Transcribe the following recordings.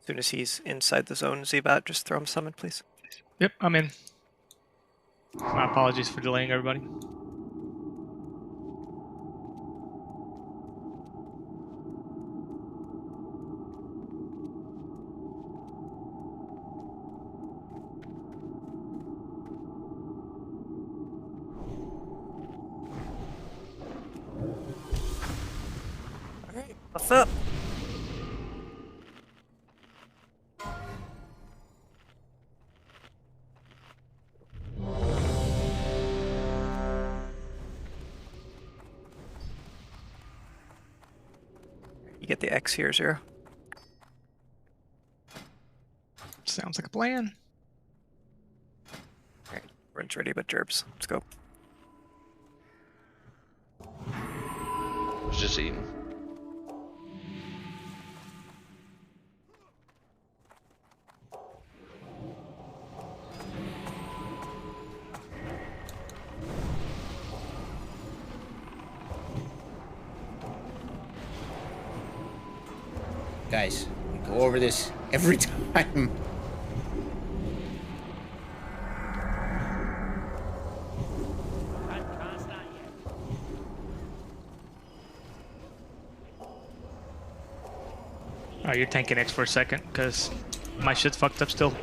As soon as he's inside the zone, Zebat, just throw him summon, please. Yep, I'm in. My apologies for delaying everybody. Alright, what's up? You get the X here, Zero. Sounds like a plan. Alright, run's ready, but Gerbs. Let's go. Was just eating. Guys, we go over this every time. Alright, you're tanking X for a second, because my shit's fucked up still.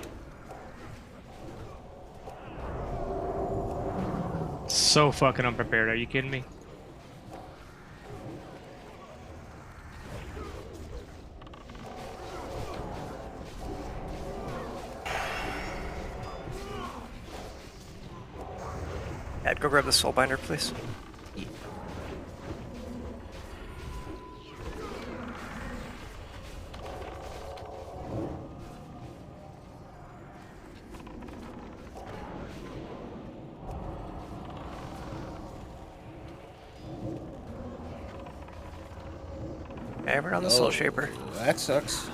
So fucking unprepared, are you kidding me? Ed, go grab the Soulbinder, please. Okay, we're on the Soul Shaper. That sucks.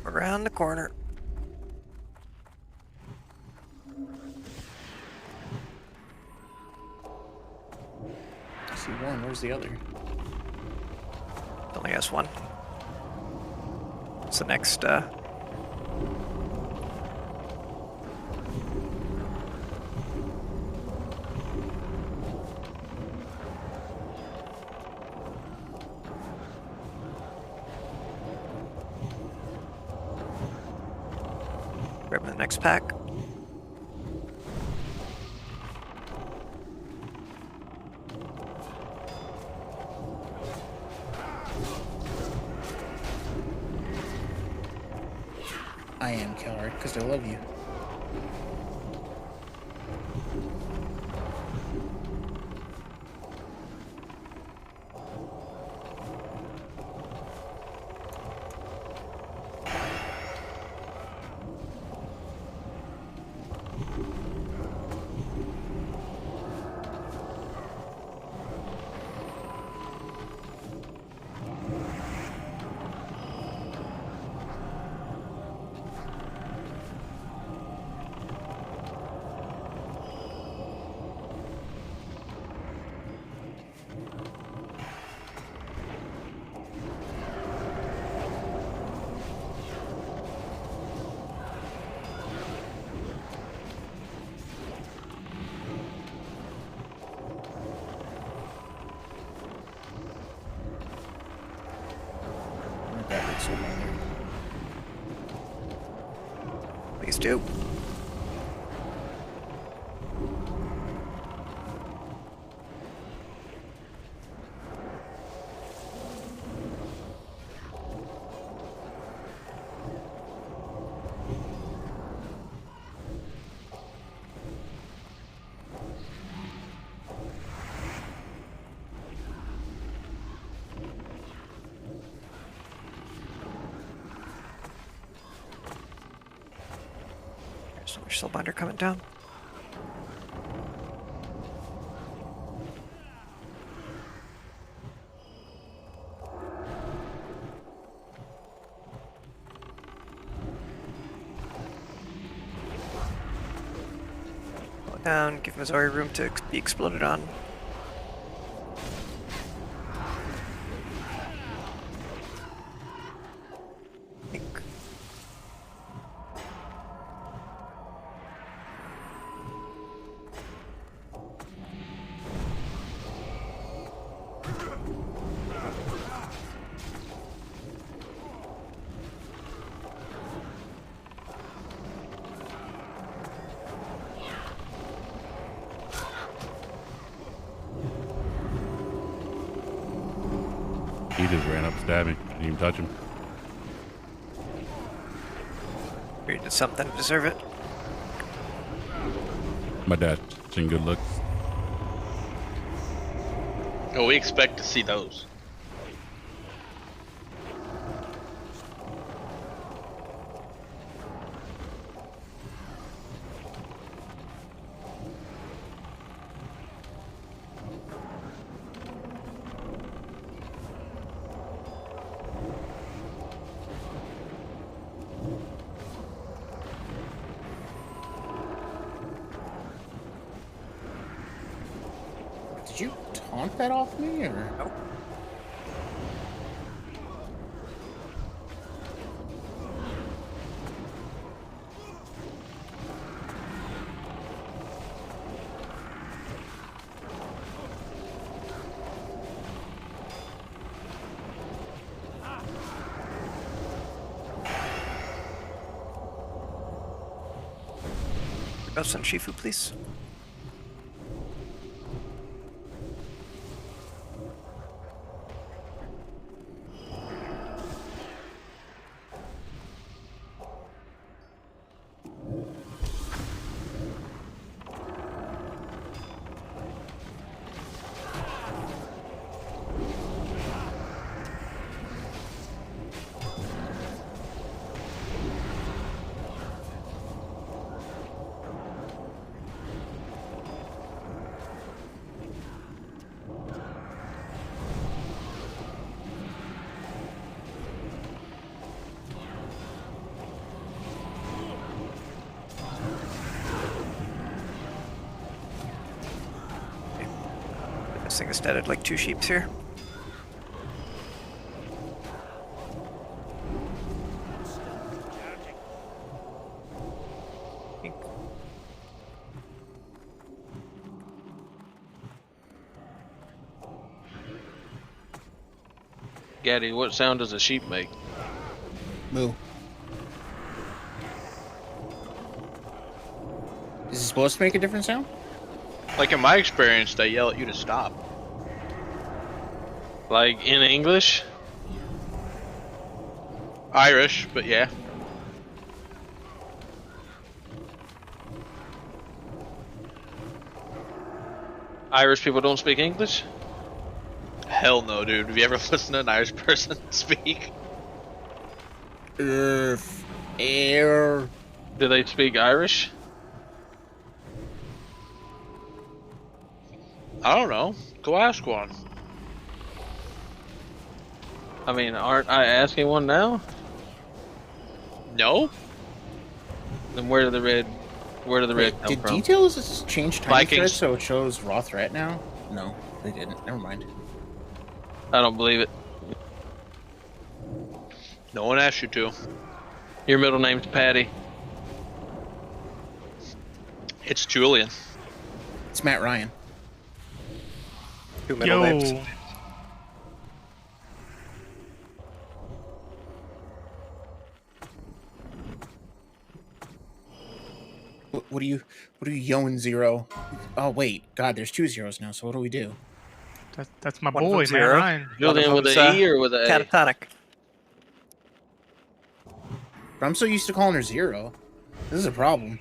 Around the corner. I see one. Where's the other? Only has one. It's the next, grabbing the next pack. I am coward because I love you. Please do. There's so much Soulbinder coming down. down, give Missouri room to be exploded on. Think. He just ran up, stabbed me. Didn't even touch him. You did something to deserve it. My dad seen good looks. Oh, we expect to see those. Did you taunt that off me, or? Nope. Ghost on Shifu, please. This thing is dead like 2 sheeps here. Gaddy, what sound does a sheep make? Moo. Is it supposed to make a different sound? Like in my experience, they yell at you to stop. Like in English? Irish, but yeah. Irish people don't speak English? Hell no, dude. Have you ever listened to an Irish person speak? Air. Do they speak Irish? I don't know. Go ask one. I mean, aren't I asking one now? No? Then where did the red come Did from? details change time Vikings. threat so it shows raw threat now? No, they didn't. Never mind. I don't believe it. No one asked you to. Your middle name's Patty. It's Julian. It's Matt Ryan. 2 middle names. Yo, What are you yoing, Zero? Oh wait, God, there's 2 zeros now. So what do we do? that's my One of boy, them's man. zero. Ryan. Julian with an E or with an A? Catatonic. But I'm so used to calling her Zero. This is a problem.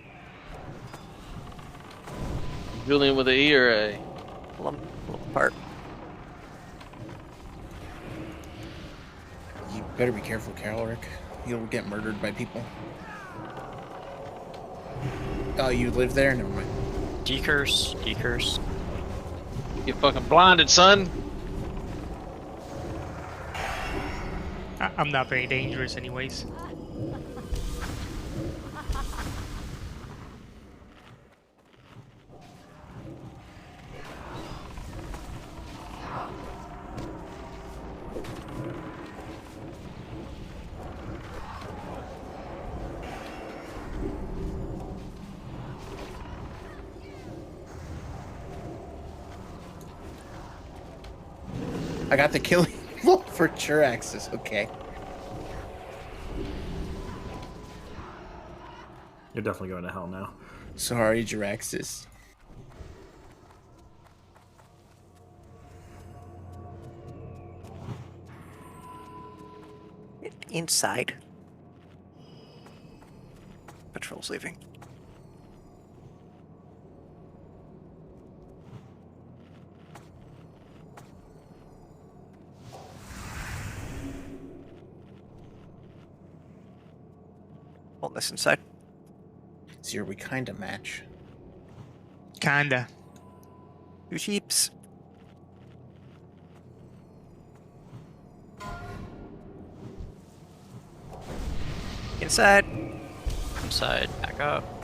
Julian with an E or A? Little apart. You better be careful, Caloric. You'll get murdered by people. Oh, you live there? Never mind. Decurse. Decurse. You fucking blinded, son. I'm not very dangerous, anyways. I got the killing blow for Jiraxis. Okay. You're definitely going to hell now. Sorry, Jiraxis. Inside. Patrol's leaving. Hold this inside. Zero, we kind of match. Kinda. 2 sheeps. Inside. Inside, back up.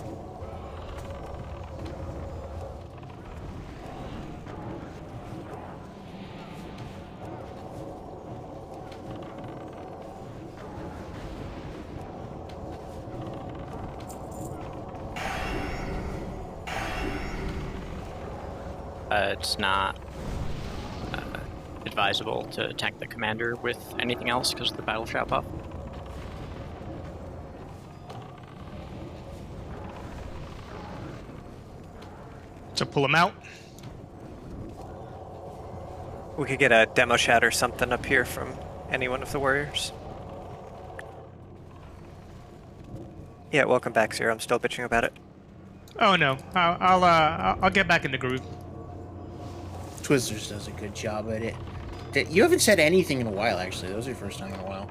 It's not advisable to attack the commander with anything else because of the battle shout buff. So pull him out. We could get a demo chat or something up here from any one of the warriors. Yeah, welcome back, Zero. I'm still bitching about it. Oh no, I'll get back in the groove. Twizzlers does a good job at it. You haven't said anything in a while, actually. That was your first time in a while.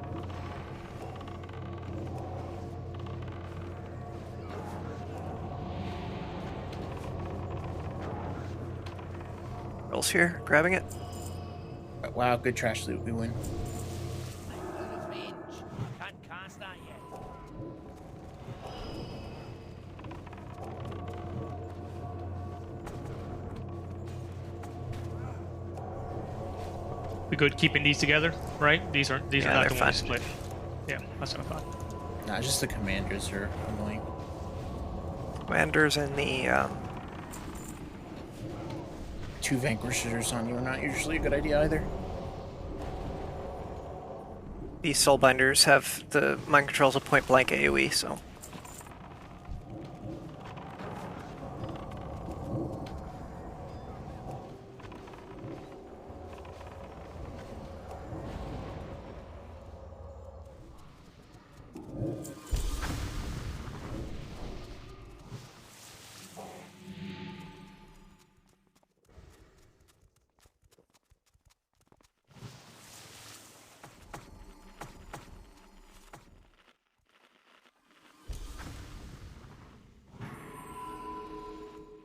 Rolls here, grabbing it. Wow, good trash loot. We win. We good keeping these together, right? These are Yeah, not they're the fine. ones split. Yeah, that's what I thought. Nah, just the commanders are annoying. Commanders and the 2 vanquishers on you are not usually a good idea either. soulbinders have the mind controls of point blank AoE, so.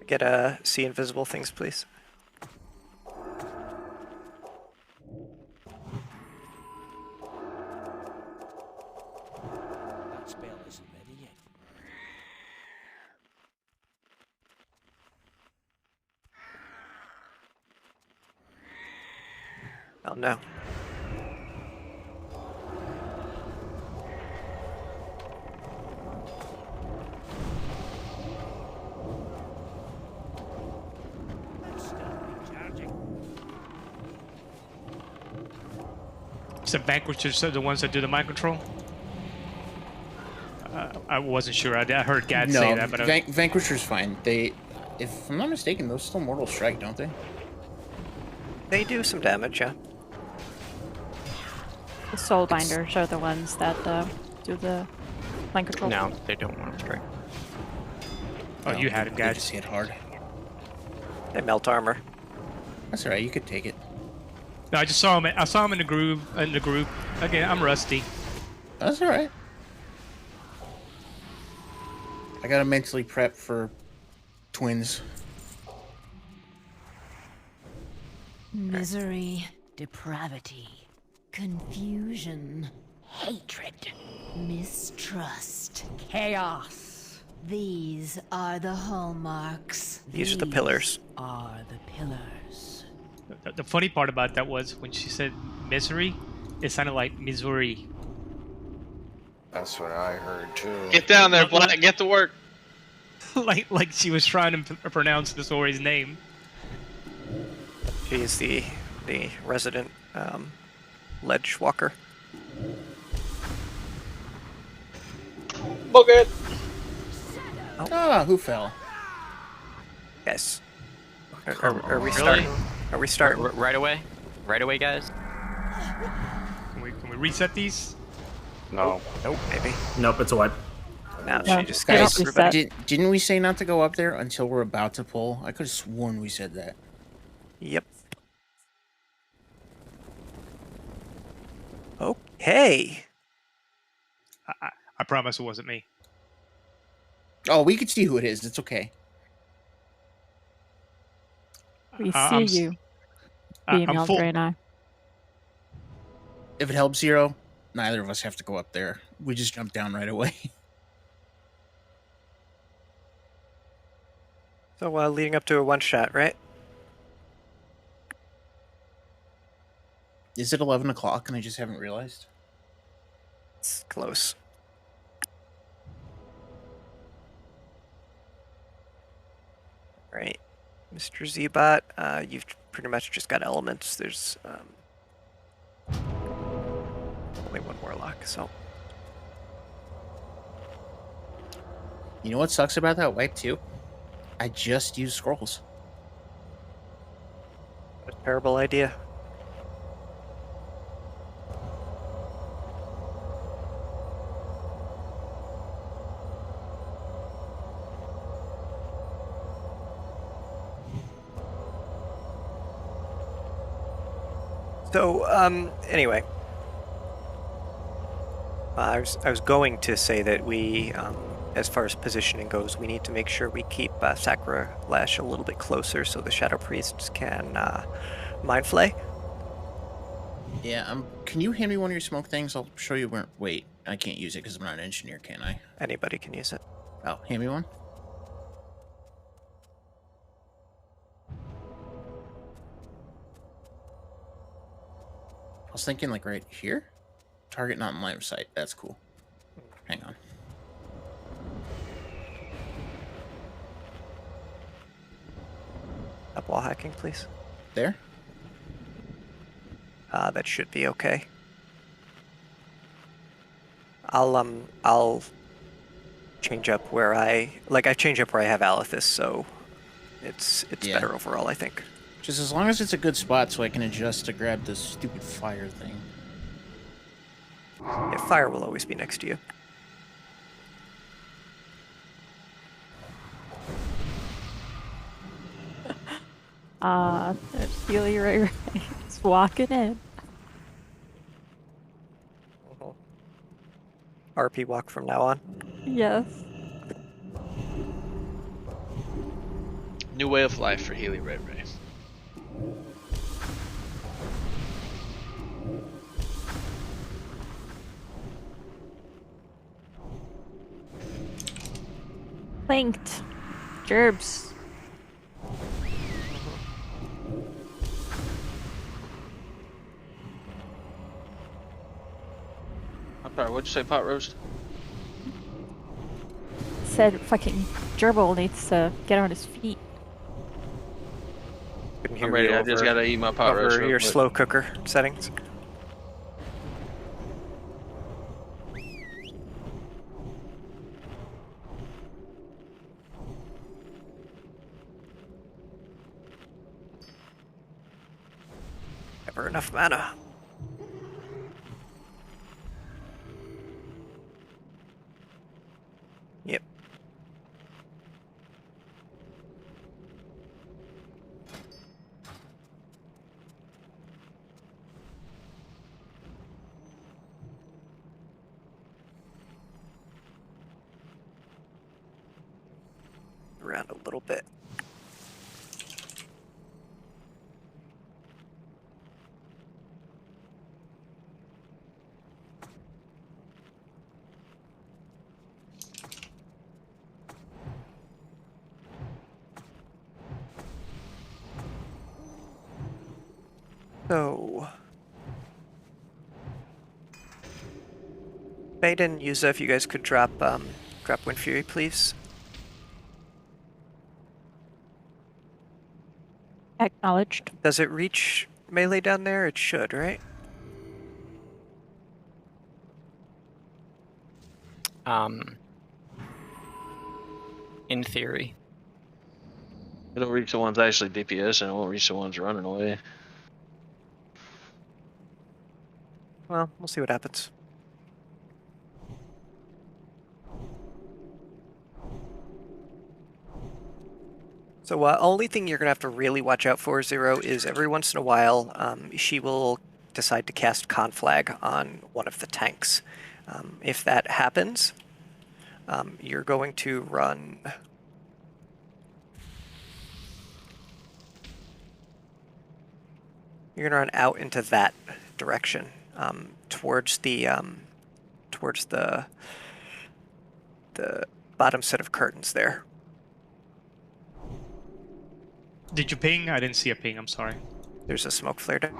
Get see invisible things, please. That spell isn't ready yet. Oh no. So vanquishers are the ones that do the mind control? I wasn't sure. I heard Gad say that, but Vanquisher's fine. They, if I'm not mistaken, those still Mortal Strike, don't they? They do some damage, yeah. The Soulbinders are the ones that do the mind control. No, they don't want to strike. oh, you had it, They Gad. just hit hard. They melt armor. That's alright. You could take it. No, I just saw him. I saw him in the groove. In the group. Again, I'm rusty. That's alright. I gotta mentally prep for twins. Misery, depravity, confusion, hatred, mistrust, chaos. These are the hallmarks. These are the pillars. Are the pillars. The funny part about that was when she said misery, it sounded like Missouri. That's what I heard too. Get down there, Black. Get to work. like she was trying to pronounce Missouri's name. She's the the resident ledge walker. Bucket. Ah, who fell? Yes. Come Are we on. starting? Are we starting? Right away? Right away, guys? Can we reset these? No. Nope, maybe. Nope, it's a wipe. Now No, she just they got don't everybody. reset. Didn't we say not to go up there until we're about to pull? I could have sworn we said that. Yep. Okay. I promise it wasn't me. Oh, we could see who it is. It's okay. We I'm see s- you, I'm female full. Draenei. If it helps Zero, neither of us have to go up there. We just jump down right away. So leading up to a one shot, right? Is it 11 o'clock and I just haven't realized? It's close. Right. Mr. Zbot, you've pretty much just got elements. There's only one warlock, so You know what sucks about that wipe too? I just used scrolls. what a terrible idea. So, anyway, I was going to say that we, as far as positioning goes, we need to make sure we keep Sakura Lash a little bit closer so the Shadow Priests can mind flay. Yeah, can you hand me one of your smoke things? I'll show you where... Wait, I can't use it because I'm not an engineer, can I? Anybody can use it. Oh, hand me one? I was thinking like right here? Target not in line of sight. That's cool. Hang on. Up wall hacking, please. There? That should be okay. I'll change up where I change up where I have Alethis, so it's Yeah. better overall, I think. Just as long as it's a good spot so I can adjust to grab this stupid fire thing. Yeah, fire will always be next to you. There's Healy right just walking in. RP walk from now on. Yes. New way of life for Healy Ray Ray. Linked. Gerbs. I'm sorry, what'd you say, pot roast? Said fucking Gerbil needs to get on his feet. Couldn't hear I'm ready, you I just over- gotta eat my pot roast. over real your quick. slow cooker settings. Never enough mana. Yep. Around a little bit. So, Maiden, Yuza, if you guys could drop Wind Fury, please. Acknowledged. Does it reach melee down there? It should, right? In theory. It'll reach the ones actually DPS, and it won't reach the ones running away. Well, we'll see what happens. So only thing you're going to have to really watch out for, Zero, is every once in a while she will decide to cast Conflag on one of the tanks. If that happens, you're going to run... You're going to run out into that direction, towards the bottom set of curtains there. Did you ping? I didn't see a ping, I'm sorry. There's a smoke flare down.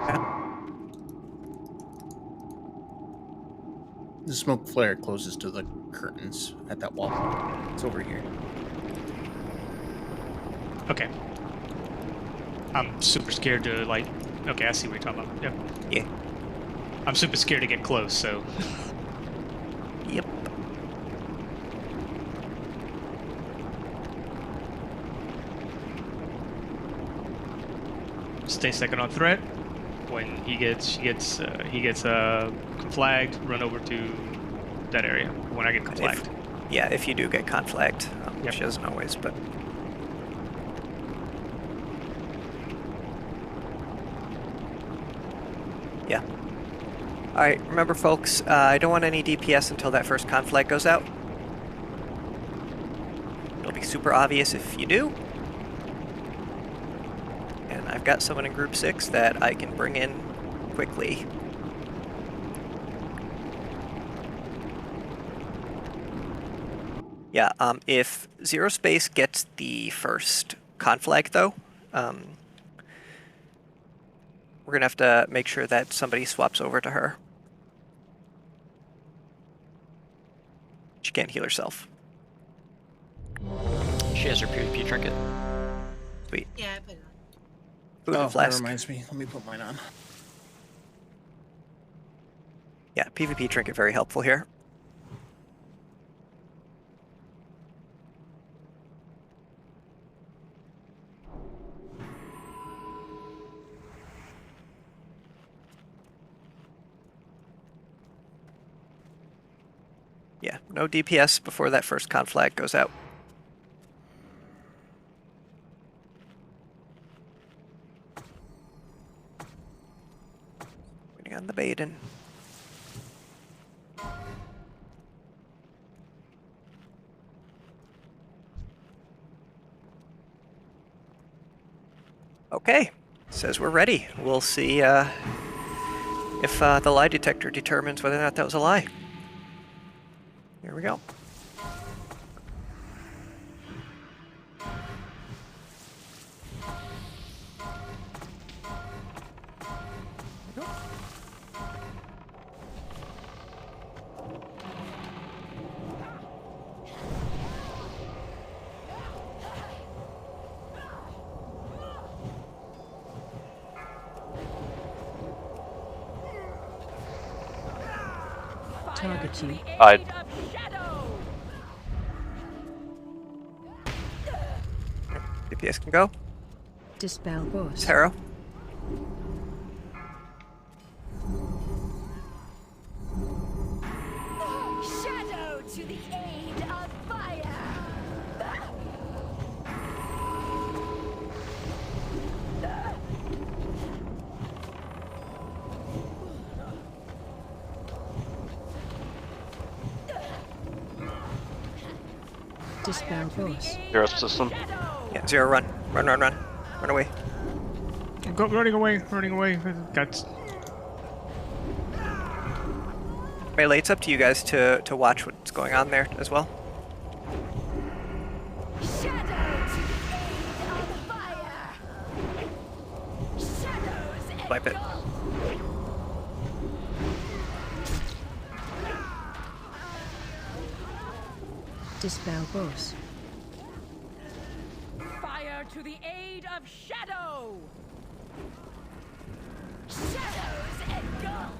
The smoke flare closest to the curtains at that wall. It's over here. Okay. I'm super scared to, like... Okay, I see what you're talking about. Yep. Yeah. I'm super scared to get close, so... Yep. Stay second on threat. When he gets conflagged, run over to that area. When I get conflagged. If you do get conflagged, Yep. she doesn't always, but... Yeah. Alright, remember folks, I don't want any DPS until that first conflag goes out. It'll be super obvious if you do. And I've got someone in group 6 that I can bring in quickly. Yeah, if Zero Space gets the first conflag though, we're gonna have to make sure that somebody swaps over to her. She can't heal herself. She has her PvP trinket. Sweet. Yeah, I put it on. Food and That flask. reminds me. Let me put mine on. Yeah, PvP trinket very helpful here. Yeah, no DPS before that first conflag goes out. Waiting on the Baden. Okay, says we're ready. We'll see if the lie detector determines whether or not that was a lie. Here we go. Target you. DPS can go. Dispel boss. Tarot. Shadow to the aid of fire. Dispel boss. Zero system. Yeah, Zero, run. Run, run, run. Run away. Go, running away. Got... Melee, it's up to you guys to watch what's going on there as well. Wipe it. Dispel boss. Fire to the aid of shadow! Shadows engulf.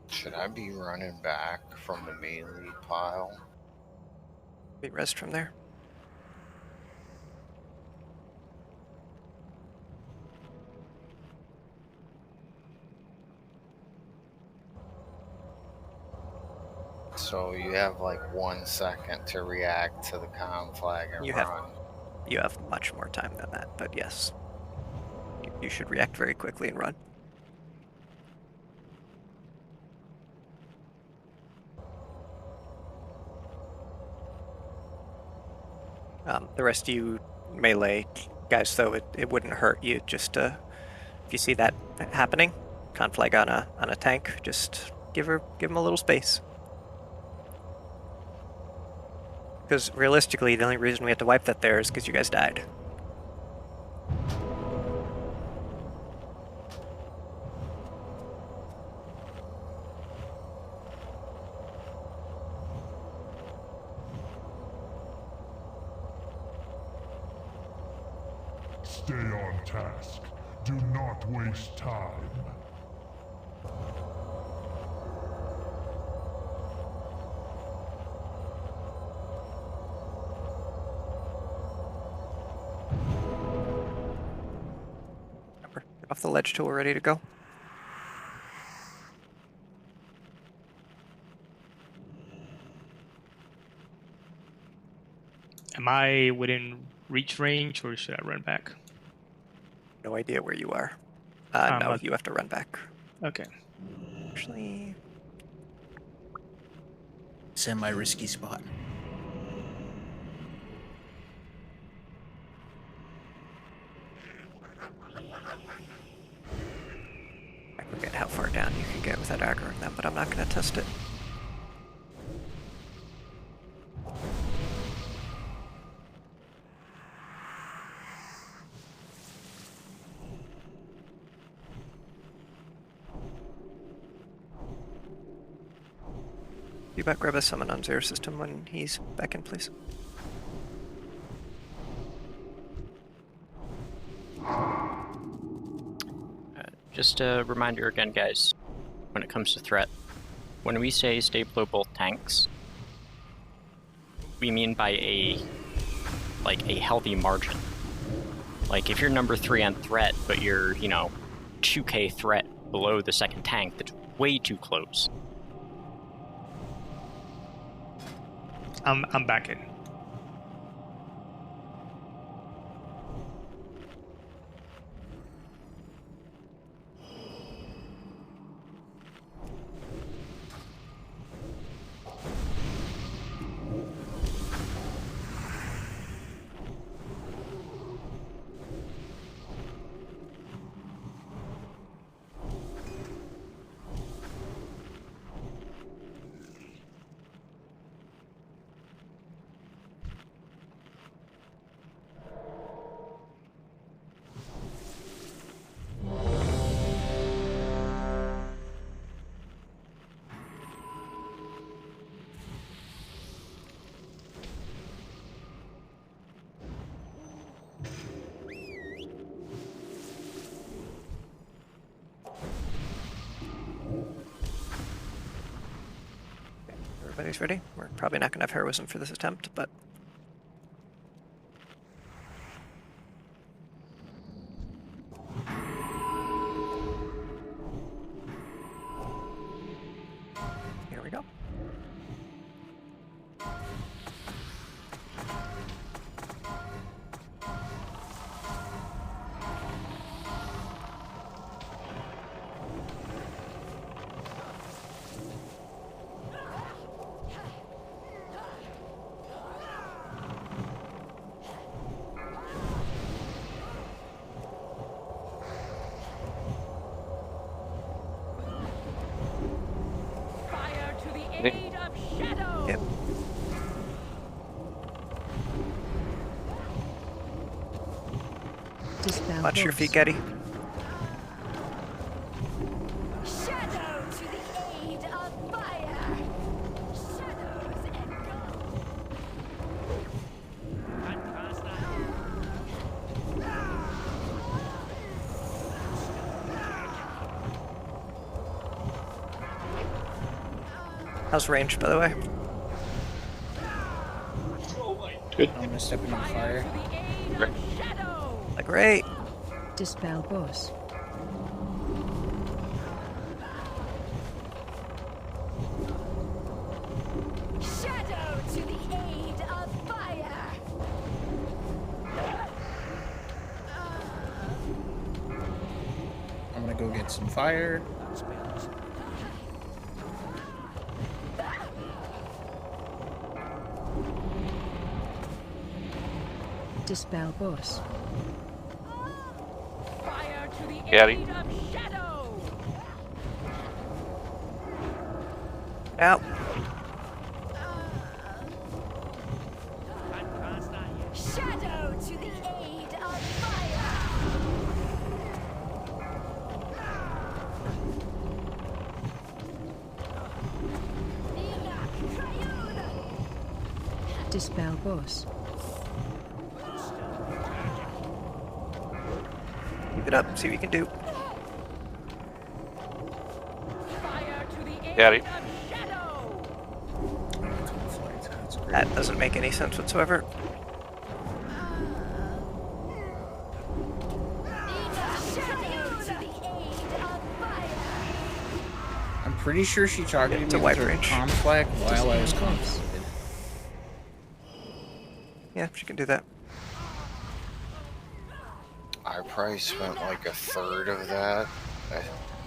Should I be running back from the melee pile? We rest from there. So you have like 1 second to react to the comm flag and You have- run. You have much more time than that, but yes. You should react very quickly and run. The rest of you melee guys, though, it wouldn't hurt you just if you see that happening, conflag on a tank, just give him a little space. Because realistically, the only reason we had to wipe that there is because you guys died. Stay on task. Do not waste time. Remember, get off the ledge till we're ready to go. Am I within reach range, or should I run back? No idea where you are. I'm No, not- you have to run back. Okay. Actually, Semi-risky spot. I forget how far down you can get with that algorithm, but I'm not going to test it. You back grab a summon on Zero System when he's back in, please. Just a reminder again, guys, when it comes to threat, when we say stay below both tanks, we mean by a healthy margin. Like, if you're number 3 on threat, but you're, 2k threat below the second tank, that's way too close. I'm back in. Everybody's ready? We're probably not going to have heroism for this attempt, but... Here we go. aid of shadow. Yep. Watch your feet, Getty. Shadow to the aid of fire. Shadows engulf. How's range, by the way? Good. I'm gonna step into the fire. Great. Like, great. Dispel boss. Shadow to the aid of fire. I'm gonna go get some fire. Dispel boss. Fire to the Gary. aid of shadow. Out. Shadow to the aid of fire. Dispel boss. Keep it up. See what you can do. Fire to the aid Gary. of shadow. That's great. That doesn't make any sense whatsoever. Shadow to the aid of fire. I'm pretty sure she targeted It's a me wide with her range. comm flag while I was convoluted. Yeah, she can do that. I probably spent like a third of that,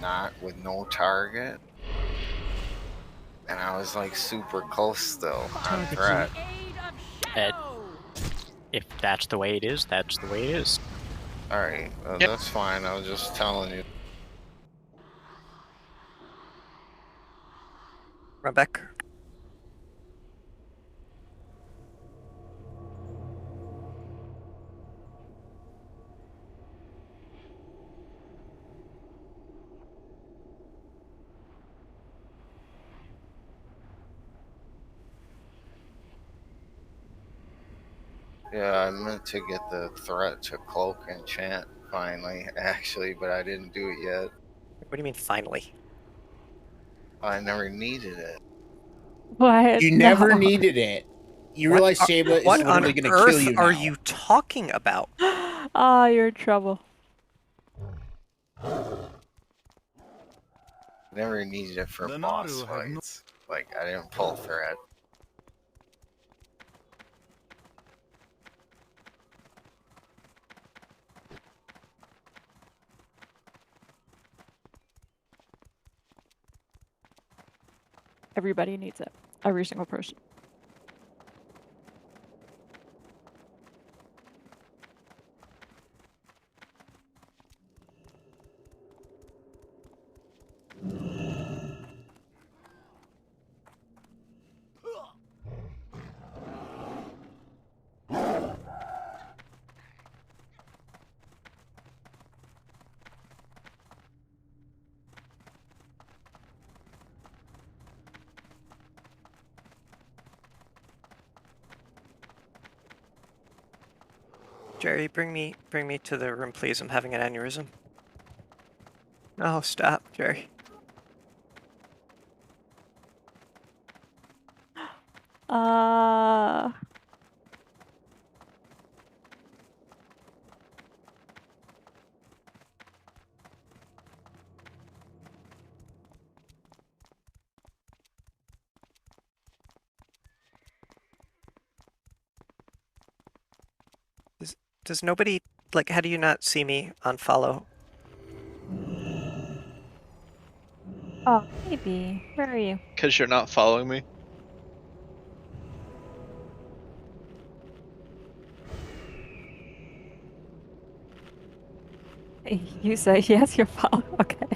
not with no target. And I was like super close still on threat. Aid of Ed. shadow. If that's the way it is, that's the way it is. Alright, Yep. that's fine. I was just telling you. Run back. Yeah, I meant to get the threat to cloak and chant finally, actually, but I didn't do it yet. What do you mean, finally? I never needed it. What? You never No. needed it. You realize Saba is What on literally gonna kill earth you are now. you talking about? Ah, you're in trouble. Never needed it for boss fights. Like, I didn't pull threat. Everybody needs it. Every single person. Jerry, bring me to the room, please. I'm having an aneurysm. No, stop, Jerry. Uh, Does nobody, like, how do you not see me on follow? oh, maybe. Where are you? Because you're not following me. You say yes, you're following. Okay.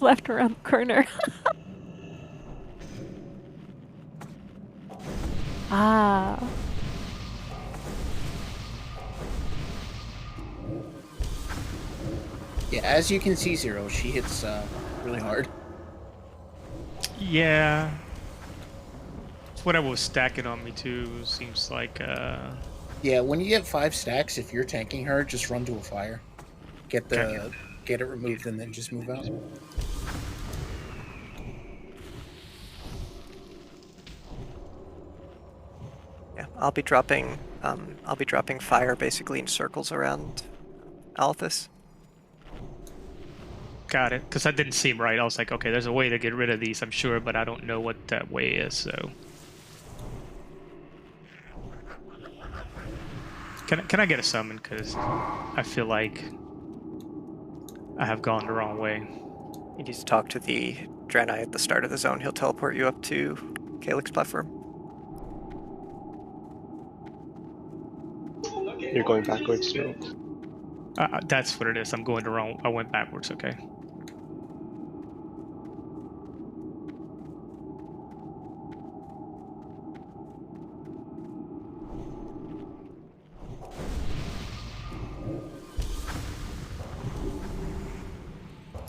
left around the corner. Ah. Yeah, as you can see, Zero, she hits really hard. Yeah. It's whatever was stacking on me too. Seems like Yeah, when you get 5 stacks, if you're tanking her, just run to a fire. Get it removed and then just move out. Yeah, I'll be dropping fire basically in circles around Althus. got it. Because that didn't seem right. I was like, okay, there's a way to get rid of these, I'm sure, but I don't know what that way is. So, can I get a summon? Because I feel like I have gone the wrong way. You need to talk to the Draenei at the start of the zone. He'll teleport you up to Calyx platform. You're going backwards, no? That's what it is. I'm going the wrong. I went backwards. Okay.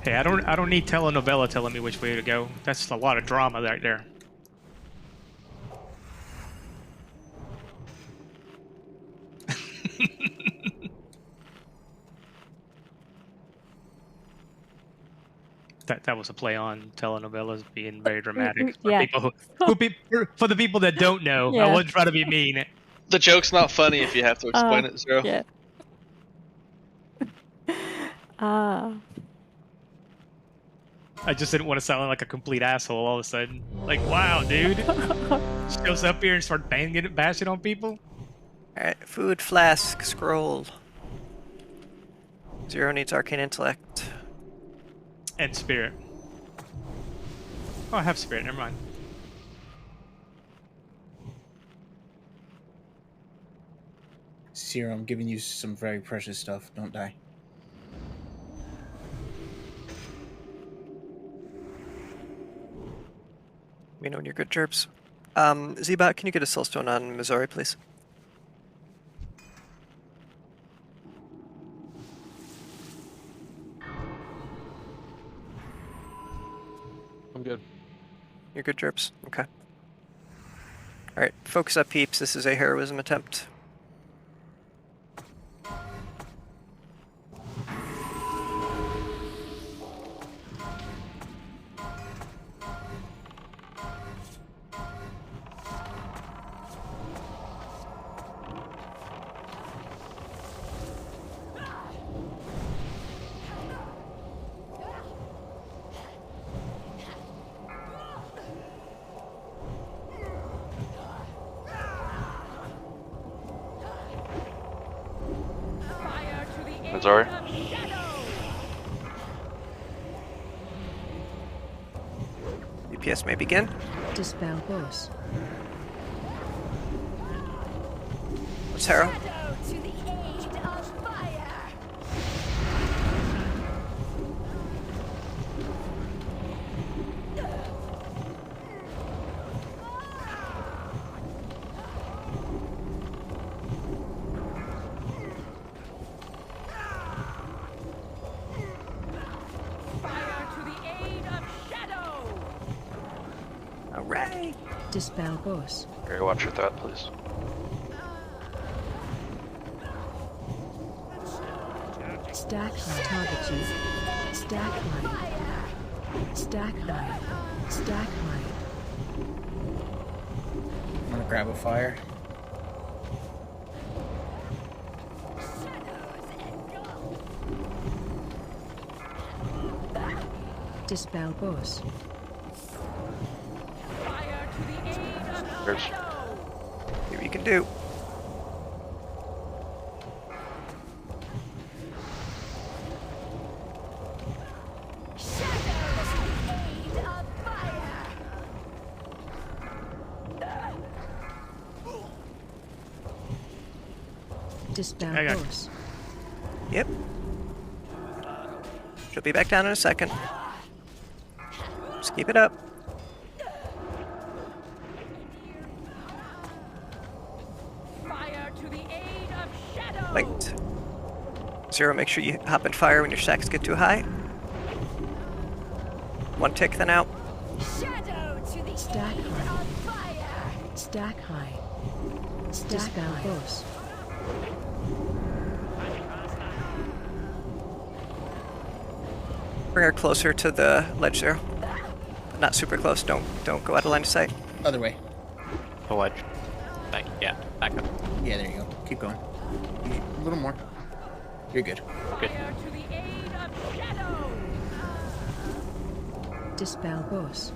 Hey, I don't need telenovela telling me which way to go. That's a lot of drama right there. That was a play on telenovelas being very dramatic. For, Yeah. for the people that don't know, Yeah. I wasn't trying to be mean. The joke's not funny if you have to explain it, Zero. Yeah. Ah. I just didn't want to sound like a complete asshole all of a sudden. Like, wow, dude. Shows up here and start bashing on people. Alright, food, flask, scroll. Zero needs arcane intellect. And spirit. Oh, I have spirit, never mind. Zero, I'm giving you some very precious stuff. Don't die. Let me know when you're good, Jerps. Zebot, can you get a soulstone on Missouri, please? I'm good. You're good, Jerps? Okay. Alright, focus up, peeps. This is a heroism attempt. Sorry. DPS may begin. Dispel boss. What's Harrow? To the aid of fire. Alright. Dispel boss. Gary, watch your threat, please. Stack line. Target you. Stack line. Stack line. Stack line. I'm gonna grab a fire. Dispel boss. There's See what you can do. Dispel I got boss. Yep. She'll be back down in a second. Keep it up. Fire to the aid of shadow. Light. Zero, make sure you hop and fire when your stacks get too high. One tick, then out. Shadow to the Stack aid high. of fire. Stack high. Dispel boss. Bring her closer to the ledge, Zero. Not super close. Don't go out of line of sight. Other way. The ledge. Back, yeah, back up. Yeah, there you go. Keep going. A little more. You're good. Good. Fire to the aid of shadow. Dispel boss.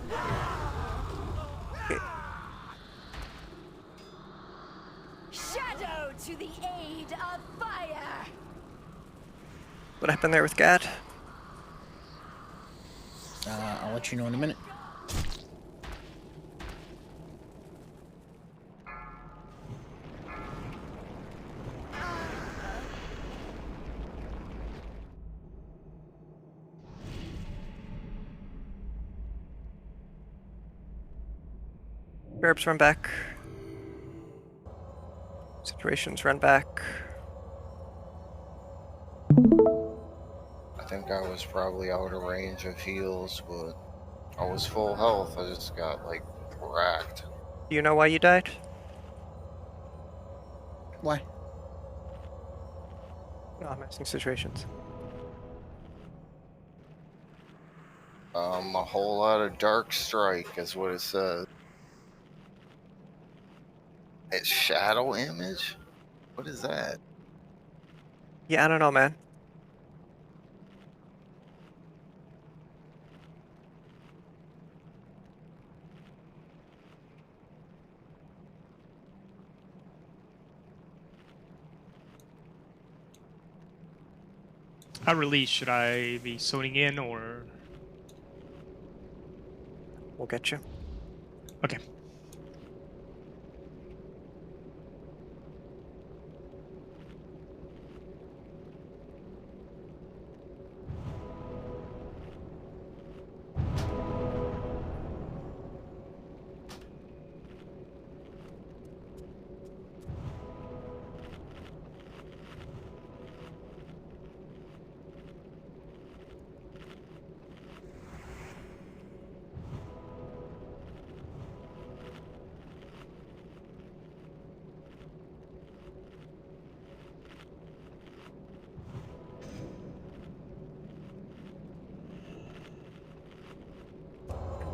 Shadow to the aid of fire. What happened there with Gad? I'll let you know in a minute. Verbs run back. Situations run back. I think I was probably out of range of heals, but I was full health. I just got like racked. Do you know why you died? Why? No, I'm asking situations. A whole lot of dark strike is what it says. It's shadow image? What is that? Yeah, I don't know, man. How release? Should I be zoning in or? We'll get you. Okay.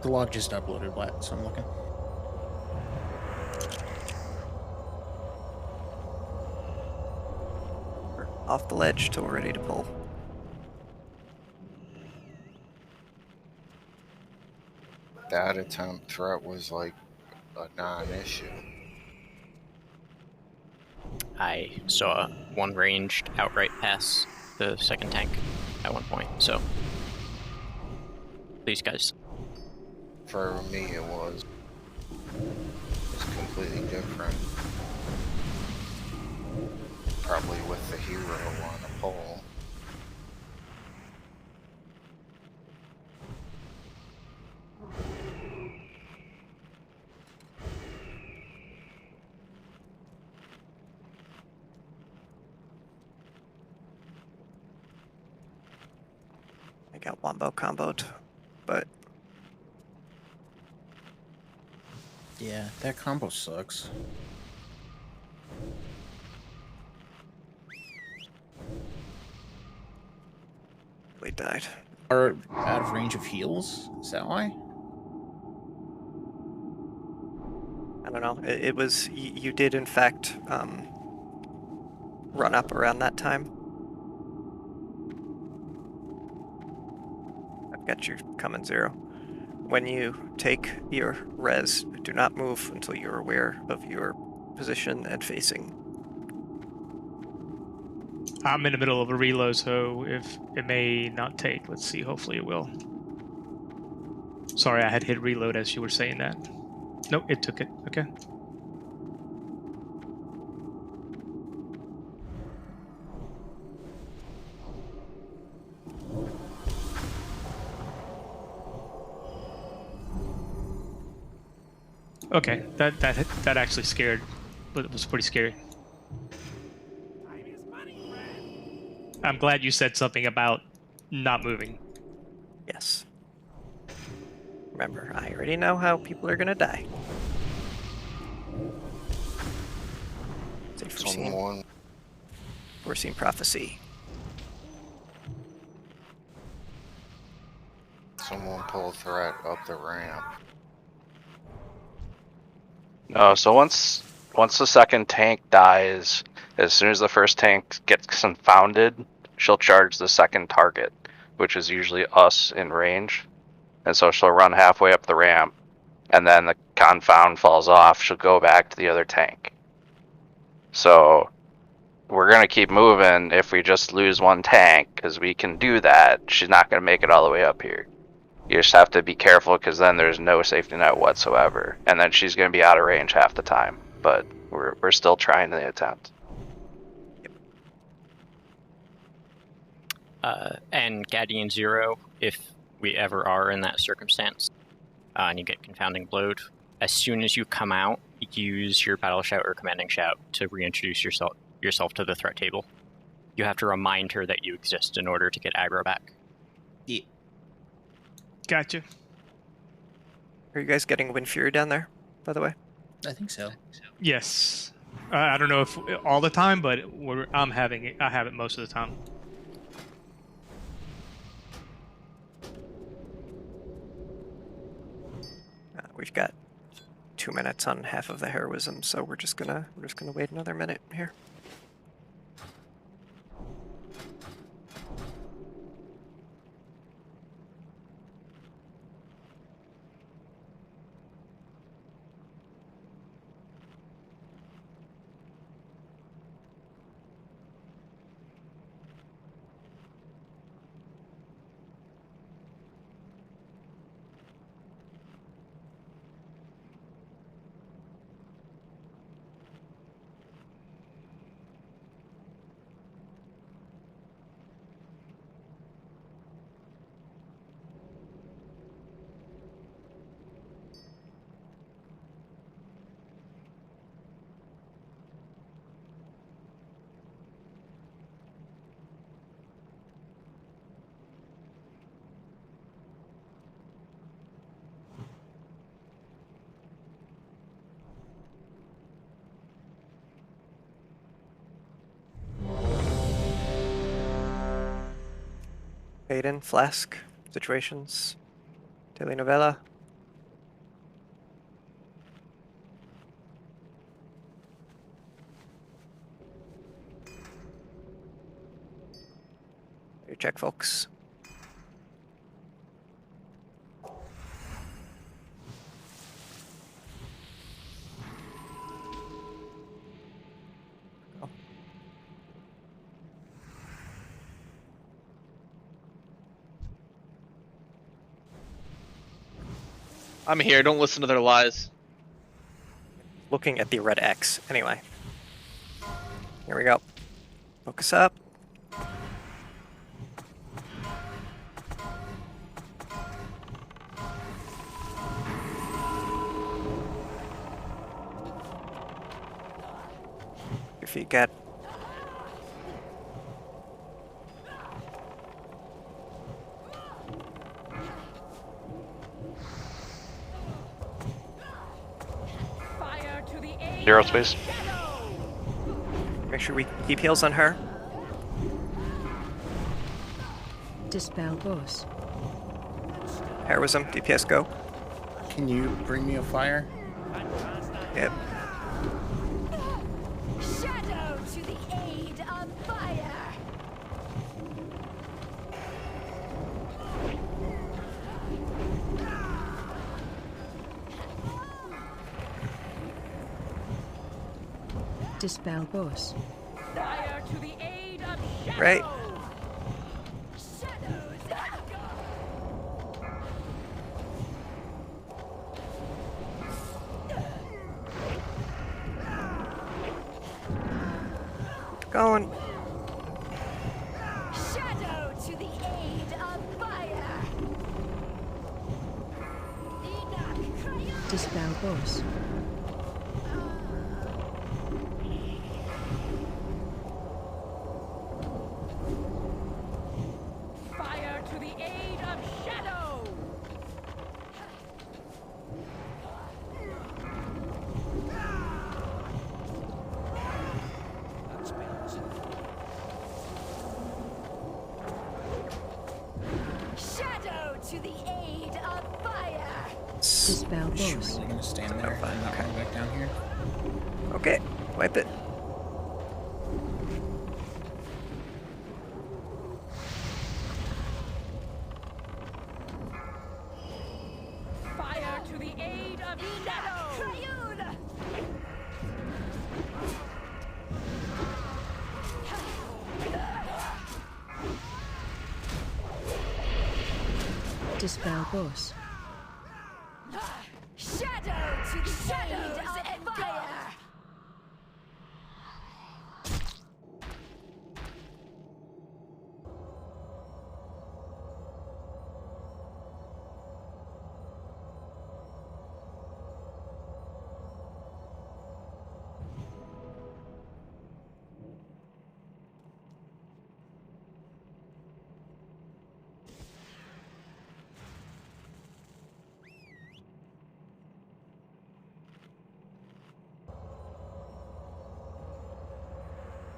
The log just uploaded, Blatt, so I'm looking. We're off the ledge till we're ready to pull. That attempt threat was like a non-issue. I saw one ranged outright pass the second tank at one point, so please guys. For me, it was completely different. Probably with the hero on the pole. I got Wombo comboed, but Yeah, that combo sucks. we died. Are out of range of heals? Is that why? I don't know. It was you did in fact run up around that time. I've got you coming, Zero. When you take your res, do not move until you're aware of your position and facing. I'm in the middle of a reload, so if it may not take, let's see. Hopefully it will. Sorry, I had hit reload as you were saying that. Nope, it took it. Okay. Okay, that actually scared, but it was pretty scary. I'm glad you said something about not moving. Yes. Remember, I already know how people are gonna die. Say foreseen prophecy. Someone pull threat up the ramp. No, so once the second tank dies, as soon as the first tank gets confounded, she'll charge the second target, which is usually us in range. And so she'll run halfway up the ramp, and then the confound falls off, she'll go back to the other tank. So we're going to keep moving if we just lose one tank, because we can do that. She's not going to make it all the way up here. You just have to be careful, because then there's no safety net whatsoever. And then she's going to be out of range half the time. But we're still trying the attempt. And Guardian Zero, if we ever are in that circumstance, and you get confounding blowed, as soon as you come out, use your battle shout or commanding shout to reintroduce yourself to the threat table. You have to remind her that you exist in order to get aggro back. Yeah. Gotcha. Are you guys getting Wind Fury down there, by the way? I think so. Yes. I don't know if all the time, but I'm having it. I have it most of the time. We've got 2 minutes on half of the heroism, so we're just gonna wait another minute here. Aiden, Flask, situations, telenovela. Your check, folks. I'm here. Don't listen to their lies. Looking at the red X. Anyway. Here we go. Focus up. Your feet get. Zero space. Make sure we keep heals on her. Dispel boss. Heroism, DPS go. Can you bring me a fire? Yep. Shadow to the aid of fire. Dispel boss. Fire to the aid of shadow. Right. Going. Shadow to the aid of fire. Dispel boss. Fire to the aid of shadow! Shadow to the aid of fire! Dispel Is she boss. really gonna stand there and not go back down here? Okay, wipe it. Fire to the aid of shadow! Triune! Dispel boss. Shadow to the shadows and fire!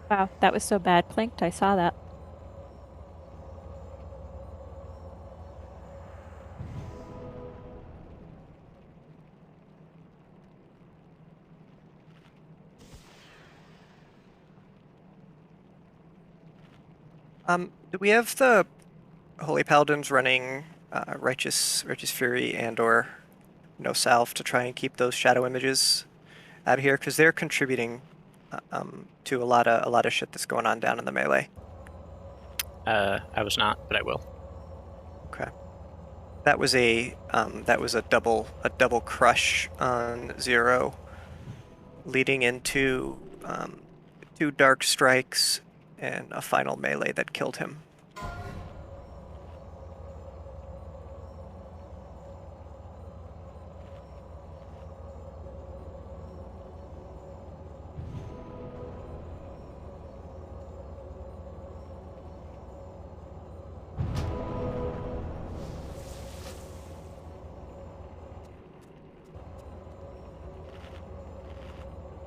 Wow, that was so bad, Plinked. I saw that. Do we have the Holy Paladins running Righteous Fury and/or No Salve to try and keep those shadow images out of here? Because they're contributing to a lot of shit that's going on down in the melee. I was not, but I will. Okay. That was a double crush on Zero, leading into 2 dark strikes and a final melee that killed him.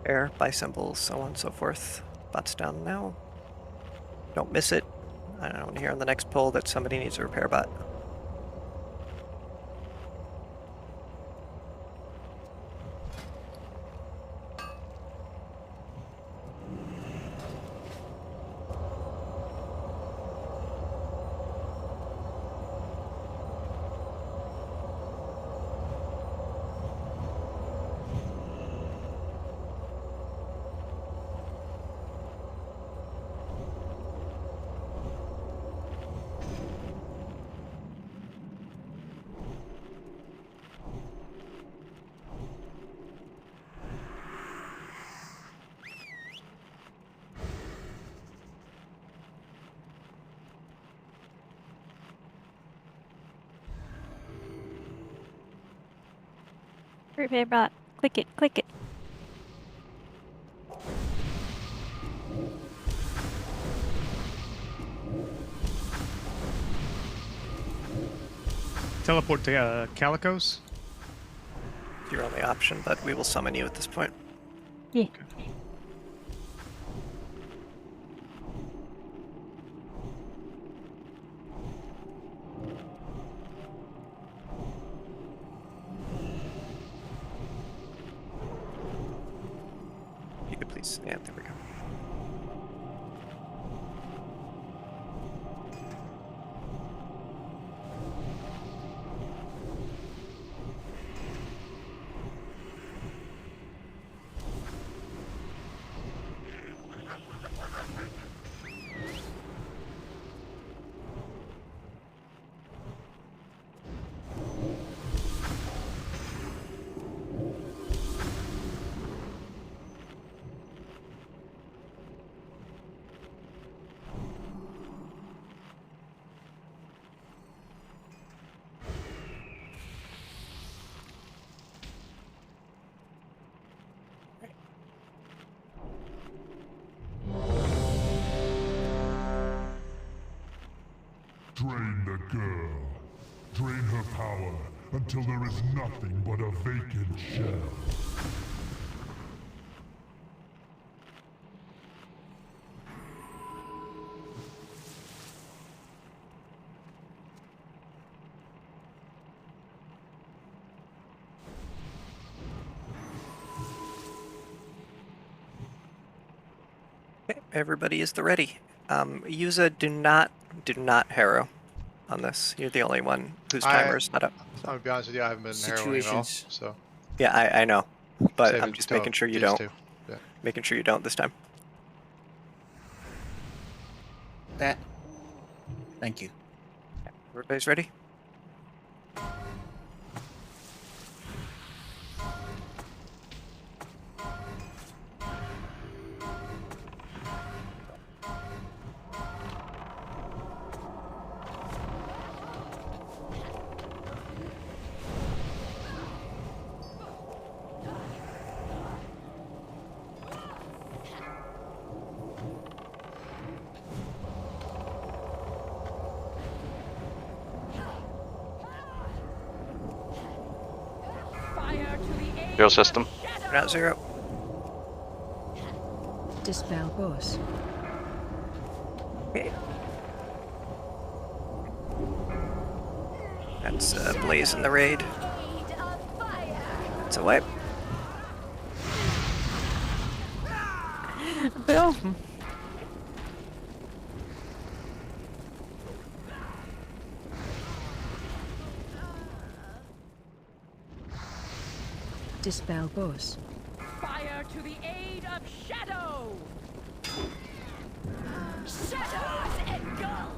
Air, buy symbols, so on and so forth. Bot's down now. Don't miss it. I don't want to hear on the next pull that somebody needs a repair bot. Repair bot. Click it, click it. Teleport to Calicos. Your only option, but we will summon you at this point. Yeah. You could please. Yeah, there we go. Drain the girl. Drain her power until there is nothing but a vacant shell. Okay, everybody is the ready. Yuza, do not harrow on this. You're the only one whose timer is not up. I'm gonna be honest with you, I haven't been harrowing at all, so. Yeah, I know, but Save I'm it just till making sure you these don't. two. Yeah. Making sure you don't this time. That. Thank you. Everybody's ready? Zero system. Not 0. Dispel boss. Okay. That's Blaze in the raid. It's a wipe. Boom. Dispel boss. Fire to the aid of Shadow! Shadows engulf!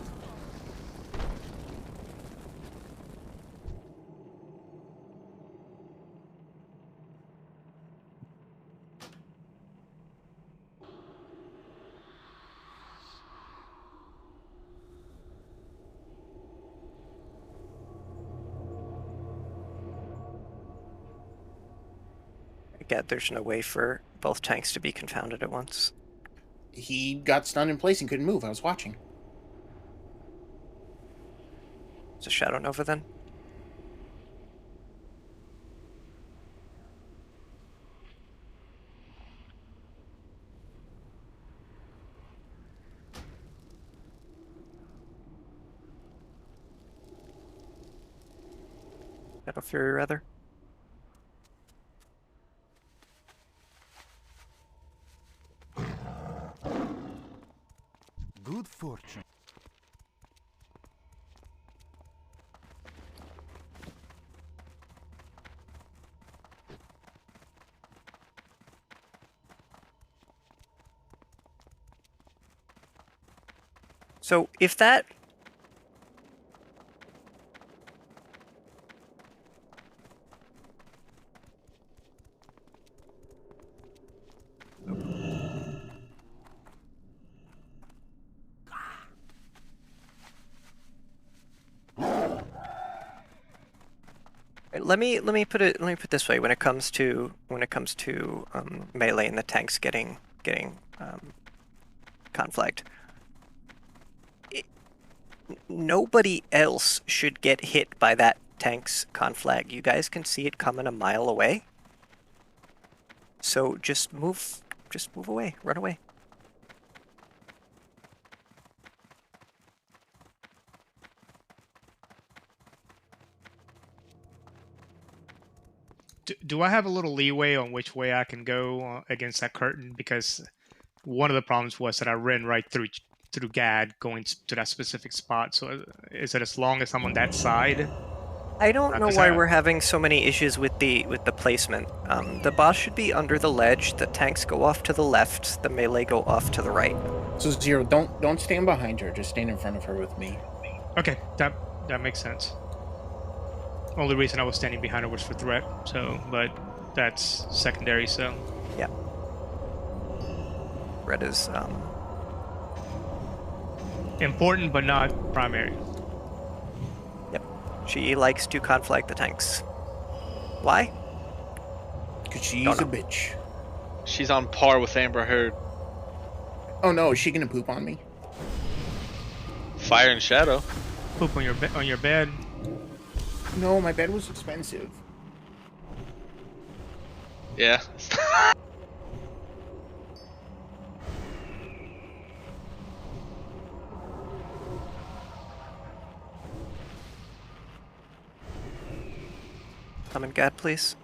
Again, there's no way for both tanks to be confounded at once. He got stunned in place and couldn't move. I was watching. It's a Shadow Nova then? Shadow Fury, rather. Good fortune. So if that... Let me put it this way. When it comes to melee and the tanks getting conflagged, nobody else should get hit by that tank's conflag. You guys can see it coming a mile away. So just move away, run away. Do I have a little leeway on which way I can go against that curtain? Because one of the problems was that I ran right through GAD going to that specific spot. So is it as long as I'm on that side? I don't know why we're having so many issues with the placement. The boss should be under the ledge. The tanks go off to the left. The melee go off to the right. So Zero, don't stand behind her. Just stand in front of her with me. Okay, that makes sense. Only reason I was standing behind her was for threat. So, but that's secondary. So yeah, red is important, but not primary. Yep, she likes to conflag the tanks. Why? Because she's a bitch. She's on par with Amber Heard. Oh no, is she gonna poop on me? Fire and Shadow. Poop on your bed. No, my bed was expensive. Yeah. Summon God, please.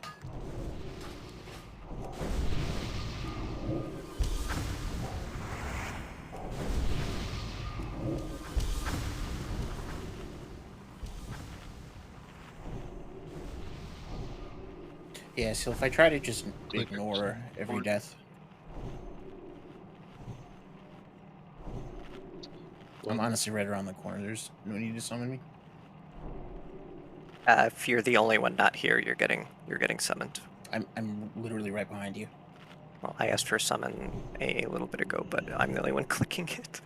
Yeah, so if I try to just ignore every death, I'm honestly right around the corner. There's no need to summon me. If you're the only one not here, you're getting summoned. I'm literally right behind you. Well, I asked for summon a little bit ago, but I'm the only one clicking it.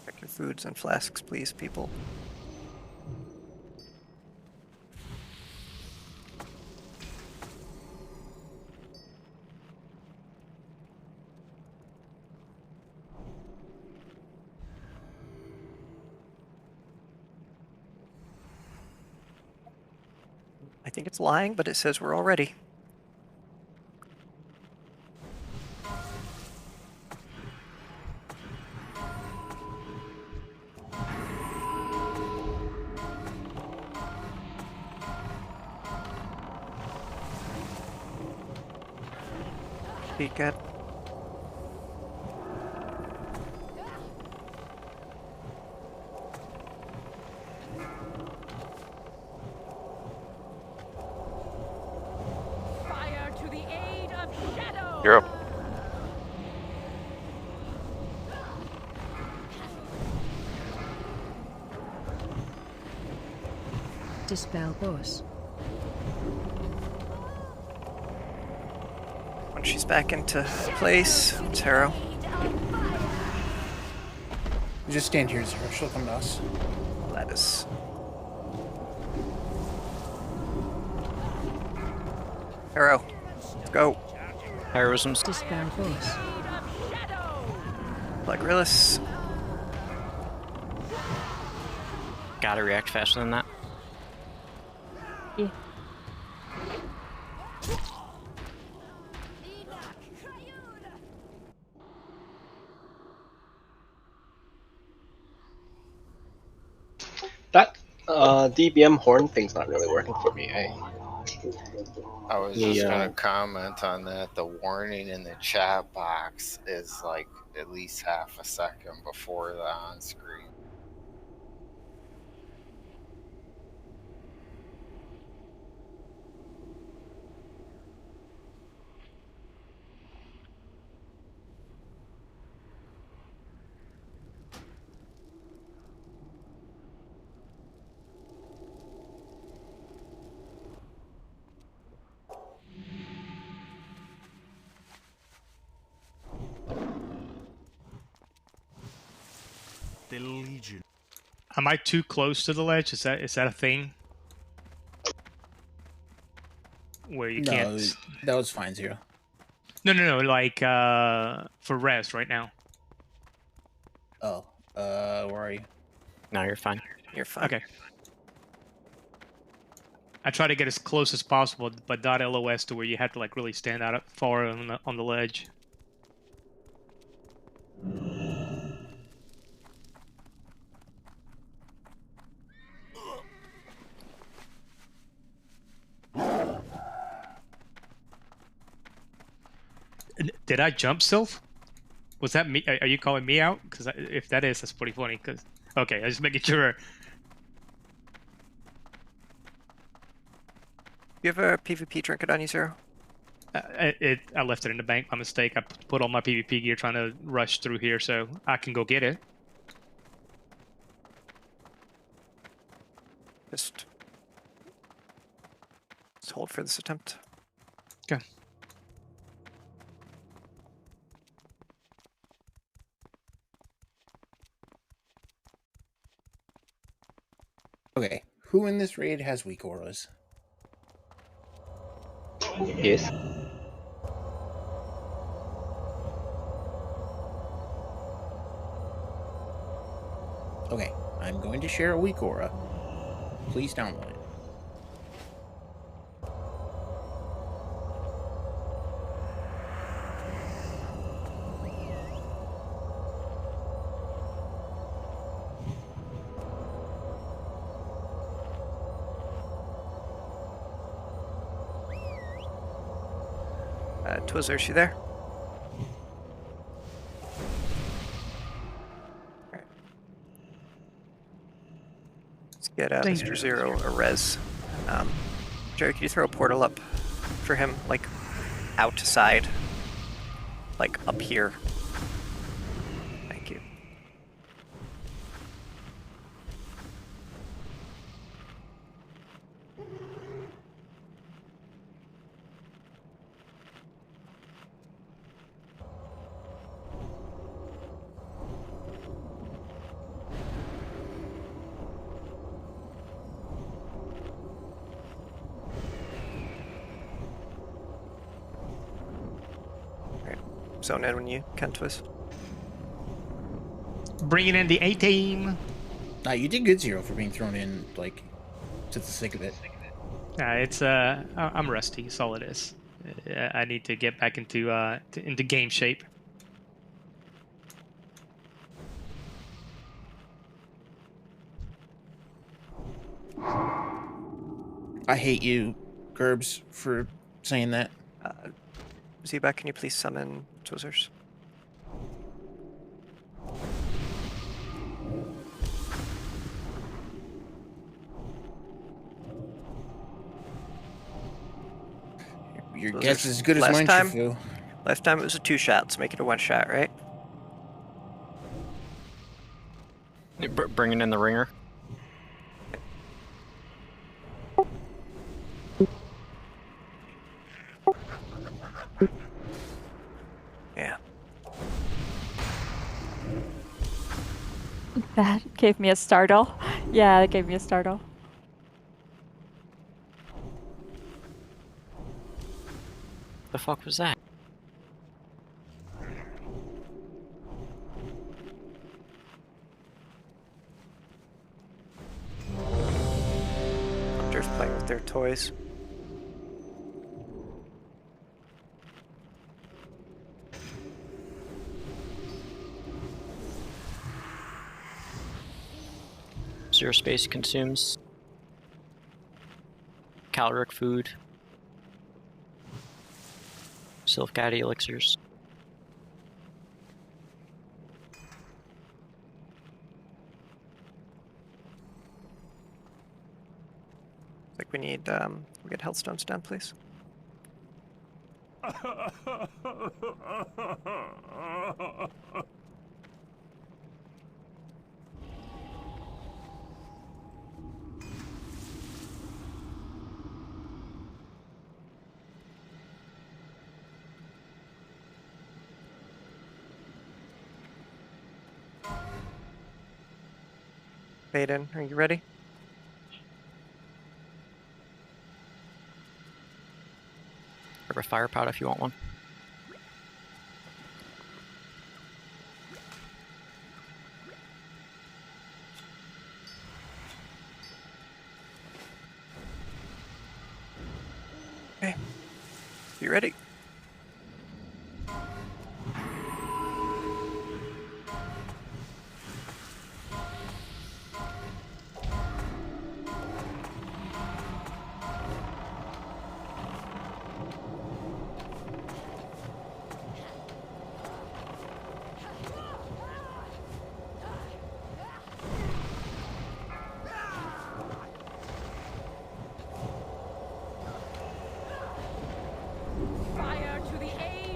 Check your foods and flasks, please, people. I think it's lying, but it says we're all ready. Speak it. Fire to the aid of shadow. You're up. Dispel boss. When she's back into place, Taro. Just stand here, Zero. She'll come to us. Gladys. Taro, let's go. Heroism's Dispel boss. Flagrillis. gotta react faster than that. Yeah. That DBM horn thing's not really working for me, eh? I was just gonna comment on that. The warning in the chat box is like at least half a second before the on screen. The Legion. Am I too close to the ledge? Is that a thing? Where you can't... That was fine, Zero. No, like, for rest right now. Oh, where are you? No, you're fine. You're fine. Okay. I try to get as close as possible, but not LOS to where you have to, like, really stand out far on the ledge. Did I jump Sylph? Was that me? Are you calling me out? Because if that is, that's pretty funny. Because okay, I just making sure. You have a PvP trinket on you, Zero? I left it in the bank by mistake. I put all my PvP gear trying to rush through here, so I can go get it. Just hold for this attempt. Okay. Okay, who in this raid has weak auras? Yes. Okay, I'm going to share a weak aura. Please download it. Twizzler, is she there? Alright. Let's get Mr. Zero a res. Jerry, can you throw a portal up for him, like outside, like up here? Thank you. Zone in when you can, Twist. Bringing in the A-team. You did good, Zero, for being thrown in, like, to the sake of it. I'm rusty. That's all it is. I need to get back into game shape. I hate you, Gerbs, for saying that. Zebak, can you please summon Twizzlers? Your guess is as good as mine, Shifu. Last time it was a 2-shot. Let's make it a 1-shot, right? Bringing in the ringer. Yeah. That gave me a startle. Yeah, that gave me a startle. The fuck was that? Hunters playing with their toys. Zero space consumes caloric food, Sylph-Guided elixirs. Like we need, we get healthstones down, please. Baden, are you ready? Grab a fire pot if you want one. Okay. You ready?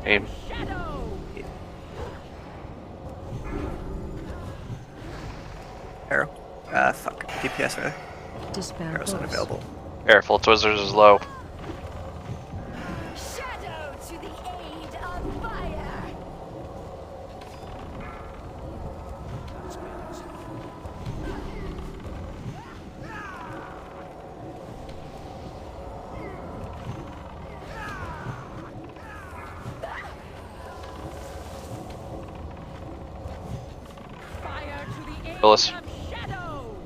Aim. Arrow. Fuck. DPS rather. Dispel Arrow's boss. unavailable. Careful, Twizzlers is low. Shadow to the aid of fire. Fire to the aid Phyllis. of shadow.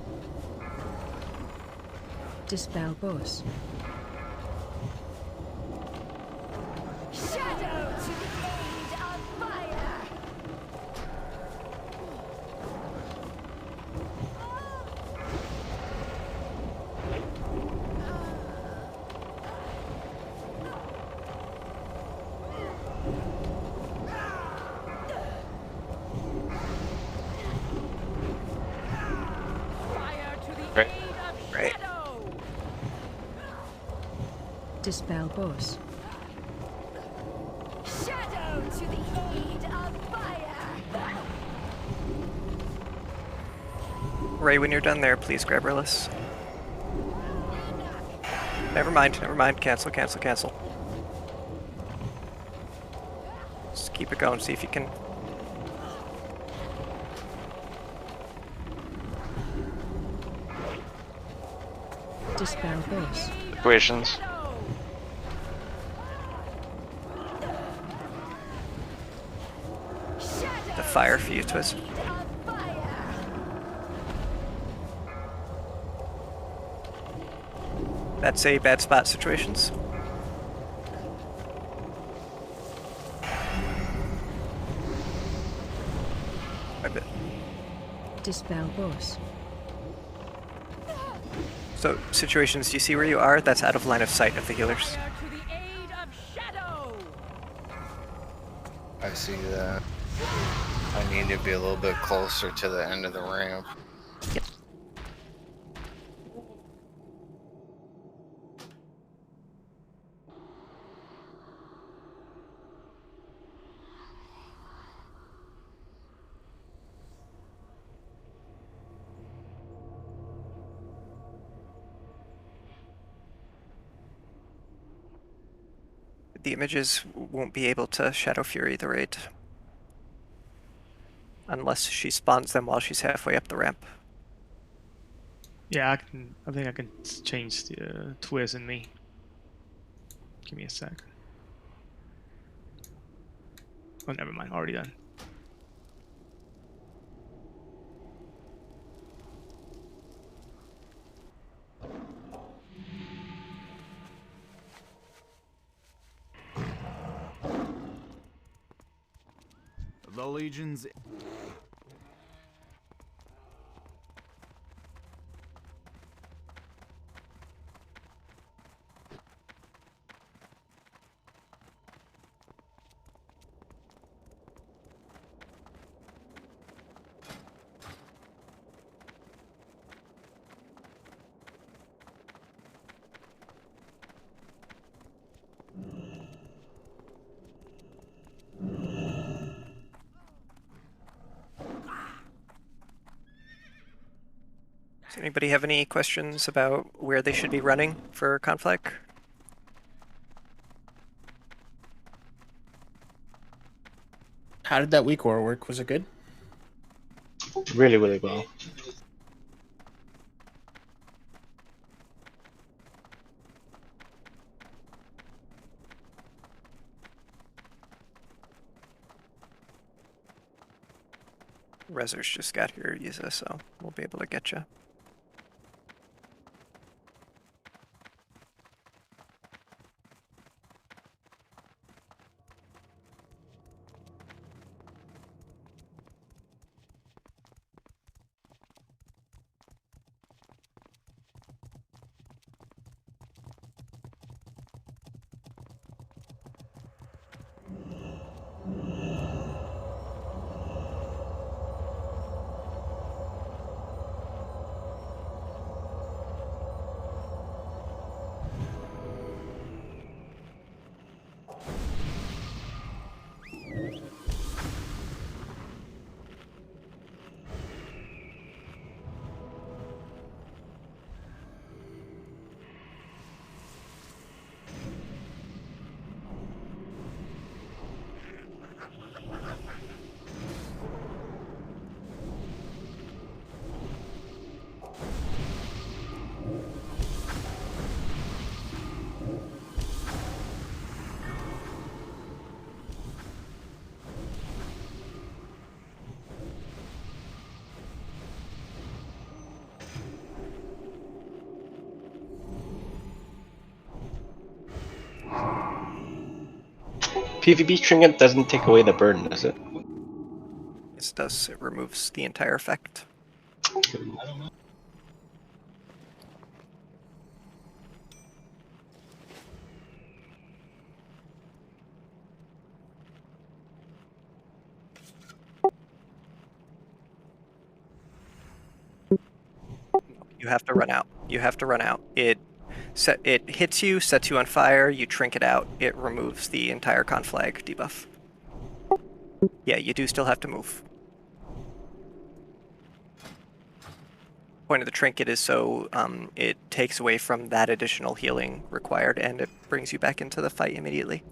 Dispel boss. Shadow to the aid of fire. Fire to the Right. aid of Right. shadow. Dispel boss. Shadow to the aid of fire. Ray, when you're done there, please grab Rillis. Never mind. Cancel. Just keep it going, see if you can. Dispel boss. Equations. The fire for you, Twiz. That's a bad spot situations. A bit. Dispel boss. So, situations, do you see where you are? That's out of line of sight of the healers. Fire to the aid of shadow. I see that. I need to be a little bit closer to the end of the ramp. The images won't be able to Shadow Fury the raid. Unless she spawns them while she's halfway up the ramp. Yeah, I think I can change the Twiz in me. Give me a sec. Oh, never mind. Already done. The Legion's... Does anybody have any questions about where they should be running for Conflict? How did that weak aura work? Was it good? Really, really well. Rezzers just got here, Yuza, so we'll be able to get you. PvP trinket doesn't take away the burden, does it? It does. It removes the entire effect. You have to run out. You have to run out. It hits you, sets you on fire, you trinket out, it removes the entire conflag debuff. Yeah, you do still have to move. Point of the trinket is so it takes away from that additional healing required, and it brings you back into the fight immediately.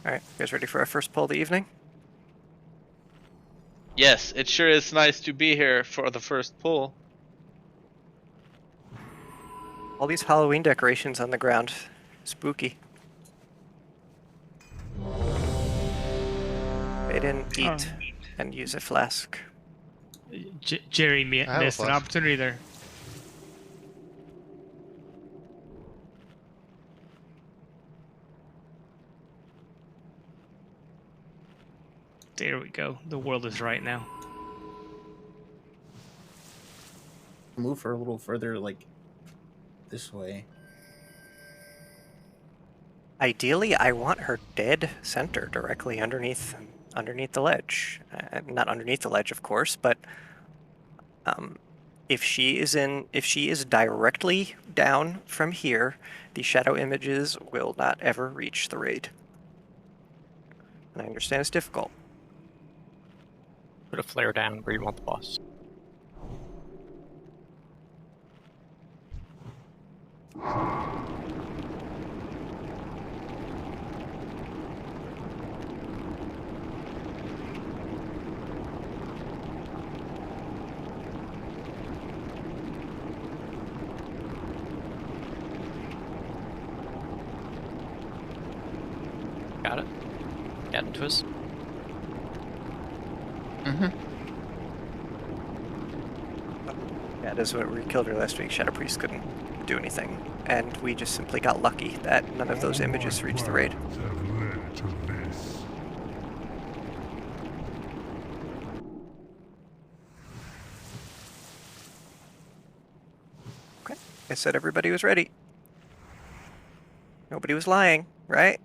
Alright, you guys ready for our first pull of the evening? Yes, it sure is nice to be here for the first pull. All these Halloween decorations on the ground. Spooky. They didn't eat and use a flask. Jerry missed an opportunity there. There we go. The world is right now. Move her a little further, like this way. Ideally, I want her dead center, directly underneath the ledge. Not underneath the ledge, of course, but if she is directly down from here, the shadow images will not ever reach the raid. And I understand it's difficult. Put a flare down where you want the boss. Got it. Get into us. Yeah, this is what we killed her last week. Shadow Priest couldn't do anything, and we just simply got lucky that none of those images reached the raid. Okay, I said everybody was ready. Nobody was lying, right?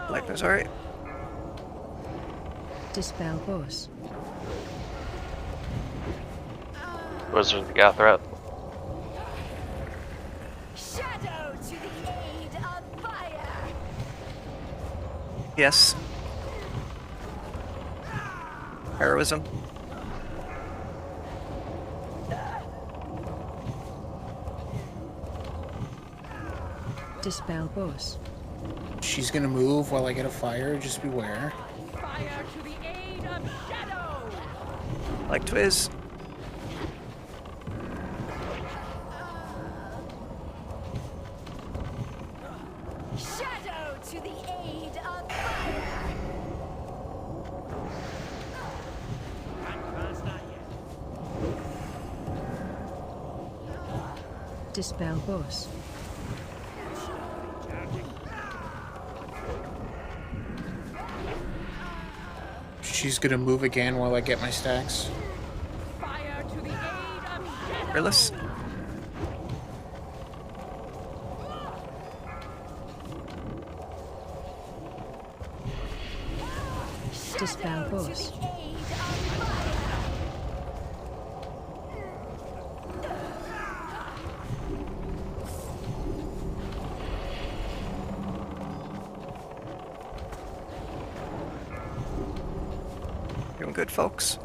Blackness, alright. Dispel boss. Wizard of the Gathrat. Shadow to the aid of fire. Yes. Heroism. Dispel boss. She's gonna move while I get a fire, just beware. Fire to the aid of shadow. Like Twiz. Shadow to the aid of fire. Dispel boss. She's gonna move again while I get my stacks. Fire to the aid of shadow. Fearless. Dispel boss. Doing good, folks.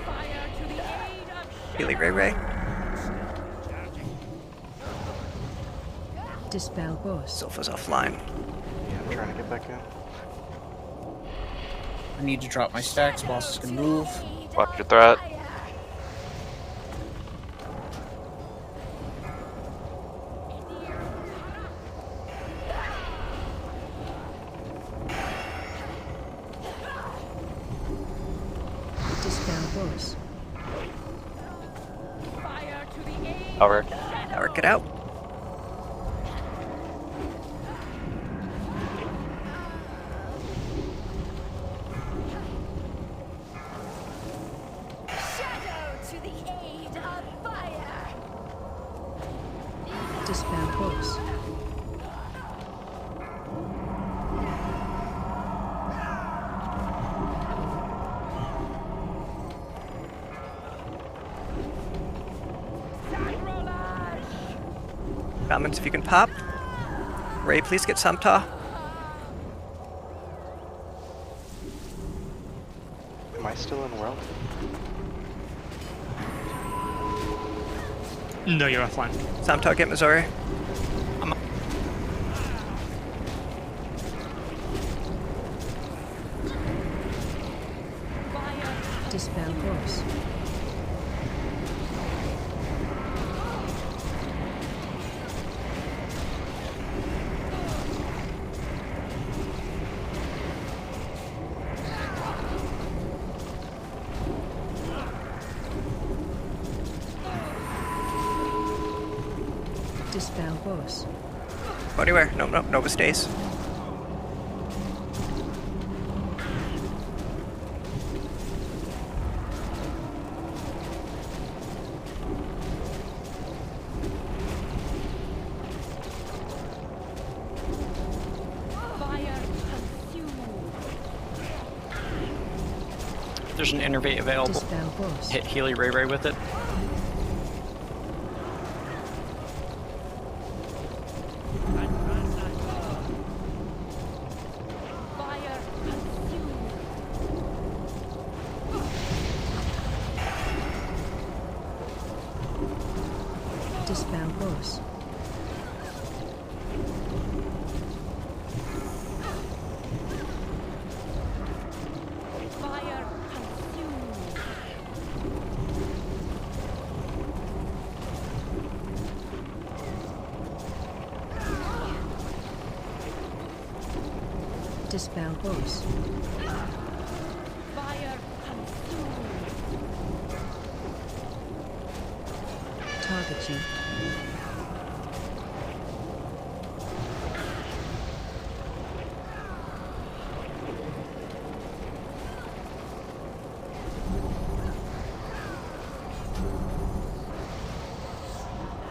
Fire to the aid of Healy Ray Ray. Dispel boss. Sopha's offline. Yeah, I'm trying to get back in. I need to drop my stacks. Boss is gonna move. Watch your threat. Dispel boss. fire to the aid. Over. Power, get out. Shadow to the aid of fire. Dispel boss. Comments if you can pop. Ray, please get Samta. Am I still in world? No, you're offline. Samta, get Missouri. Dispel boss. Dispel boss. Go anywhere. No, no, Nova stays. Fire consume. There's an innervate available. Dispel boss. Hit Healy Ray Ray with it. Fire consume. Dispel boss. Fire consume. Dispel boss. Fire consume. Target you.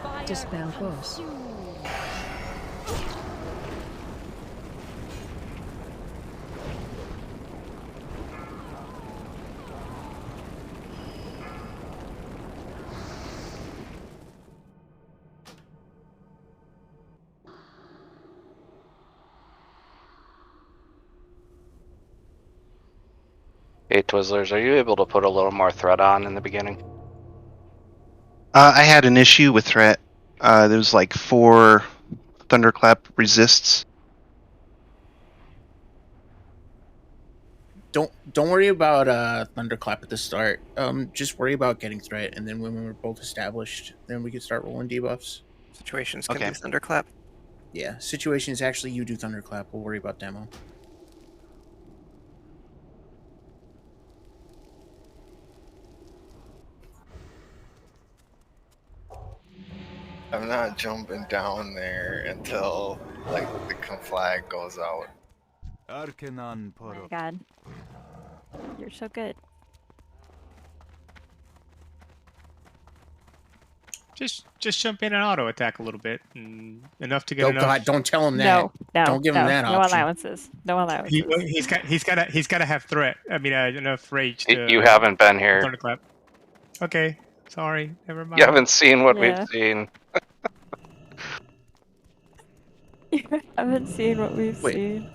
Fire Dispel boss. consume. Hey Twizzlers, are you able to put a little more threat on in the beginning? I had an issue with threat. There was like 4 thunderclap resists. Don't worry about thunderclap at the start. Just worry about getting threat, and then when we're both established, then we can start rolling debuffs. Situations can do thunderclap. Yeah, situations actually you do thunderclap. We'll worry about demo. I'm not jumping down there until like the flag goes out. Oh my god. You're so good. Just jump in and auto attack a little bit, and enough to get Oh enough. God! Don't tell him that. No, Don't give him that no option. allowances. No allowances. He's got to have threat. I mean, enough rage to. You haven't been here. Thunderclap. Okay, sorry, never mind. You haven't seen what we've seen. You haven't seen what we've seen.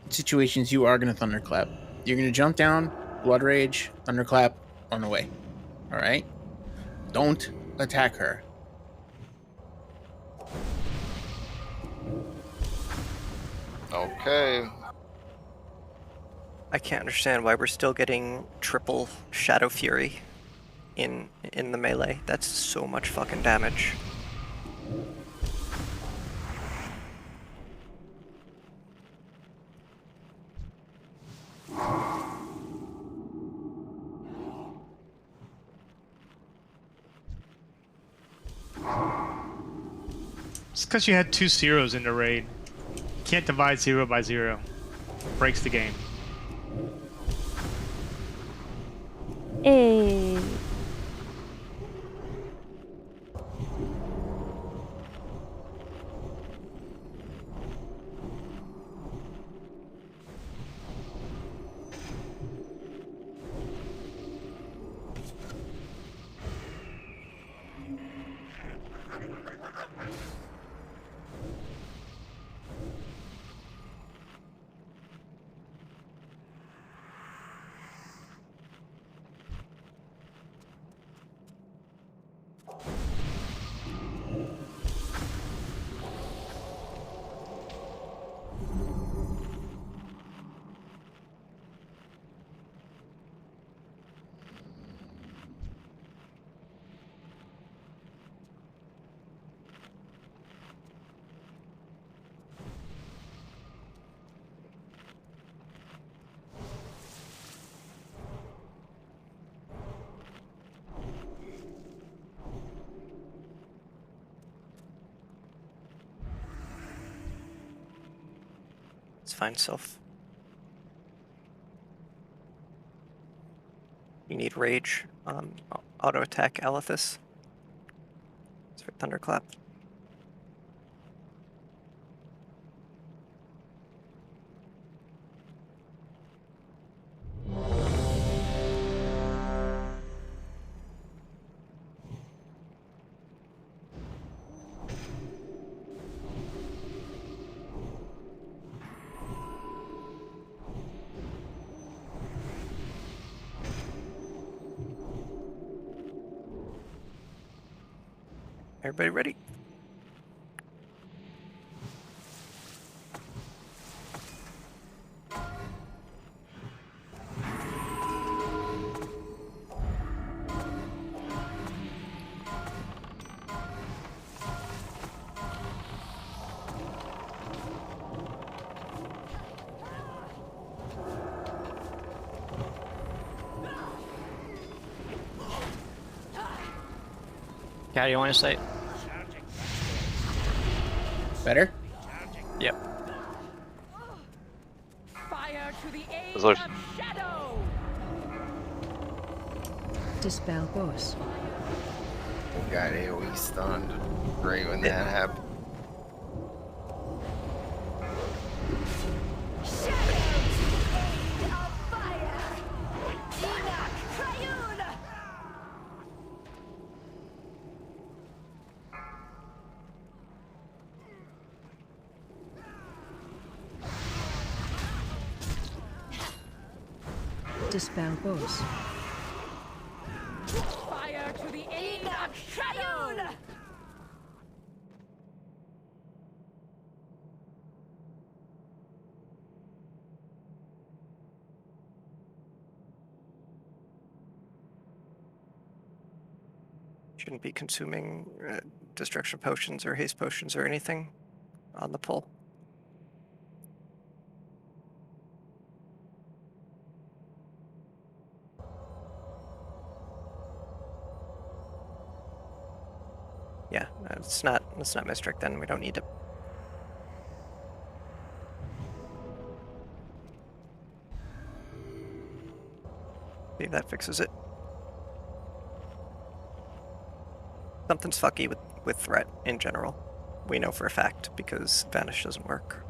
Situations you are going to thunderclap. You're going to jump down, blood rage, thunderclap, run away. All right. Don't attack her. Okay. I can't understand why we're still getting triple Shadow Fury in the melee. That's so much fucking damage. It's because you had 2 zeros in the raid. You can't divide 0 by 0. Breaks the game. Hey. It's fine, Sylph. You need rage on auto attack Alethis. It's for thunderclap. Everybody ready? Cat, you want to say? Better? Yep. Fire to the aid Look. of shadow. Dispel boss. We got AoE stunned right when that happened. Dispel boss. Fire to the aid of shadow. Shouldn't be consuming destruction potions or haste potions or anything on the pull. Yeah, it's not Mistrick then. We don't need to. See if that fixes it. Something's fucky with threat in general. We know for a fact because Vanish doesn't work.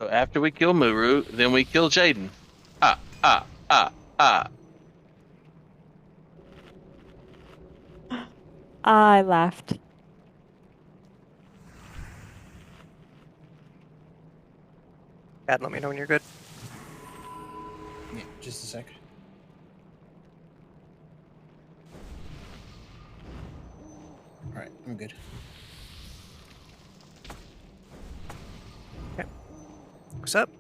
So after we kill Muru, then we kill Jaden. Ah. I left. Dad, let me know when you're good. Yeah, just a sec. Alright, I'm good. Okay. What's up?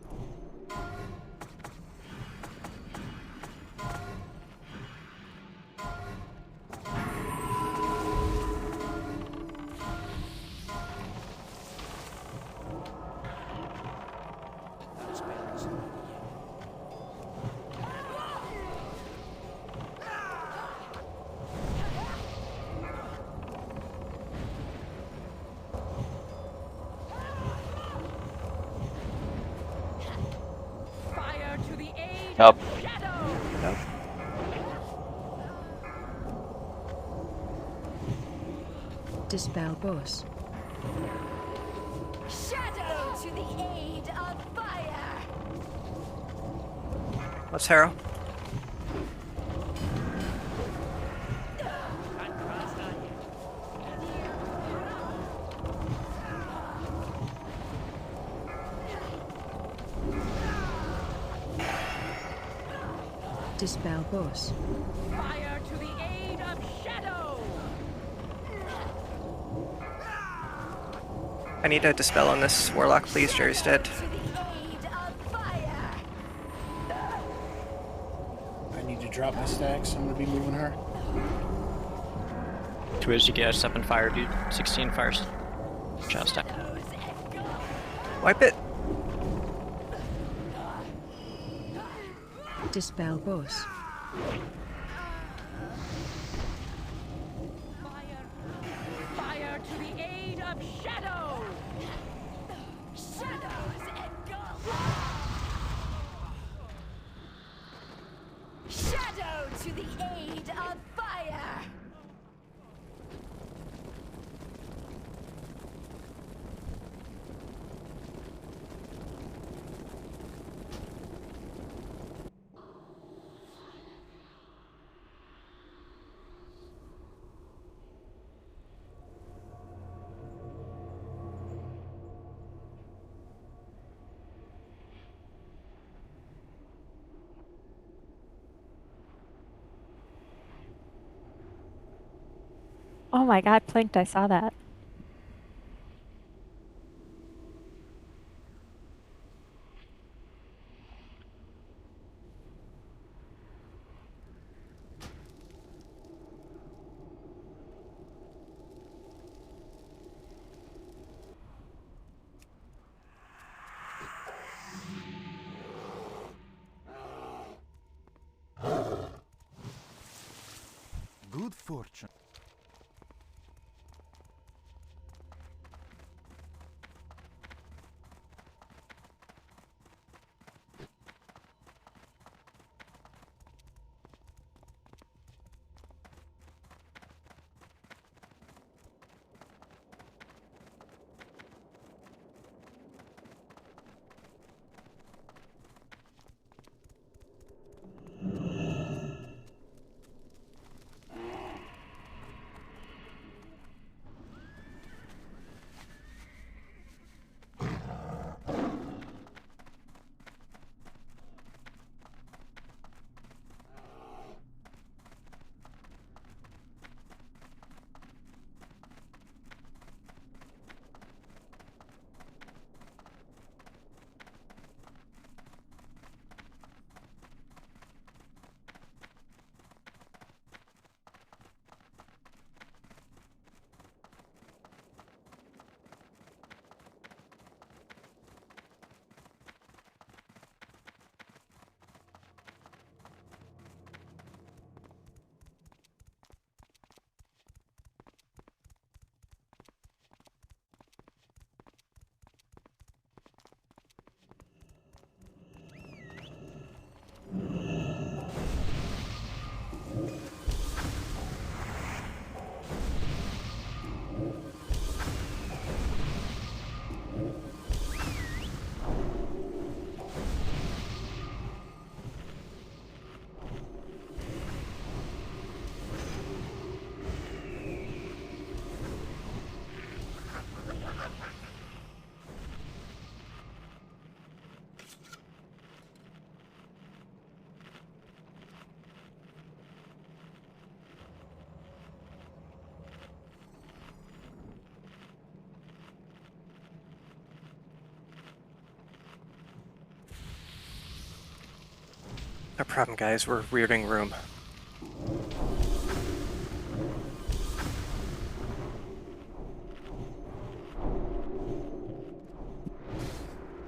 Fire to the aid Up. of shadow. Nope. Dispel boss. Shadow to the aid of fire. What's Harrow? Dispel boss. Fire to the aid of shadow. I need a dispel on this warlock, please. Jerry's dead. To the aid of fire. I need to drop my stacks. I'm gonna be moving her. Twiz, you get us up in fire, dude. 16 fires. Just up. Wipe it. Dispel boss. Fire to the aid of shadow. Shadows engulf. Shadow to the aid of fire. Oh my god, Plinked, I saw that. Good fortune. No problem, guys. We're weirding room.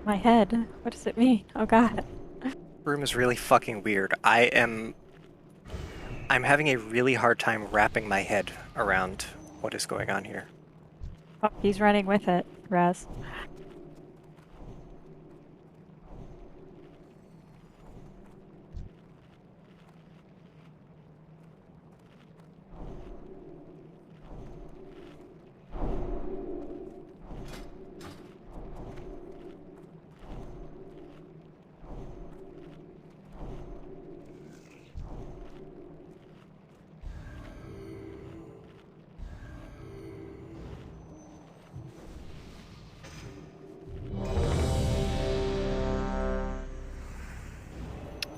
My head. What does it mean? Oh god. Room is really fucking weird. I'm having a really hard time wrapping my head around what is going on here. Oh, he's running with it, Raz.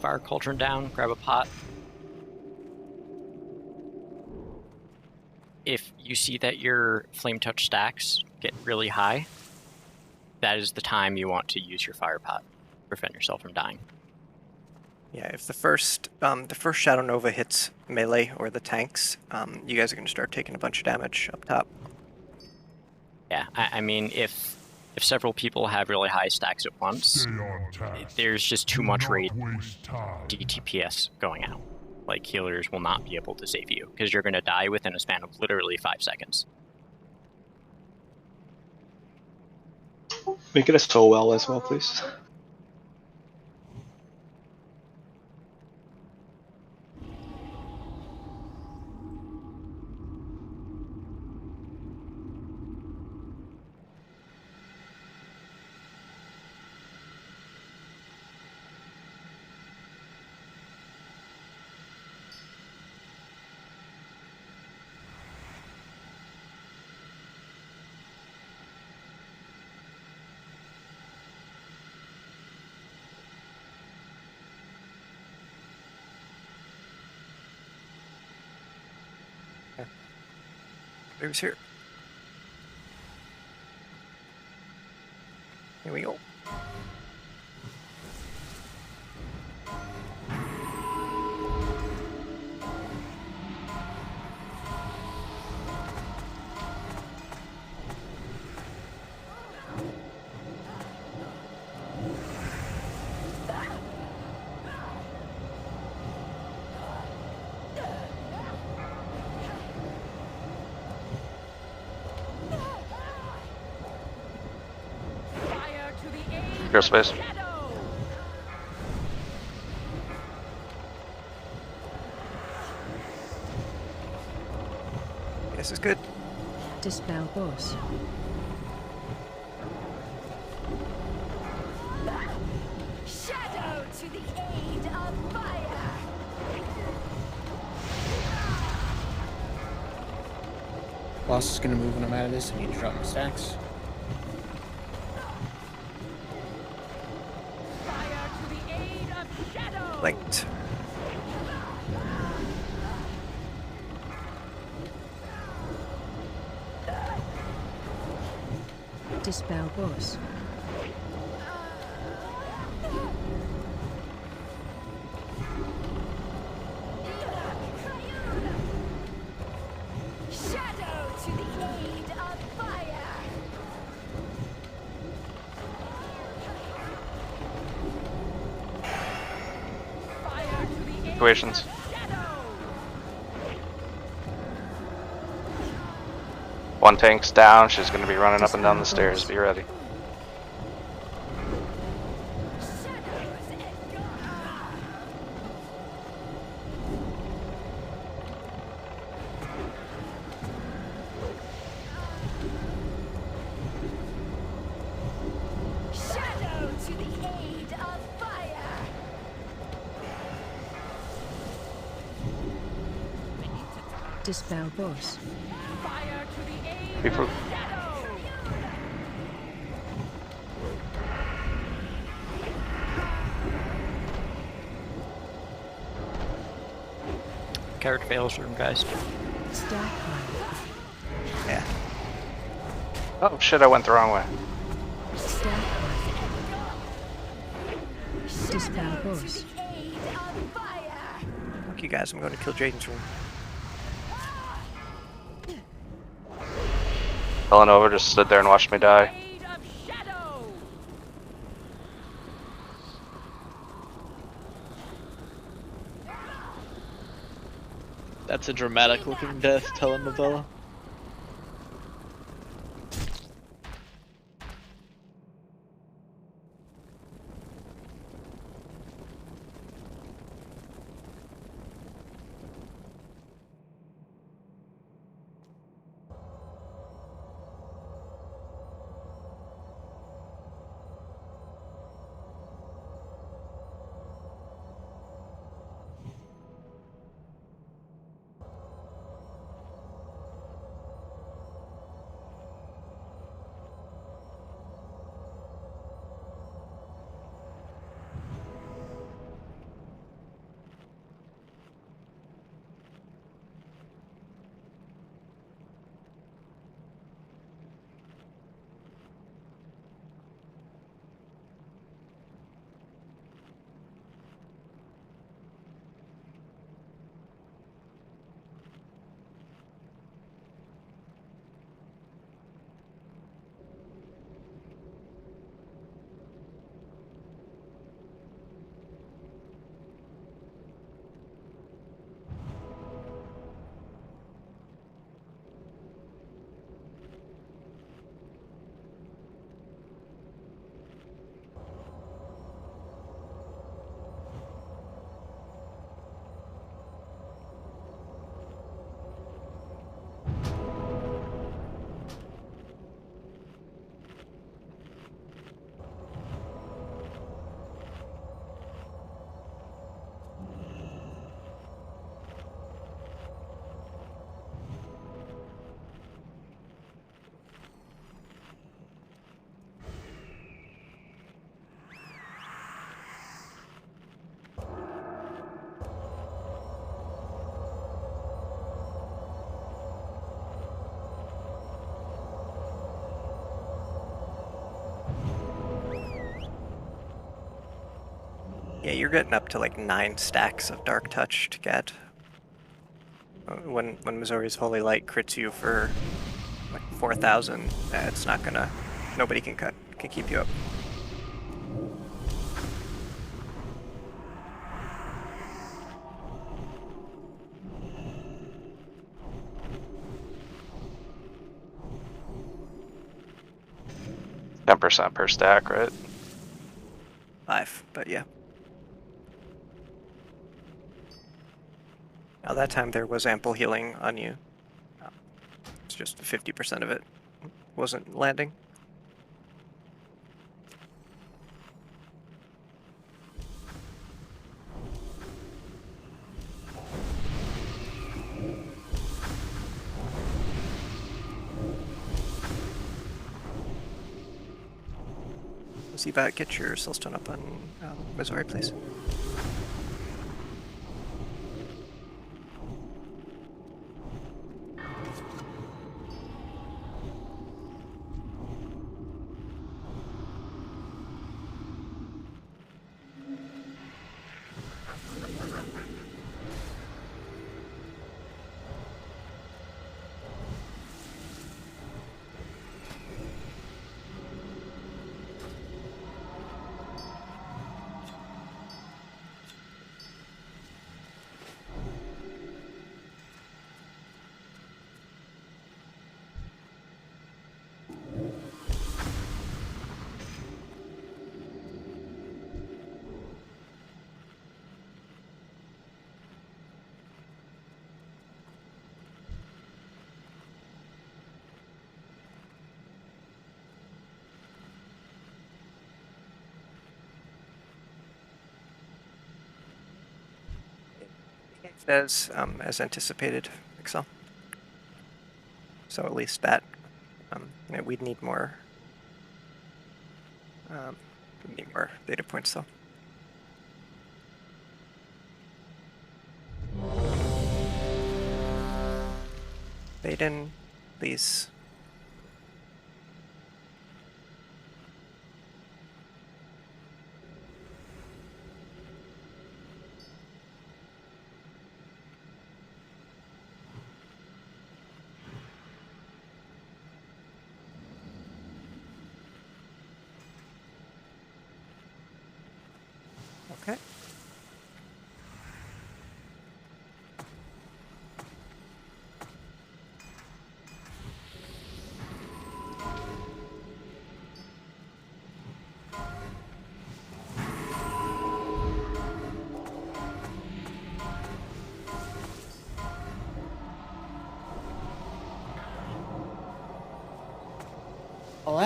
Fire cauldron down, grab a pot. If you see that your flame touch stacks get really high, that is the time you want to use your fire pot. Prevent yourself from dying. Yeah, if the first Shadow Nova hits melee or the tanks, you guys are going to start taking a bunch of damage up top. Yeah, I mean, if several people have really high stacks at once, there's just too much raid DTPS going out. Like, healers will not be able to save you, because you're going to die within a span of literally 5 seconds. Make it a Sunwell as well, please. Who's here? Here we go. Your space. This is good. Dispel boss. Shadow to the aid of fire. Boss is going to move when I'm out of this. I need to drop my stacks. Fire to the aid of shadow. Linked. Dispel boss. Shadow to the aid of fire. Fire to the aid Situations. of shadow. One tank's down. She's going to be running up and down the stairs. Be ready. Shadow to the aid of fire. Dispel boss. Fire to the aid People. of shadow. Carrot fails room, guys. Stack Yeah. Oh shit! I went the wrong way. Stack Dispel boss. Aid of Fuck you guys, I'm going to kill Jaden's room. Villanova just stood there and watched me die. That's a dramatic looking death, telenovela. Yeah, you're getting up to like 9 stacks of Dark Touch to get. When Missouri's Holy Light crits you for like 4,000, it's not gonna. Nobody can keep you up. %10 per stack, right? 5, but yeah. Now that time there was ample healing on you. It's just 50% of it wasn't landing. Zibat, get your Soulstone up on Missouri, please. As anticipated, Excel. So at least that we'd need more. We need more data points though. Baden, please.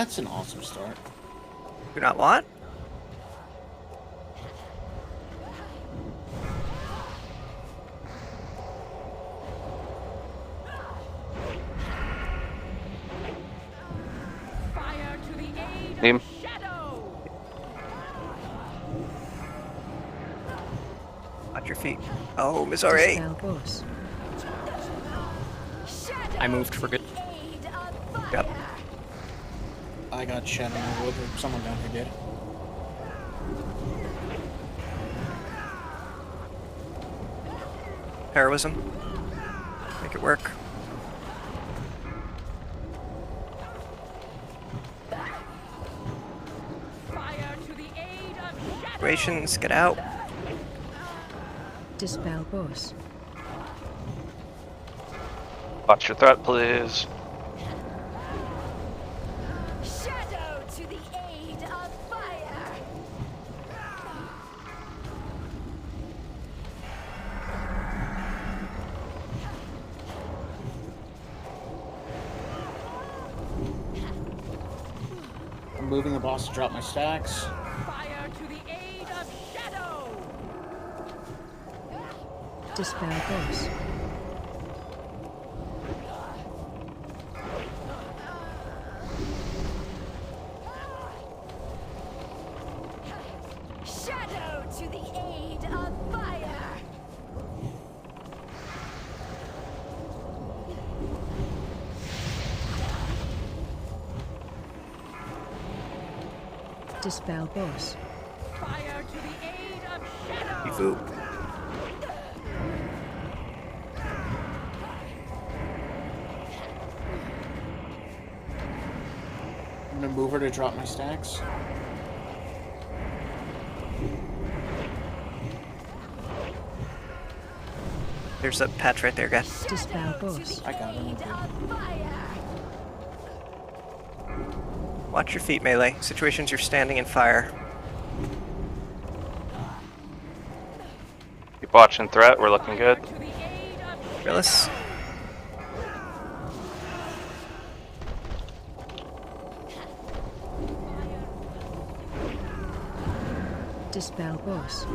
That's an awesome start. Do not want? Fire to the aid Team. of shadow. Watch your feet. Oh, Missouri. Dispel boss. I moved for good. Yep. I got Shadow in the Wood, or someone down here did. Heroism. Make it work. Fire to the aid of shadow. Situations, get out. Dispel boss. Watch your threat, please. Shadow to the aid of fire. I'm moving the boss to drop my stacks. Fire to the aid of shadow. Dispel boss. Shadow to the aid of fire. Dispel boss. Fire to the aid of shadow. Ifu. I'm gonna move her to drop my stacks. There's a patch right there, guys. Dispel boss. I got him. Watch your feet, melee. Situations you're standing in fire. Keep watching threat. We're looking good. Grillis. Dispel boss.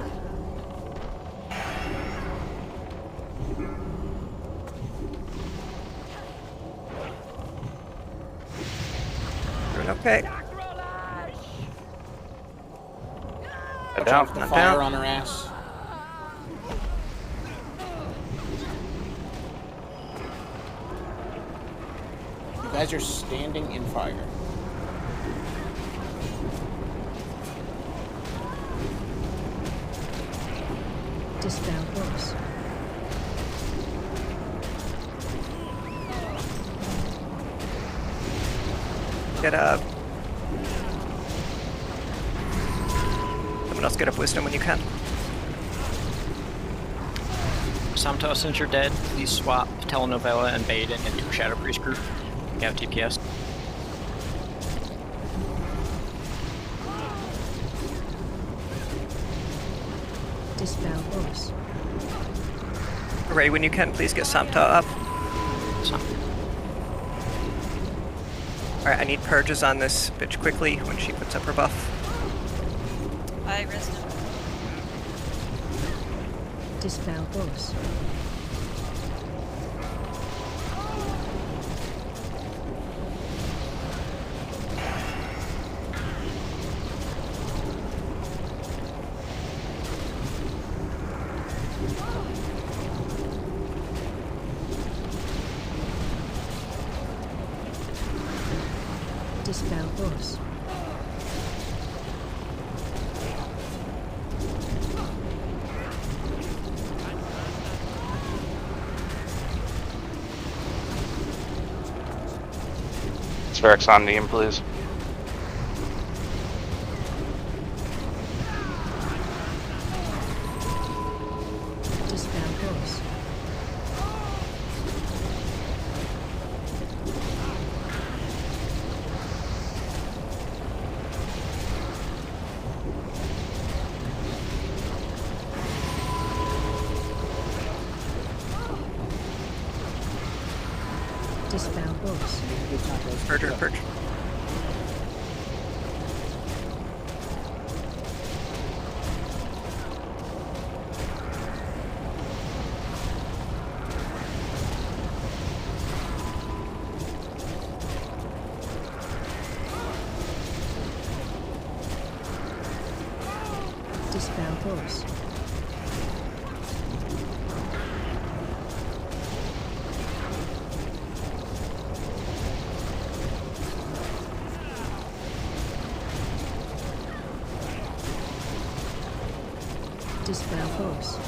Doing okay. Head down. The Not fire down. on her ass. You guys are standing in fire. Dispel boss. Get up. Someone else get up wisdom when you can. Samto, since you're dead, please swap Telenovela and Baden into a Shadow Priest group. You have TPS. Dispel boss. Ray, when you can, please get Samta up. Alright, I need purges on this bitch quickly when she puts up her buff. I rested. Dispel boss. Dispel boss. Spherix on Neem, please. Dispel boss. Dispel boss. Purge. Dispel force. Dispel force.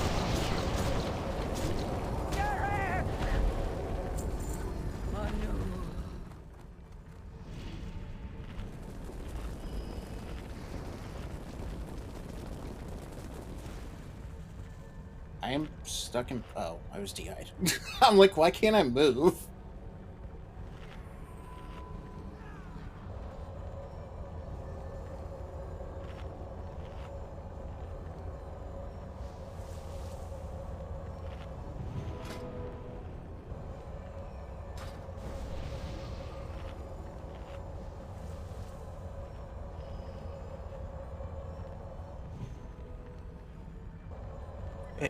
I am stuck in. Oh, I was DI'd. I'm like, why can't I move?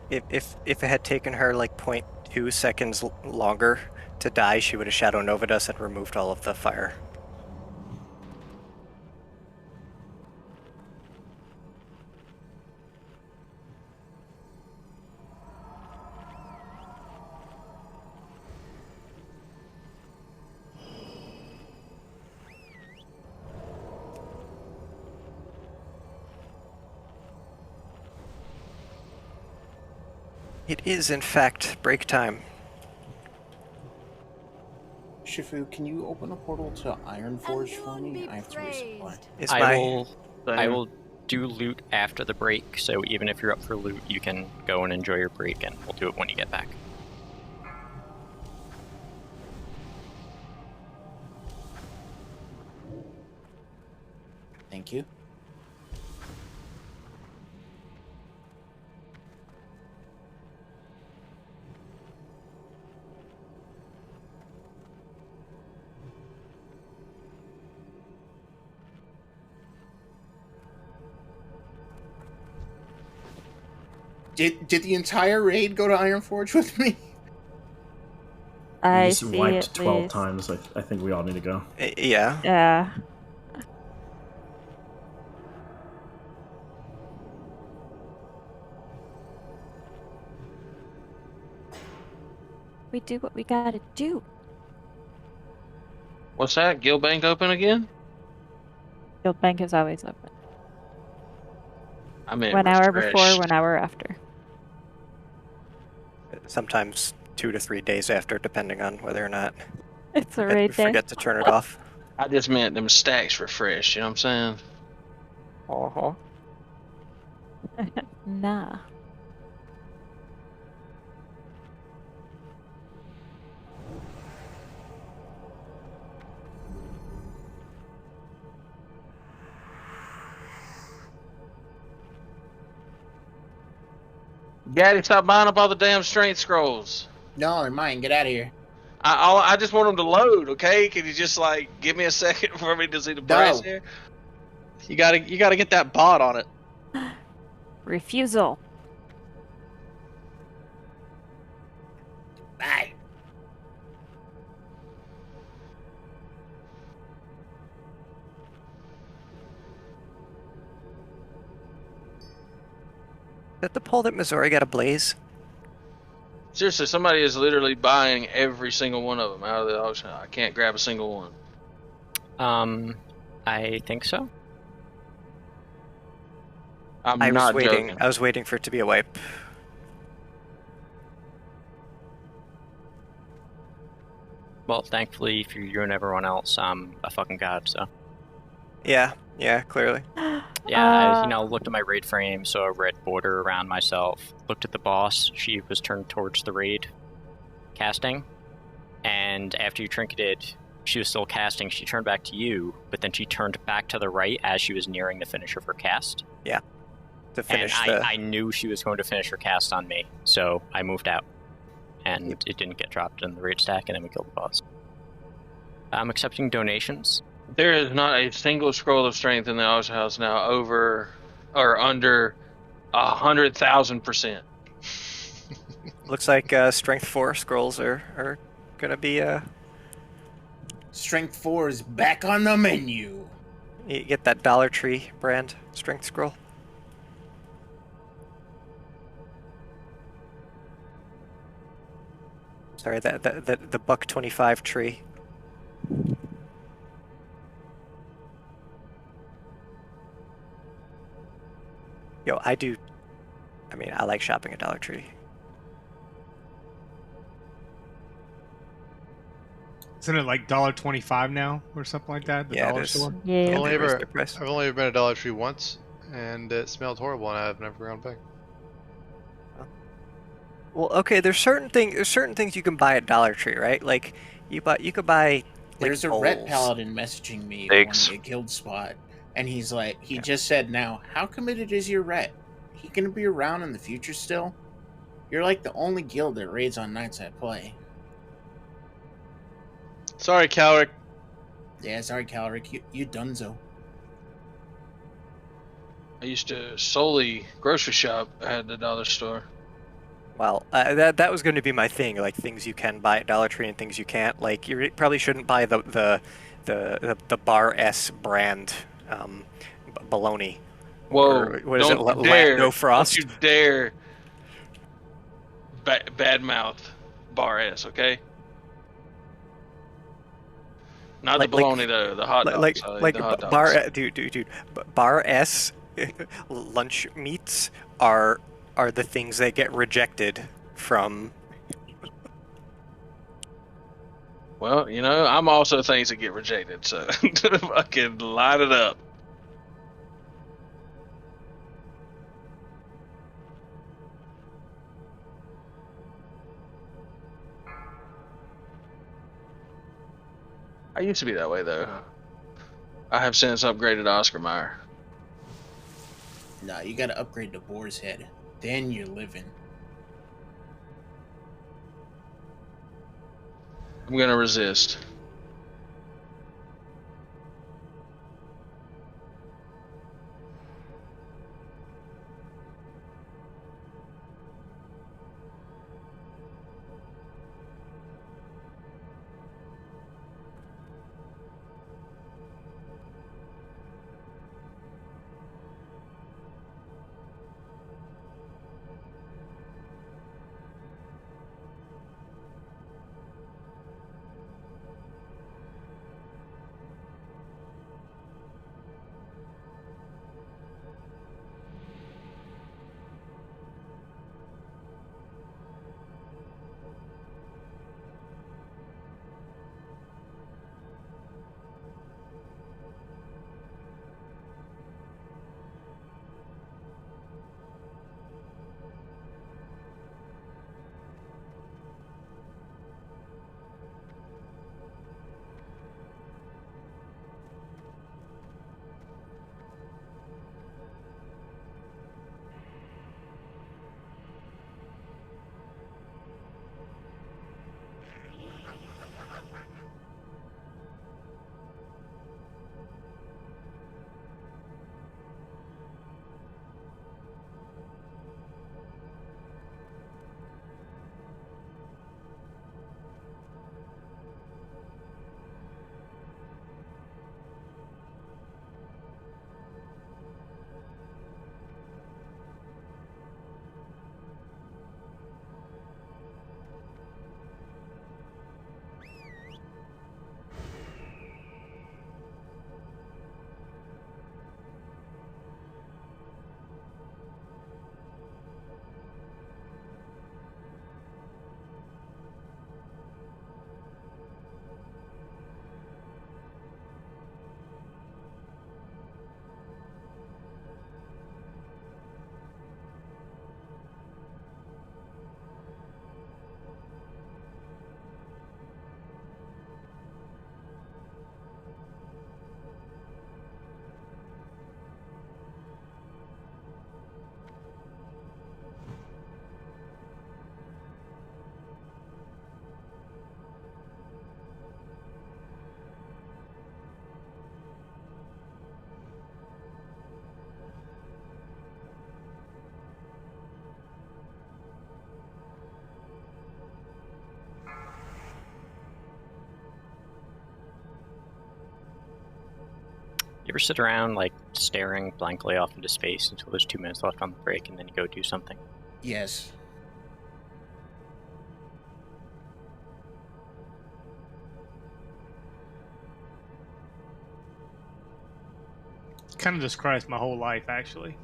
If it had taken her like 0.2 seconds longer to die, she would have Shadow Nova'd us and removed all of the fire. It is, in fact, break time. Shifu, can you open a portal to Ironforge for me? I have to resupply. I will do loot after the break, so even if you're up for loot, you can go and enjoy your break, and we'll do it when you get back. Thank you. Did the entire raid go to Ironforge with me? I just see wiped at 12 least. times. I think we all need to go. Yeah. Yeah. We do what we gotta do. What's that? Guild Bank open again? Guild Bank is always open. I mean, 1 hour refreshed. before, 1 hour after. Sometimes 2 to 3 days after, depending on whether or not It's a we raid day. forget to turn it off. I just meant them stacks refreshed, you know what I'm saying? Uh-huh. Nah. Gaddy, stop buying up all the damn strength scrolls. No, they're mine. Get out of here. I just want them to load, okay? Can you just like give me a second for me to see the price here? You gotta get that bot on it. Refusal. Bye. Is that the pole that Missouri got ablaze? Seriously, somebody is literally buying every single one of them out of the auction. I can't grab a single one. I think so. I'm not waiting. joking. I was waiting for it to be a wipe. Well, thankfully for you and everyone else, I'm a fucking god, so. Yeah, clearly. Yeah, I looked at my raid frame, so a red border around myself. Looked at the boss, she was turned towards the raid casting. And after you trinketed, she was still casting, she turned back to you, but then she turned back to the right as she was nearing the finish of her cast. Yeah. To finish and I knew she was going to finish her cast on me, so I moved out. And it didn't get dropped in the raid stack, and then we killed the boss. I'm accepting donations. There is not a single scroll of strength in the auction house now over or under 100,000%. Looks like Strength 4 scrolls are gonna be Strength 4 is back on the menu. You get that Dollar Tree brand strength scroll. Sorry, the buck 25 tree. Yo, I mean, I like shopping at Dollar Tree. Isn't it like $1.25 now or something like that? The Yeah, it dollar is. store. I've only they raised ever their price. I've only ever been at Dollar Tree once, and it smelled horrible, and I've never gone back. Well, okay, there's certain things you can buy at Dollar Tree, right? Like you could buy like There's a Ret bowls. Paladin messaging me Thanks. wanting a guild spot, and he's like, he just said, "Now, how committed is your Ret? He gonna be around in the future still? You're like the only guild that raids on nights I play." Sorry, Calric. Yeah, sorry, Calric, you donezo. I used to solely grocery shop at the dollar store. Well, that was going to be my thing, like things you can buy at Dollar Tree and things you can't. Like you probably shouldn't buy the Bar S brand bologna. Whoa! Or, what is it? Don't dare! No Frost. Don't you dare! Badmouth Bar S, okay? Not the bologna though. The hot dogs. Like the hot dogs. Bar, dude. Bar S lunch meats are the things that get rejected from. Well, you know, I'm also things that get rejected, so fucking line it up. I used to be that way though. I have since upgraded to Oscar Mayer. Nah, you gotta upgrade to Boar's Head. Then you're living. I'm gonna resist. You ever sit around, like, staring blankly off into space until there's 2 minutes left on the break and then you go do something? Yes. Kind of describes my whole life, actually.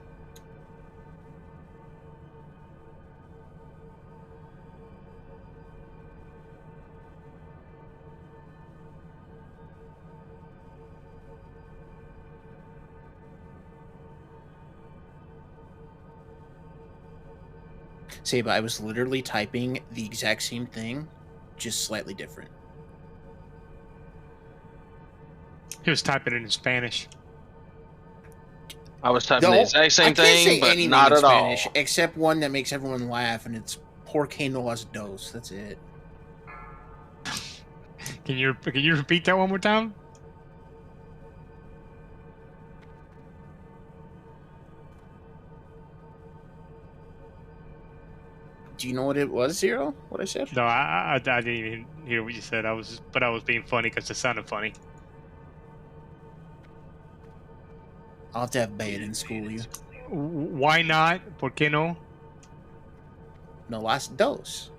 See, but I was literally typing the exact same thing, just slightly different. He was typing it in Spanish. I was typing the exact same thing, but not in at Spanish, all. except one that makes everyone laugh, and it's "Porque no las dos." That's it. Can you repeat that one more time? Do you know what it was, Zero? What I said? No, I didn't even hear what you said. I was being funny because it sounded funny. I'll have to have Bad in school you. Why not? ¿Por qué no? No las dos.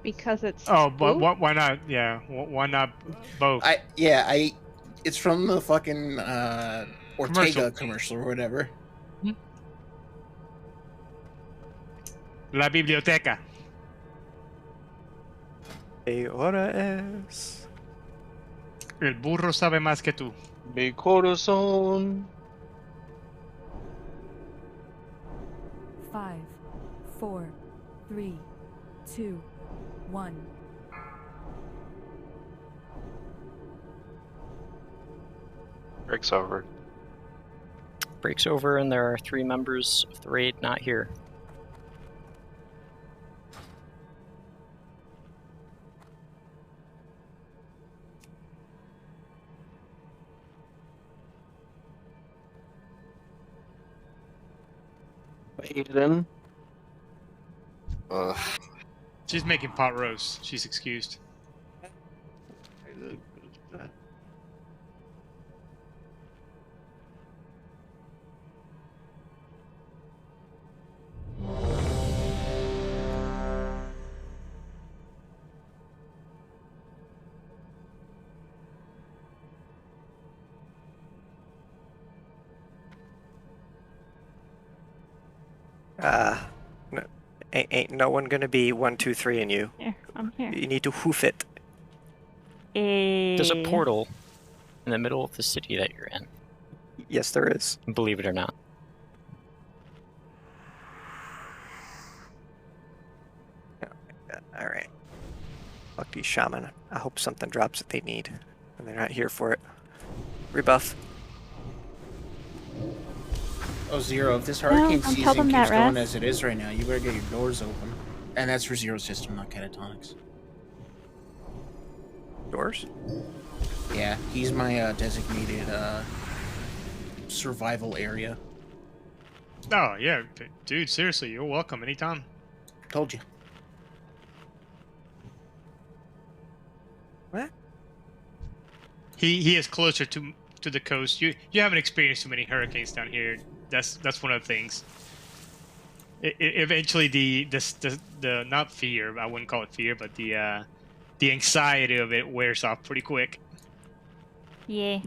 Because it's. Oh, but why not? Yeah, why not both? It's from the fucking Ortega commercial or whatever. La biblioteca. ¿Qué hora es? El burro sabe más que tú. Mi corazón. 5, 4, 3, 2, 1. Breaks over. Breaks over, and there are 3 members of the raid not here. Aiden. She's making pot roast. She's excused. Ain't no one gonna be 1, 2, 3 in you. Here, I'm here. You need to hoof it. There's a portal in the middle of the city that you're in. Yes, there is. Believe it or not. All right. Fuck these shaman. I hope something drops that they need, and they're not here for it. Rebuff. Oh, Zero, if this hurricane don't season tell them keeps that, going Raph. as it is right now, you better get your doors open. And that's for Zero System, not Catatonics. Doors? Yeah, he's my designated survival area. Oh, yeah. Dude, seriously, you're welcome anytime. Told you. What? He is closer to the coast. You haven't experienced too many hurricanes down here. That's one of the things. Eventually, the not fear, I wouldn't call it fear, but the anxiety of it wears off pretty quick. Yeah.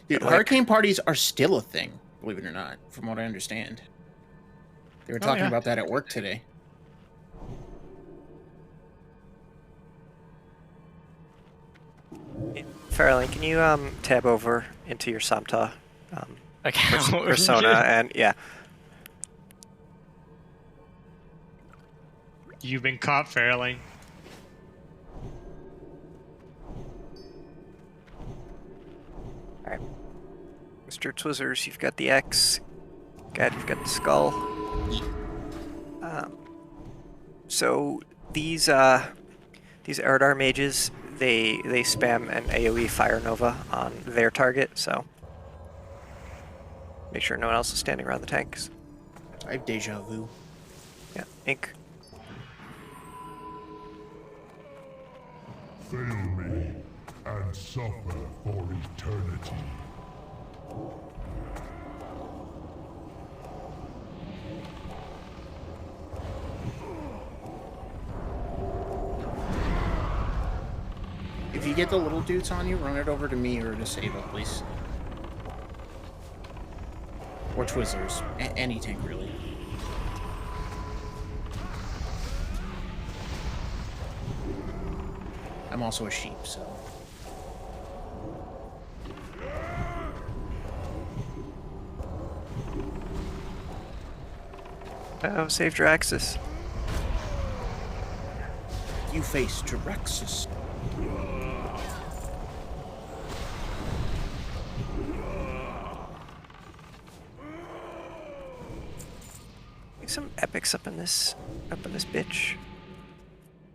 Dude, hurricane parties are still a thing, believe it or not, from what I understand. They were talking about that at work today. Farrelly, can you tab over into your Samta Okay. persona and yeah. You've been caught, Fairlane. Alright. Mr. Twizzers, you've got the X. God, you've got the skull. So these Eredar mages, they spam an AoE Fire Nova on their target, so make sure no one else is standing around the tanks. I have deja vu. Yeah, ink. Fail me and suffer for eternity. If you get the little dudes on you, run it over to me or to Sable, please. Or Twizzlers. Any tank, really. I'm also a sheep, so... Oh, save Draxus. You face Draxus. Make some epics up in this bitch.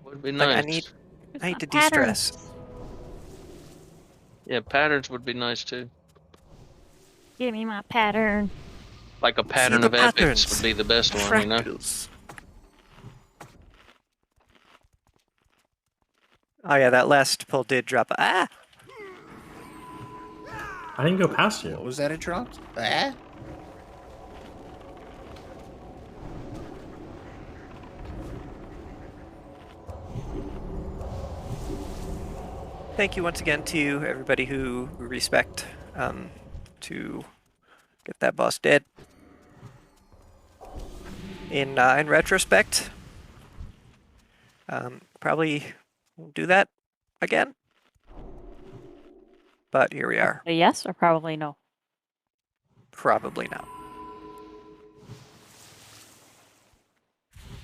Would be Like, nice. I need to de-stress. Yeah, patterns would be nice too. Give me my pattern. Like a pattern of epics would be the best one, you know? Oh yeah, that last pull did drop. Ah! I didn't go past you. What was that it dropped? Ah? Thank you once again to everybody who respect to get that boss dead. In retrospect, probably won't do that again. But here we are. A yes or probably no? Probably not.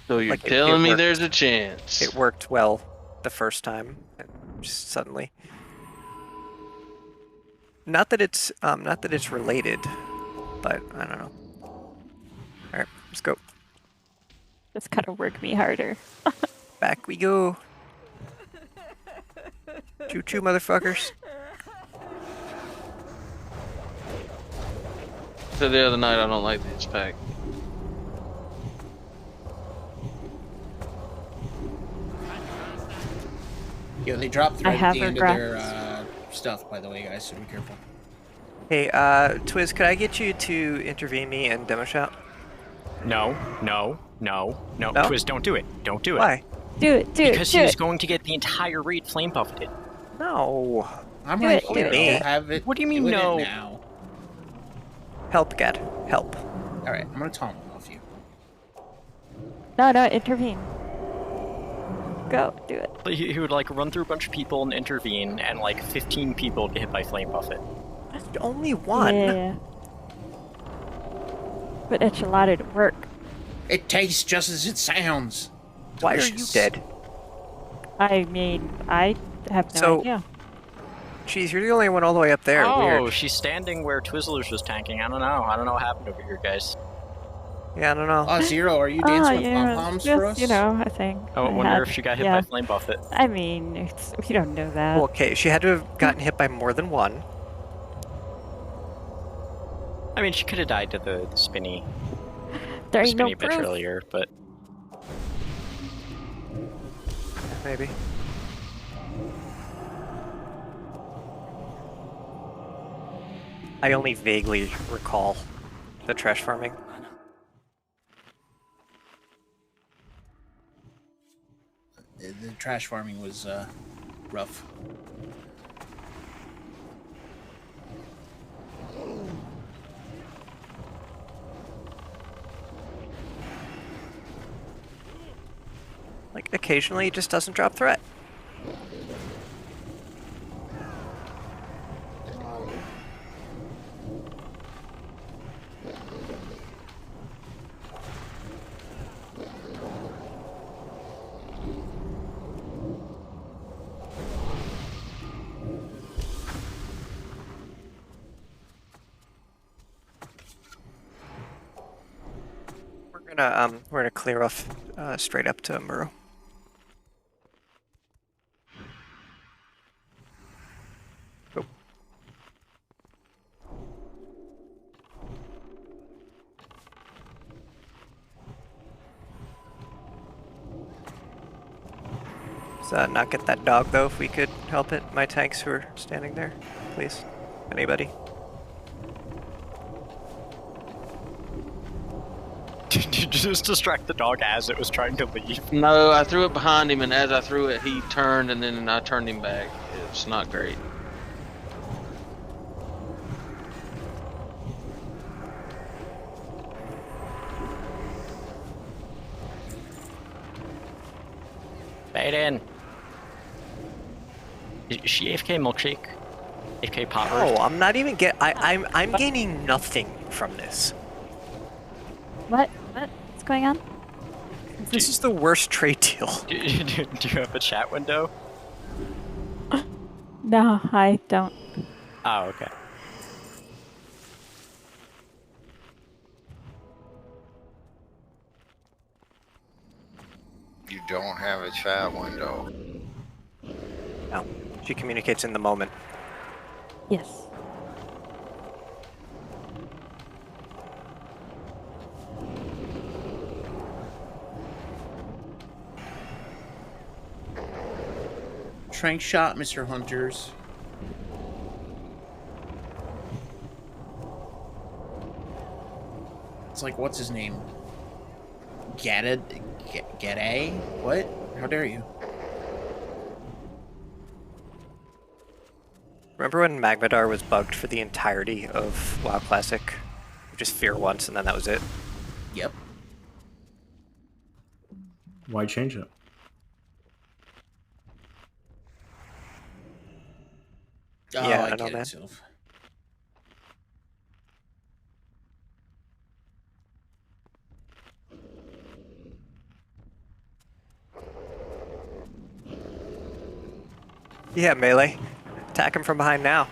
So you're Like, telling me worked. there's a chance. It worked well the first time, and just suddenly. Not that it's related, but I don't know. All right, let's go. Just gotta work me harder. Back we go. Choo choo, motherfuckers. So the other night, I don't like this pack. Yo, they dropped I right at have the end of regrets. their stuff, by the way, guys, so be careful. Hey, Twiz, could I get you to intervene me and demo shot? No. No? Twiz, don't do it. Don't do it. Why? Do it, Because he's going to get the entire raid flame buffeted. No. I'm Do right it, here. do it. I'll have it. What do you mean, doing it no? now. Help, Gad. Help. Alright, I'm gonna taunt one off you. No, intervene. Go, do it. He would like run through a bunch of people and intervene, and like 15 people get hit by flame buffet. That's only one. Yeah. But it's a lot of work. It tastes just as it sounds. Why are you Delicious. dead? I mean, I have no So- idea. Jeez, you're the only one all the way up there. Oh, Weird. she's standing where Twizzlers was tanking. I don't know what happened over here, guys. Yeah, I don't know. Oh, Zero, are you dancing with yeah, pom-poms just, for us? you know, I think. I wonder if she got hit by flame buffet. I mean, we don't know that. Okay, she had to have gotten hit by more than one. I mean, she could have died to the spinny, there ain't spinny no bitch proof. earlier, but Maybe. I only vaguely recall the trash farming. The trash farming was rough. Like, occasionally it just doesn't drop threat. We're gonna clear off straight up to Muro. Go. Let's not get that dog though, if we could help it. My tanks who are standing there, please. Anybody? did you just distract the dog as it was trying to leave? No, I threw it behind him, and as I threw it, he turned, and then I turned him back. It's not great. Bait in. Is she AFK milkshake? AFK pot roast? Oh, I'm not even I'm gaining nothing from this. What? What's going on? This is the worst trade deal. Do you have a chat window? No, I don't. Oh, okay. You don't have a chat window. No, she communicates in the moment. Yes. Trank shot, Mr. Hunters. It's like, what's his name? Gada? What? How dare you? Remember when Magmadar was bugged for the entirety of WoW Classic? Just fear once and then that was it? Yep. Why change it? Oh, Yeah, I I know, get man. it, Sylph. Yeah, melee. Attack him from behind now.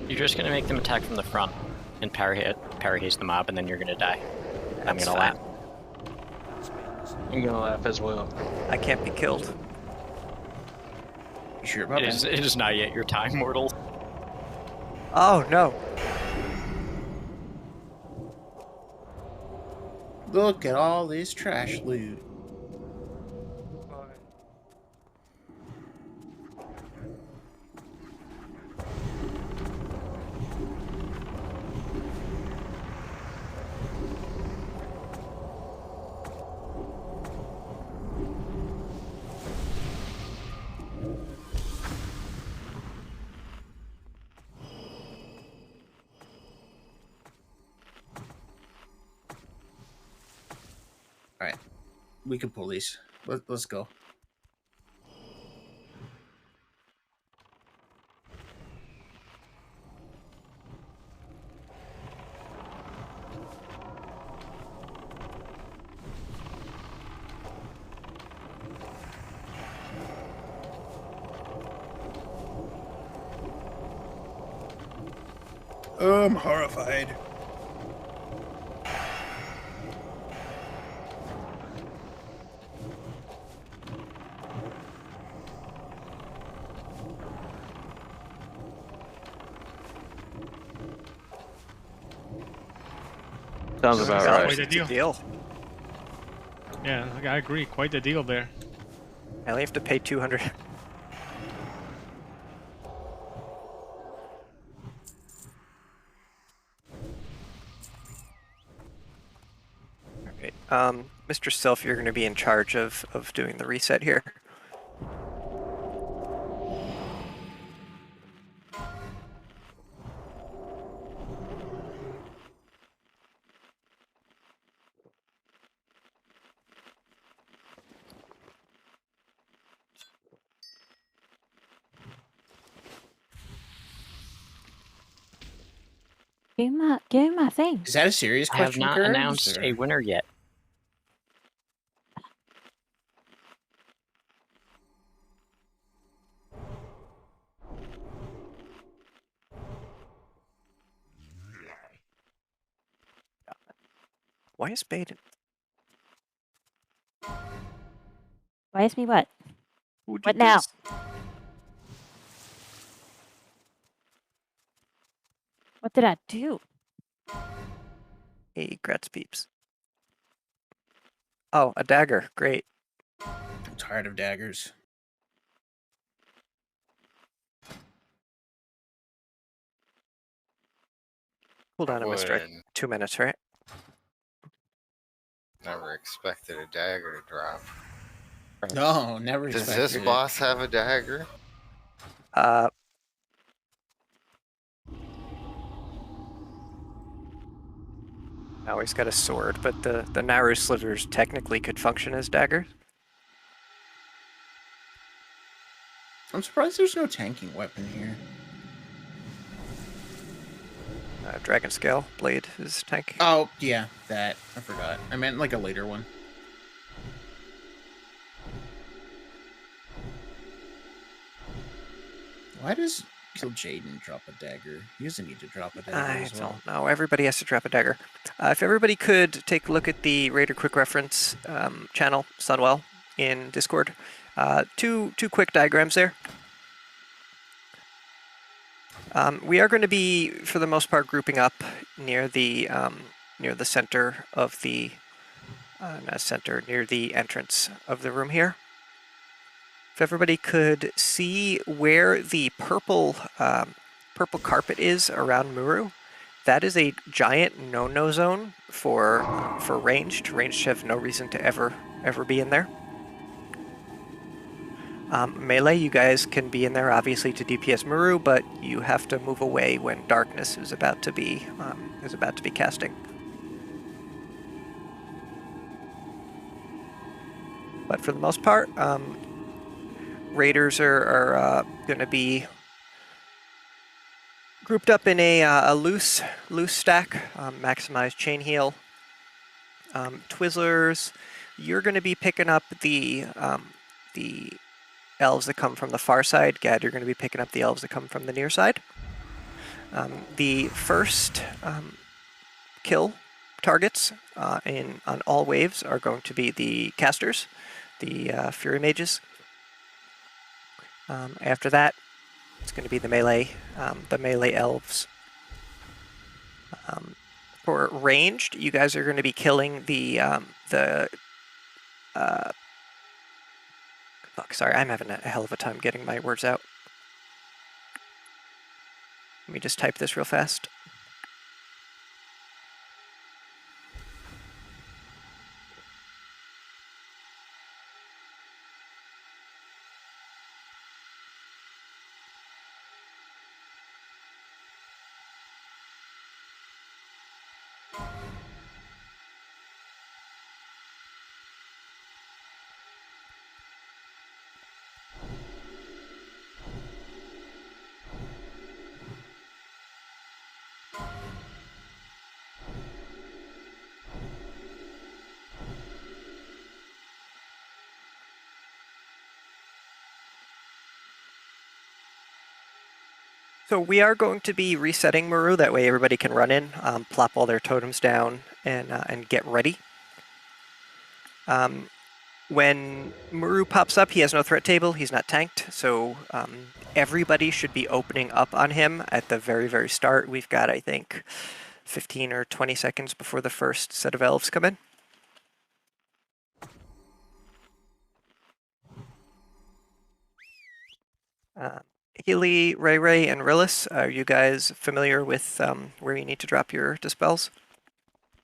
You're just gonna make them attack from the front and parry haste the mob, and then you're gonna die. I'm That's gonna fine. laugh. I'm gonna laugh as well. I can't be killed. You sure about that? It is not yet your time, mortal. Oh, no. Look at all this trash loot. Alright. We can pull these. Let's go. I'm horrified. Sounds about Quite right. the It's a deal. deal. Yeah, I agree. Quite the deal there. I only have to pay 200. Alright, Mr. Sylph, you're going to be in charge of doing the reset here. Give me my thing. Is that a serious I have question, not Kurt? announced a winner yet. Why is Baden? Why is me what? Who did What now? this? What did I do? Hey, Gratz peeps. Oh, a dagger. Great. I'm tired of daggers. Hold on, I missed right. When 2 minutes, right? Never expected a dagger to drop. No, never Does expected this it. boss have a dagger? Now he's got a sword, but the narrow slivers technically could function as daggers. I'm surprised there's no tanking weapon here. Dragon Scale Blade is tank. Oh, yeah, that. I forgot. I meant like a later one. Why does Kill Jaden drop a dagger? He doesn't need to drop a dagger I as well. don't know. Everybody has to drop a dagger. If everybody could take a look at the Raider Quick Reference channel, Sunwell, in Discord. Two quick diagrams there. We are going to be, for the most part, grouping up near the center of the near the entrance of the room here. If everybody could see where the purple carpet is around Muru, that is a giant no-no zone for ranged. Ranged have no reason to ever be in there. Melee, you guys can be in there obviously to DPS Muru, but you have to move away when darkness is about to be casting. But for the most part, raiders are going to be grouped up in a loose stack, maximize chain heal. Twizzlers, you're going to be picking up the elves that come from the far side. Gad, you're going to be picking up the elves that come from the near side. The first kill targets on all waves are going to be the casters, the Fury Mages. After that, it's going to be the melee elves. For ranged, you guys are going to be killing sorry, I'm having a hell of a time getting my words out. Let me just type this real fast. So we are going to be resetting Muru, that way everybody can run in, plop all their totems down, and get ready. When Muru pops up, he has no threat table, he's not tanked, so everybody should be opening up on him at the very, very start. We've got, I think, 15 or 20 seconds before the first set of elves come in. Healy, Ray, and Rillis, are you guys familiar with where you need to drop your dispels?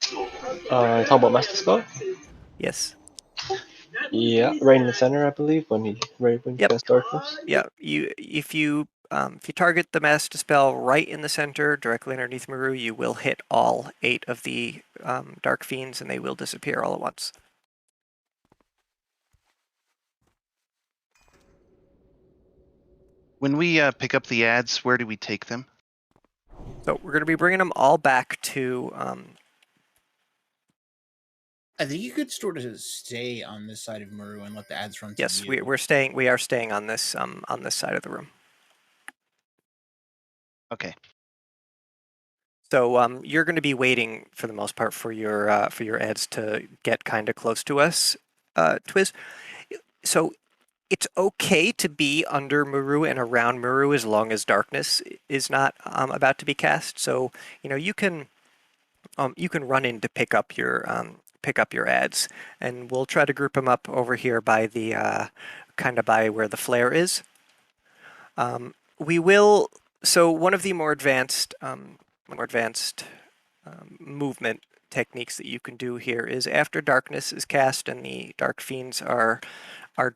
Talk about Master Spell? Yes. Yeah, right in the center, I believe, when you cast darkness. Yeah, if you target the Mass Dispel right in the center, directly underneath Muru, you will hit all 8 of the Dark Fiends, and they will disappear all at once. When we pick up the ads, where do we take them? So we're going to be bringing them all back to... I think you could sort of stay on this side of Muru and let the ads run to Yes, you. we are staying on this side of the room. Okay. So you're going to be waiting for the most part for your ads to get kind of close to us, Twiz. So it's okay to be under Muru and around Muru as long as darkness is not about to be cast. So you can run in to pick up your ads, and we'll try to group them up over here by the kind of by where the flare is. We will. So one of the more advanced movement techniques that you can do here is after darkness is cast and the dark fiends are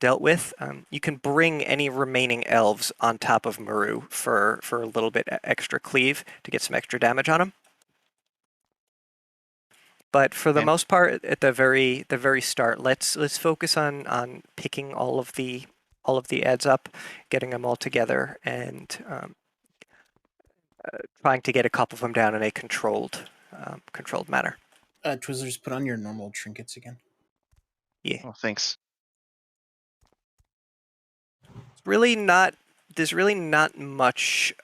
dealt with, you can bring any remaining elves on top of Maru for a little bit extra cleave to get some extra damage on them. But for the most part, at the very start, let's focus on picking all of the ads up, getting them all together, and trying to get a couple of them down in a controlled manner. Twizzlers, put on your normal trinkets again. Yeah. Oh, thanks. There's really not much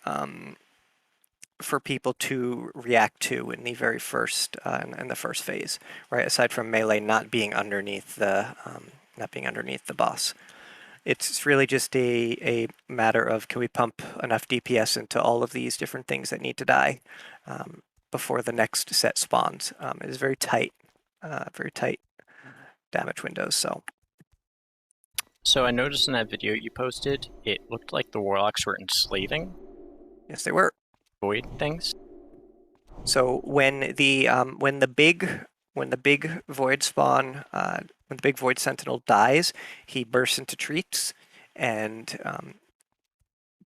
for people to react to in the very first in the first phase, right? Aside from melee not being underneath the boss, it's really just a matter of can we pump enough DPS into all of these different things that need to die before the next set spawns. It is very tight damage windows. So I noticed in that video you posted, it looked like the warlocks were enslaving. Yes, they were. Void things. So when the big void spawn, when the big void sentinel dies, he bursts into treats and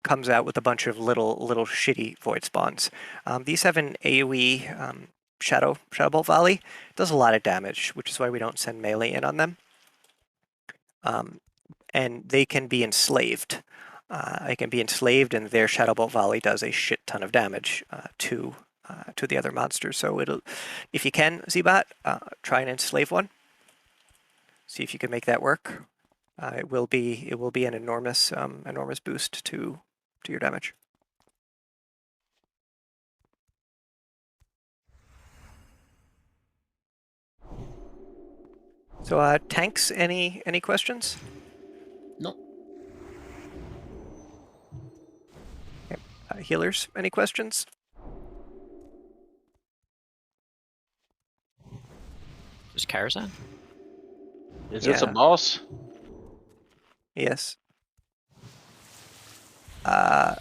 comes out with a bunch of little shitty void spawns. These have an AoE shadow bolt volley. It does a lot of damage, which is why we don't send melee in on them. And they can be enslaved. And their shadow bolt volley does a shit ton of damage to the other monsters. So if you can, Zbot, try and enslave one. See if you can make that work. It will be an enormous boost to your damage. So tanks, any questions? Nope. Healers, any questions? Just Karazhan? Is this a boss? Yes. Okay,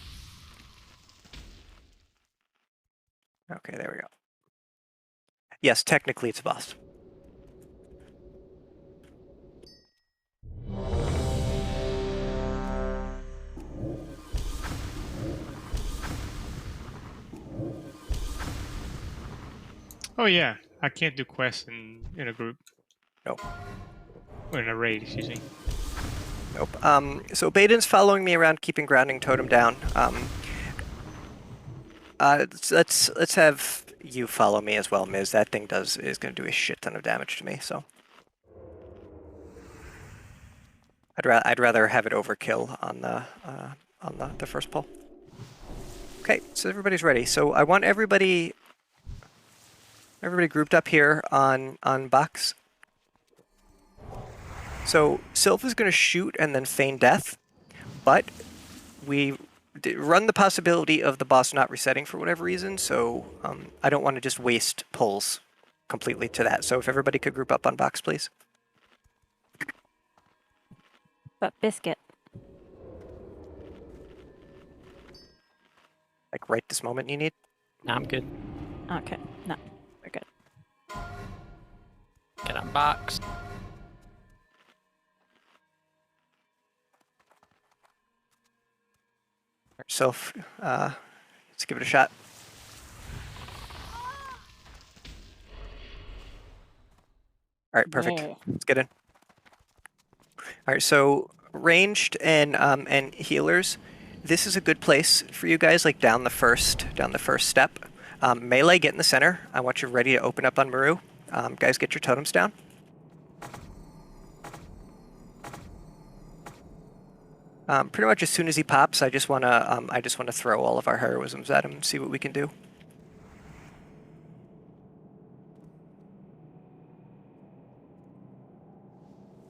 there we go. Yes, technically it's a boss. Oh yeah, I can't do quests in a group. Nope. Or in a raid, excuse me. Nope. So Baden's following me around, keeping grounding totem down. Let's have you follow me as well, Miz. That thing is going to do a shit ton of damage to me. So I'd rather have it overkill on the first pull. Okay, so everybody's ready. So I want everybody grouped up here on box. So Sylph is going to shoot and then feign death, but we run the possibility of the boss not resetting for whatever reason, so I don't want to just waste pulls completely to that. So if everybody could group up on box, please. But Biscuit. Like right this moment you need? No, I'm good. Okay, no, we're good. Get on box. Sylph, let's give it a shot. All right, perfect. Yeah. Let's get in. All right, so ranged and healers, this is a good place for you guys, like down the first step. Melee, get in the center. I want you ready to open up on Maru. Guys, get your totems down. Pretty much as soon as he pops, I just wanna throw all of our heroisms at him and see what we can do.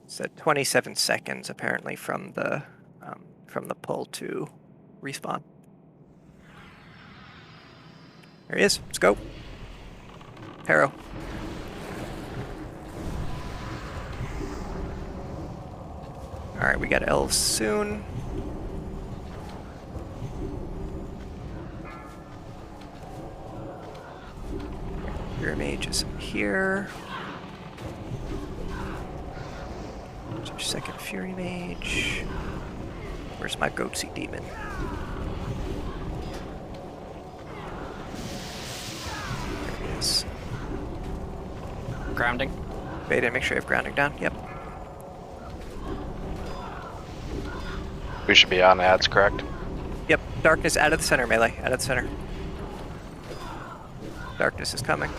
It's at 27 seconds apparently from the pull to respawn. There he is. Let's go. Hero. Alright, we got elves soon. Fury Mage is here. There's our second Fury Mage. Where's my Goatsy Demon? There he is. Grounding. Beta, make sure you have grounding down. Yep. We should be on ads, correct? Yep. Darkness out of the center, melee. Out of the center. Darkness is coming.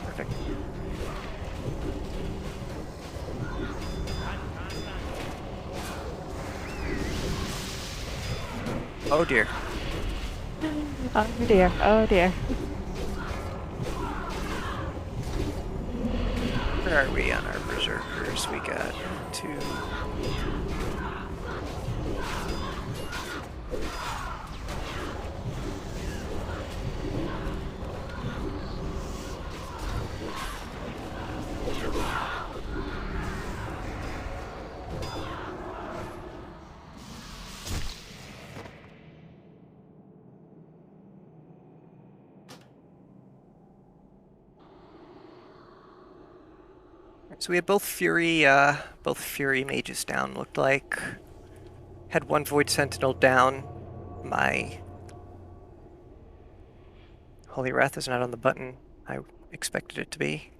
Perfect. Oh dear. Oh dear, oh dear. Where are we on our berserkers? We got 2. So we had both Fury mages down. Looked like had one Void Sentinel down. My Holy Wrath is not on the button I expected it to be.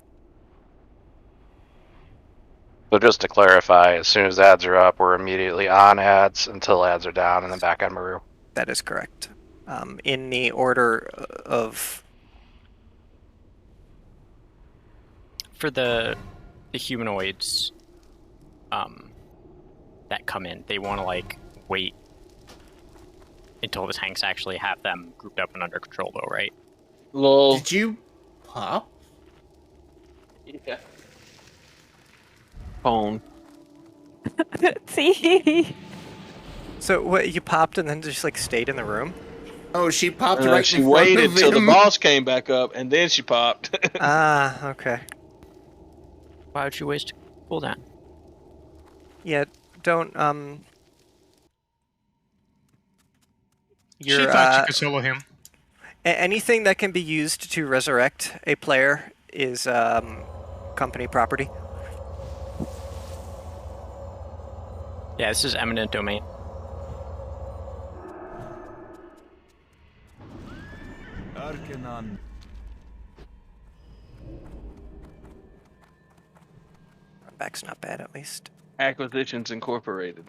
So just to clarify, as soon as ads are up, we're immediately on ads until ads are down and then back on Maru. That is correct. In the order of... For the humanoids that come in, they want to like wait until the tanks actually have them grouped up and under control, though, right? Lol. Did you pop? Yeah. Phone. See? So what, you popped and then just like stayed in the room? Oh, she popped And right she in front waited of till the him. boss came back up, and then she popped. Ah, okay. Why would you waste cooldown? Yeah, don't, She thought you could solo him. Anything that can be used to resurrect a player is company property. Yeah, this is eminent domain. Arcanon. Run back's not bad, at least. Acquisitions Incorporated.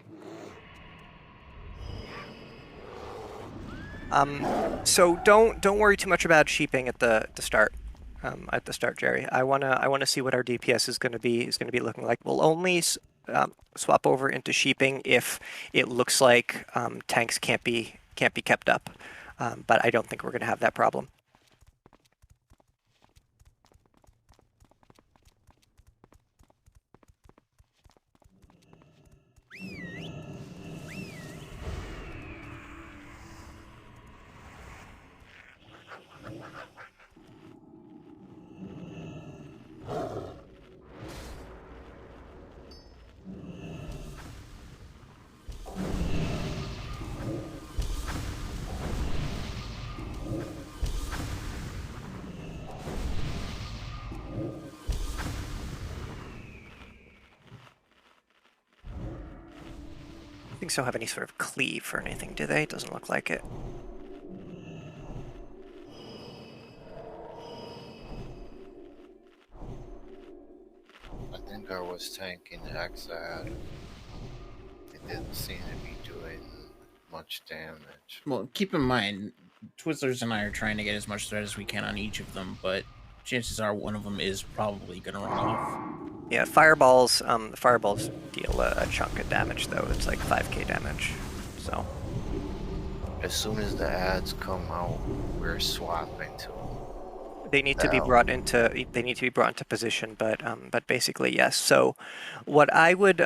So don't worry too much about sheeping at the start. At the start, Jerry. I wanna see what our DPS is gonna be looking like. We'll only swap over into sheeping if it looks like tanks can't be kept up. But I don't think we're gonna have that problem. I think so have any sort of cleave or anything, do they? Doesn't look like it. I think I was tanking Hexad. It didn't seem to be doing much damage. Well, keep in mind, Twizzlers and I are trying to get as much threat as we can on each of them, but chances are one of them is probably going to run off. Yeah, fireballs. The fireballs deal a chunk of damage, though. It's like 5k damage. So. As soon as the ads come out, we're swapping to them. They need to be brought into position, but basically yes. So, what I would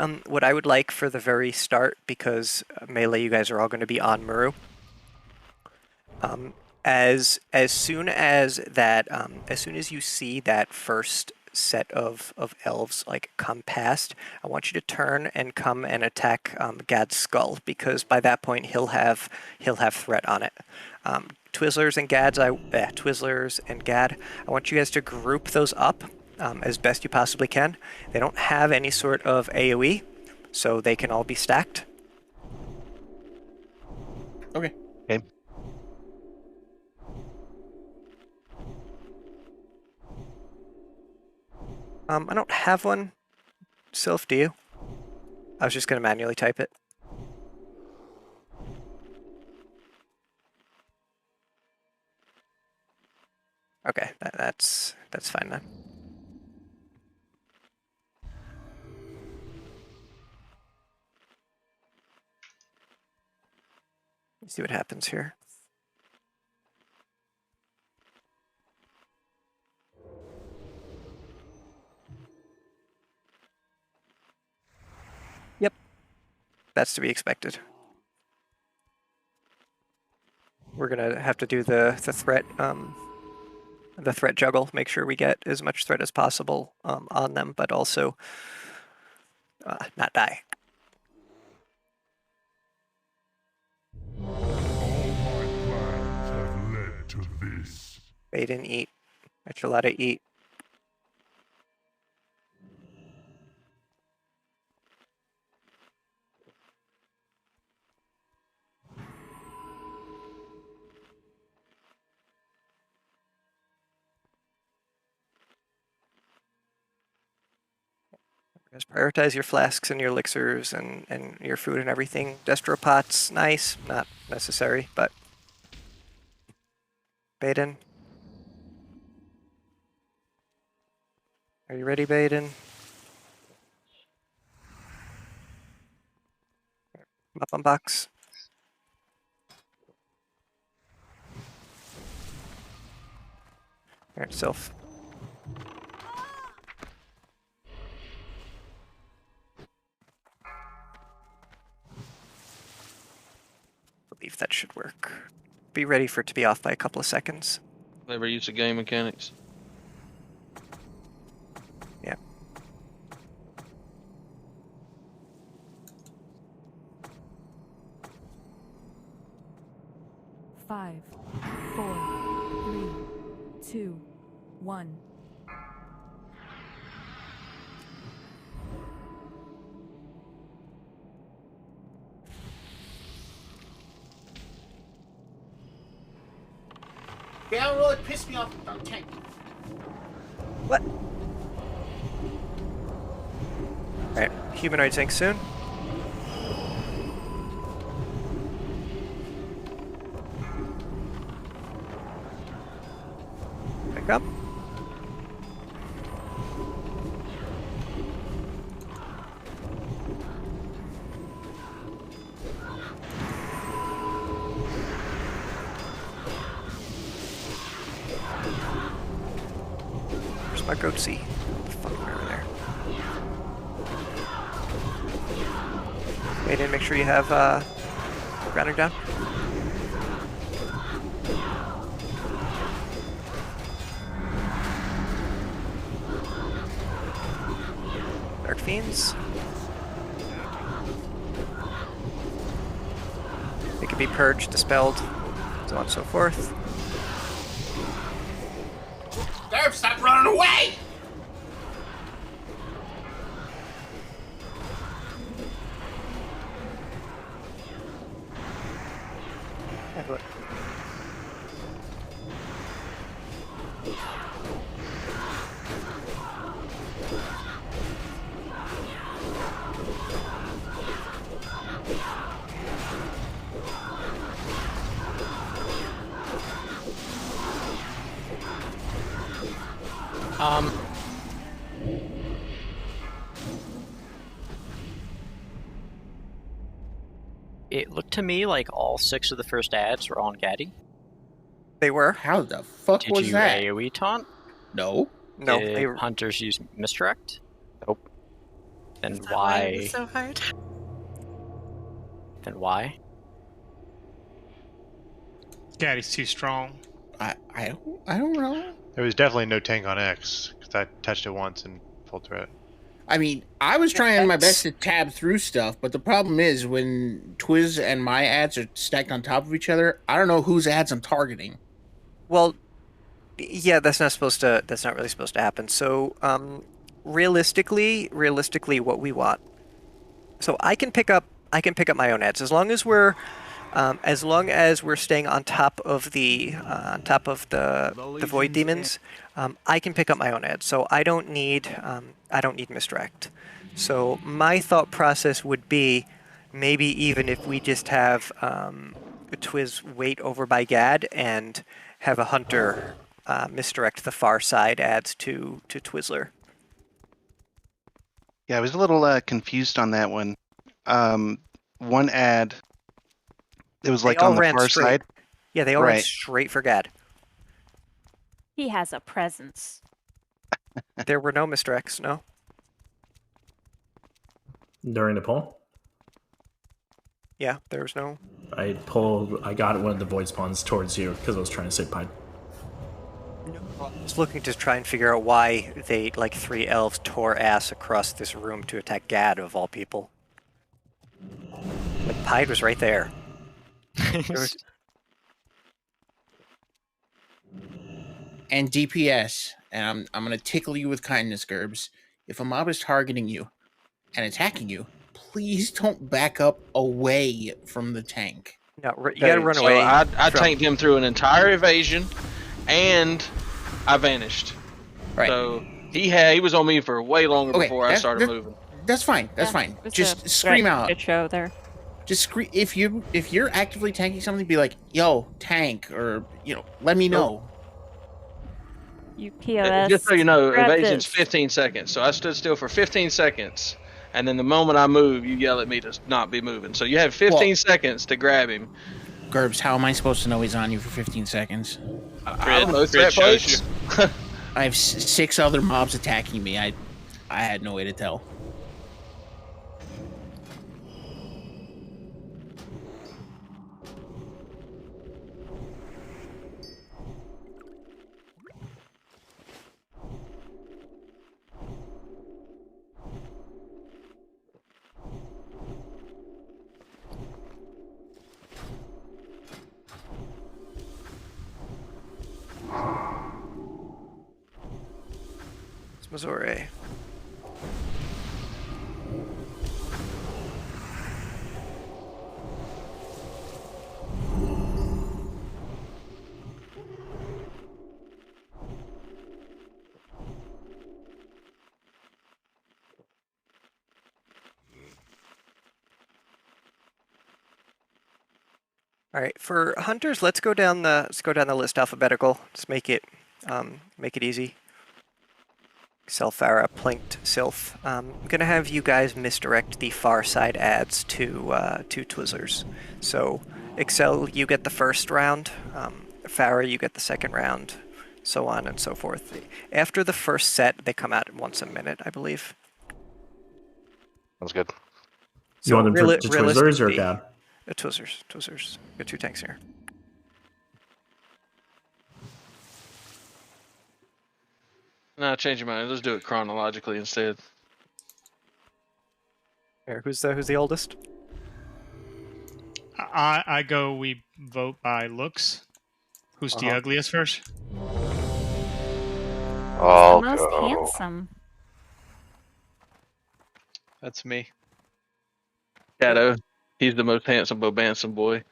like for the very start, because melee, you guys are all going to be on Maru. As soon as you see that first set of elves like come past, I want you to turn and come and attack Gad's skull, because by that point he'll have threat on it. Twizzlers and Twizzlers and Gad, I want you guys to group those up as best you possibly can. They don't have any sort of AoE, so they can all be stacked. Okay. Okay. I don't have one. Sylph, do you? I was just going to manually type it. Okay, that's fine then. Let's see what happens here. Yep, that's to be expected. We're gonna have to do the threat juggle. Make sure we get as much threat as possible on them, but also not die. Have led to this. Bait and eat. Enchilada eat. Just prioritize your flasks and your elixirs and your food and everything. Destro pots, nice, not necessary, but Baden. Are you ready, Baden? Up on box. Alright, Sylph. I believe that should work. Be ready for it to be off by a couple of seconds. Never use the game mechanics. Yeah. Five, 4, 3, 2, 1. Yeah, that really pissed me off about tank. What? Alright, humanoid sync soon. Pick up. Where's my goatsy? Fuck, over there. Wait in, make sure you have grounding down. Dark Fiends. They can be purged, dispelled, so on and so forth. Derp, stop running away! Have a look. It looked to me like all 6 of the first ads were on Gaddy. They were. How the fuck Did was you that? AoE taunt? No. No, Did they hunters use misdirect? Nope. Then Is that why it why? was so hard? Then why? Gaddy's too strong. I don't know. There was definitely no tank on X. because I touched it once and full threat. I mean, I was trying my best to tab through stuff, but the problem is when Twiz and my ads are stacked on top of each other, I don't know whose ads I'm targeting. Well, yeah, that's not supposed to. That's not really supposed to happen. So, realistically, what we want. So I can pick up. I can pick up my own ads as long as we're staying on top of the void demons. I can pick up my own ads. So I don't need misdirect. So my thought process would be maybe even if we just have Twiz wait over by Gad and have a hunter misdirect the far side ads to Twizzler. Yeah, I was a little confused on that one. One ad, it was like on the far side. Yeah, they all ran straight for Gad. He has a presence. There were no misdirects, no. During the poll? Yeah, there was no. I got one of the void spawns towards you because I was trying to save Pied. I was looking to try and figure out why they, like 3 elves, tore ass across this room to attack Gad, of all people. Like, Pied was right there. And DPS, and I'm going to tickle you with kindness, Gerbs. If a mob is targeting you and attacking you, please don't back up away from the tank. No, you gotta run away. I tanked him through an entire evasion, and I vanished. Right. So he was on me for way longer before I started moving. That's fine. That's fine. Just scream out. Good show there. Just scream if you're actively tanking something. Be like, "Yo, tank," or let me know. You POS. Just so you know, evasion's 15 seconds. So I stood still for 15 seconds, and then the moment I move, you yell at me to not be moving. So you have 15 seconds to grab him. Gerbs, how am I supposed to know he's on you for 15 seconds? I don't know. Threat plates. I have 6 other mobs attacking me. I had no way to tell. It's Missouri. All right, for hunters, let's go down the list alphabetical. Just make it easy. Selfara, Plinked, Sylph. I'm gonna have you guys misdirect the far side ads to Twizzlers. So Excel, you get the first round. Farah, you get the second round. So on and so forth. After the first set, they come out once a minute, I believe. Sounds good. You want them to Twizzlers or Gad? Twizzlers. Got 2 tanks here. No, change your mind. Let's do it chronologically instead. Here, who's the oldest? I go. We vote by looks. Who's the ugliest first? I'll the most go. handsome. That's me. Shadow. He's the most handsome Bobanson boy.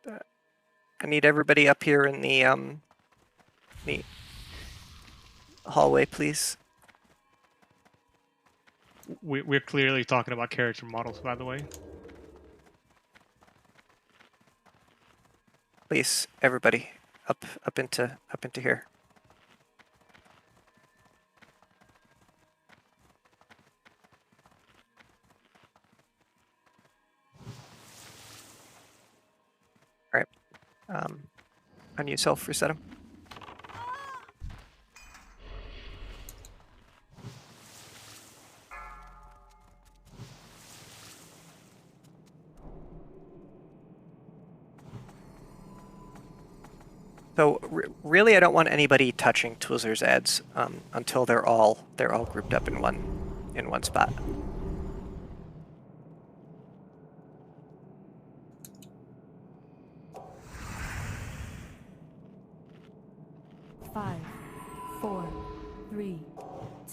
I need everybody up here in the hallway, please. We're clearly talking about character models, by the way. Please, everybody, up into here. All right. On yourself, reset him. So really, I don't want anybody touching Twizzlers ads until they're all grouped up in one spot. Five, 4, 3,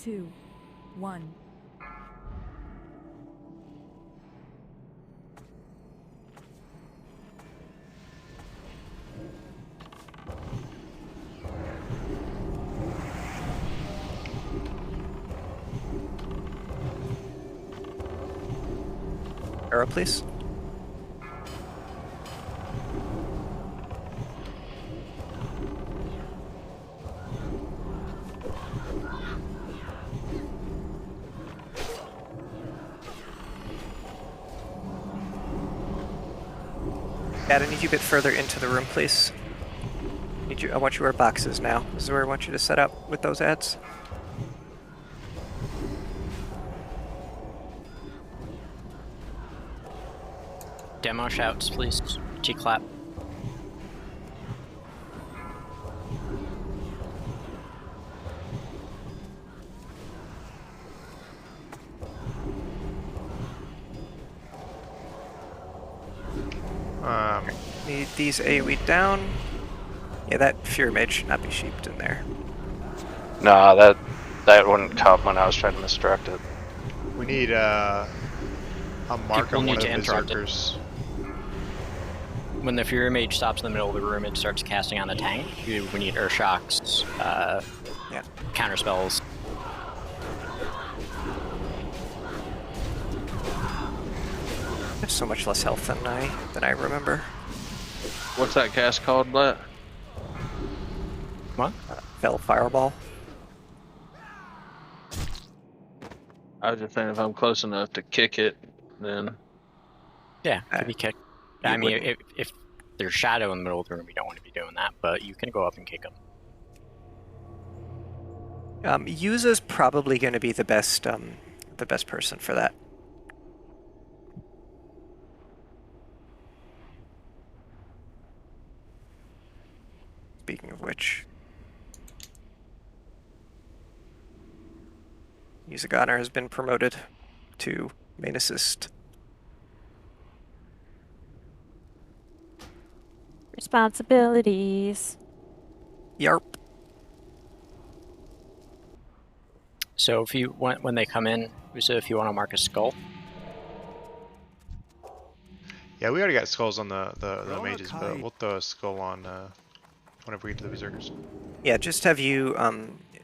2, 1. Arrow, please. Dad, I need you a bit further into the room, please. I want you where boxes now. This is where I want you to set up with those ads. Demo shouts, please. T-clap. Need these AoE down. Yeah, that Fury Mage should not be sheeped in there. Nah, that wouldn't come when I was trying to misdirect it. We need a mark People on one need of to the interrupt it. berserkers. When the Fury Mage stops in the middle of the room and starts casting on a tank, we need Earth Shocks, counter spells. I have so much less health than I remember. What's that cast called, Blatt? What? Fell Fireball. I was just saying if I'm close enough to kick it, then... Yeah, could be kicked. I mean, if there's shadow in the middle of the room, you don't want to be doing that, but you can go up and kick them. Yuza's probably going to be the best person for that. Speaking of which, Yuza Goner has been promoted to main assist. Responsibilities. Yarp. So if you want, when they come in, Uso, if you want to mark a skull. Yeah, we already got skulls on the mages, but we'll throw a skull on whenever we get to the berserkers. Yeah, just have you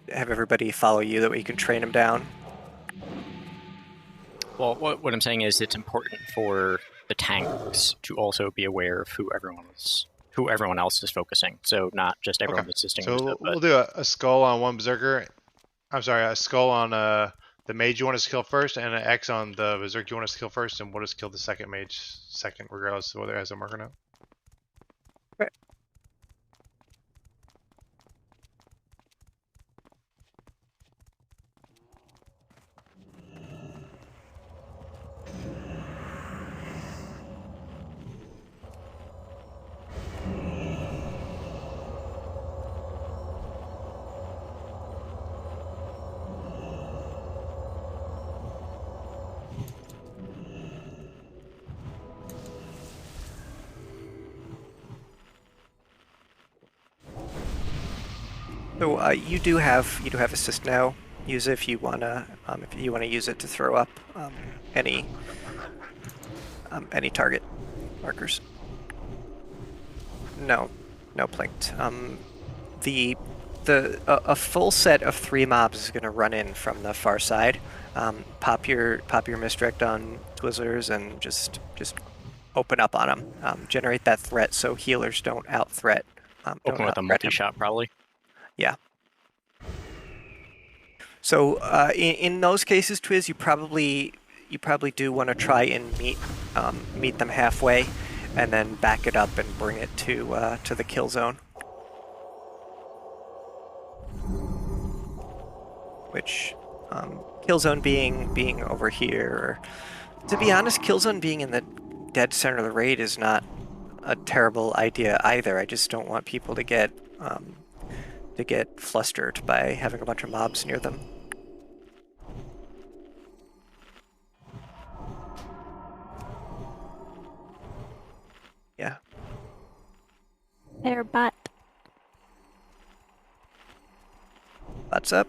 have everybody follow you, that way you can train them down. Well, what I'm saying is it's important for the tanks to also be aware of who everyone else is focusing. So not just everyone assisting. So we'll do a skull on one berserker. I'm sorry, a skull on the mage you want us to kill first, and an X on the berserker you want us to kill first, and we'll just kill the second mage second, regardless of whether it has a mark or not. Right. So you do have assist now. Use it if you wanna use it to throw up any target markers. No plinked. A full set of 3 mobs is gonna run in from the far side. Pop your misdirect on Twizzlers and just open up on them. Generate that threat so healers don't out threat. Open with a multi-shot, probably. Yeah. So in those cases, Twiz, you probably do want to try and meet them halfway, and then back it up and bring it to the kill zone. Which kill zone being over here. To be honest, kill zone being in the dead center of the raid is not a terrible idea either. I just don't want people to get to get flustered by having a bunch of mobs near them. Yeah. There, bot. Bot's up.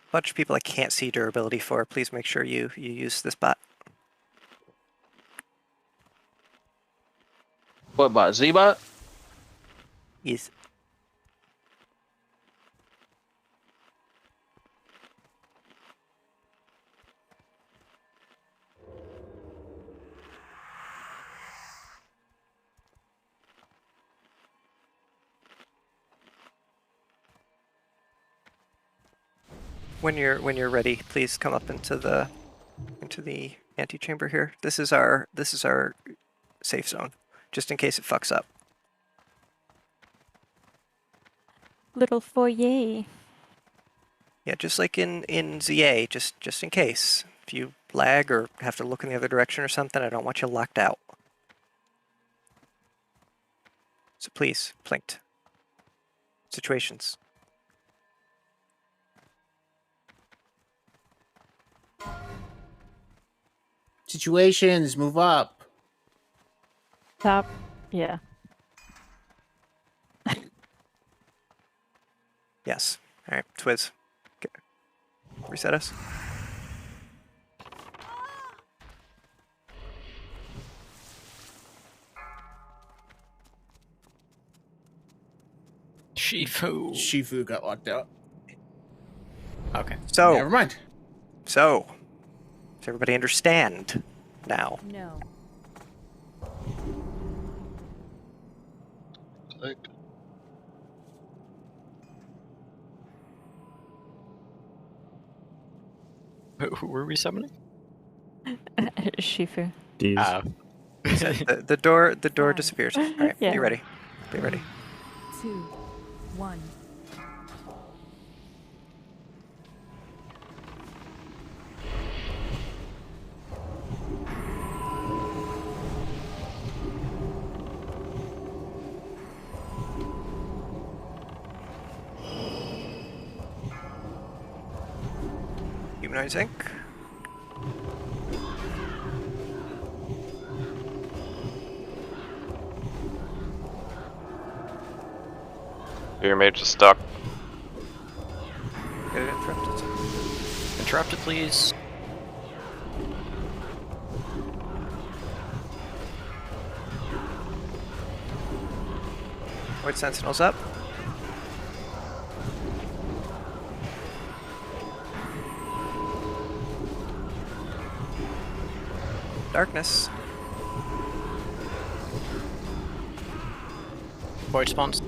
Bunch of people I can't see durability for. Please make sure you use this bot. What bot? Z-bot? Yes. When you're ready, please come up into the antechamber here. This is our safe zone, just in case it fucks up. Little foyer. Yeah, just like in ZA, just in case. If you lag or have to look in the other direction or something, I don't want you locked out. So please, plinked. Situations. Situations, move up. Top. Yeah. Yes. All right, Twiz. Okay. Reset us. Shifu got locked out. Okay. So. Never mind. So. Does everybody understand now? No. Click. Who were we summoning? Shifu. The door disappears. All right, Yeah. be ready. Be ready. 2, 1. Humanoid sync. Your mage is stuck. Get it interrupted. Interrupted, please. Void Sentinel's up. Darkness. Void spawns.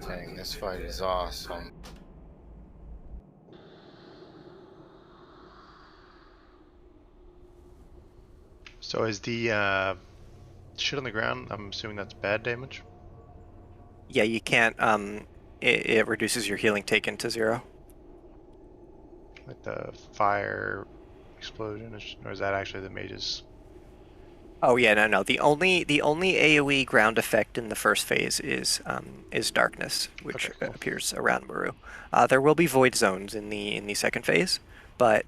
Dang, this fight is awesome. So is the shit on the ground, I'm assuming that's bad damage? Yeah, you can't. It reduces your healing taken to 0. Like the fire explosion, or is that actually the mage's? Oh yeah, no. The only AOE ground effect in the first phase is darkness, which Okay, cool. appears around Maru. There will be void zones in the second phase, but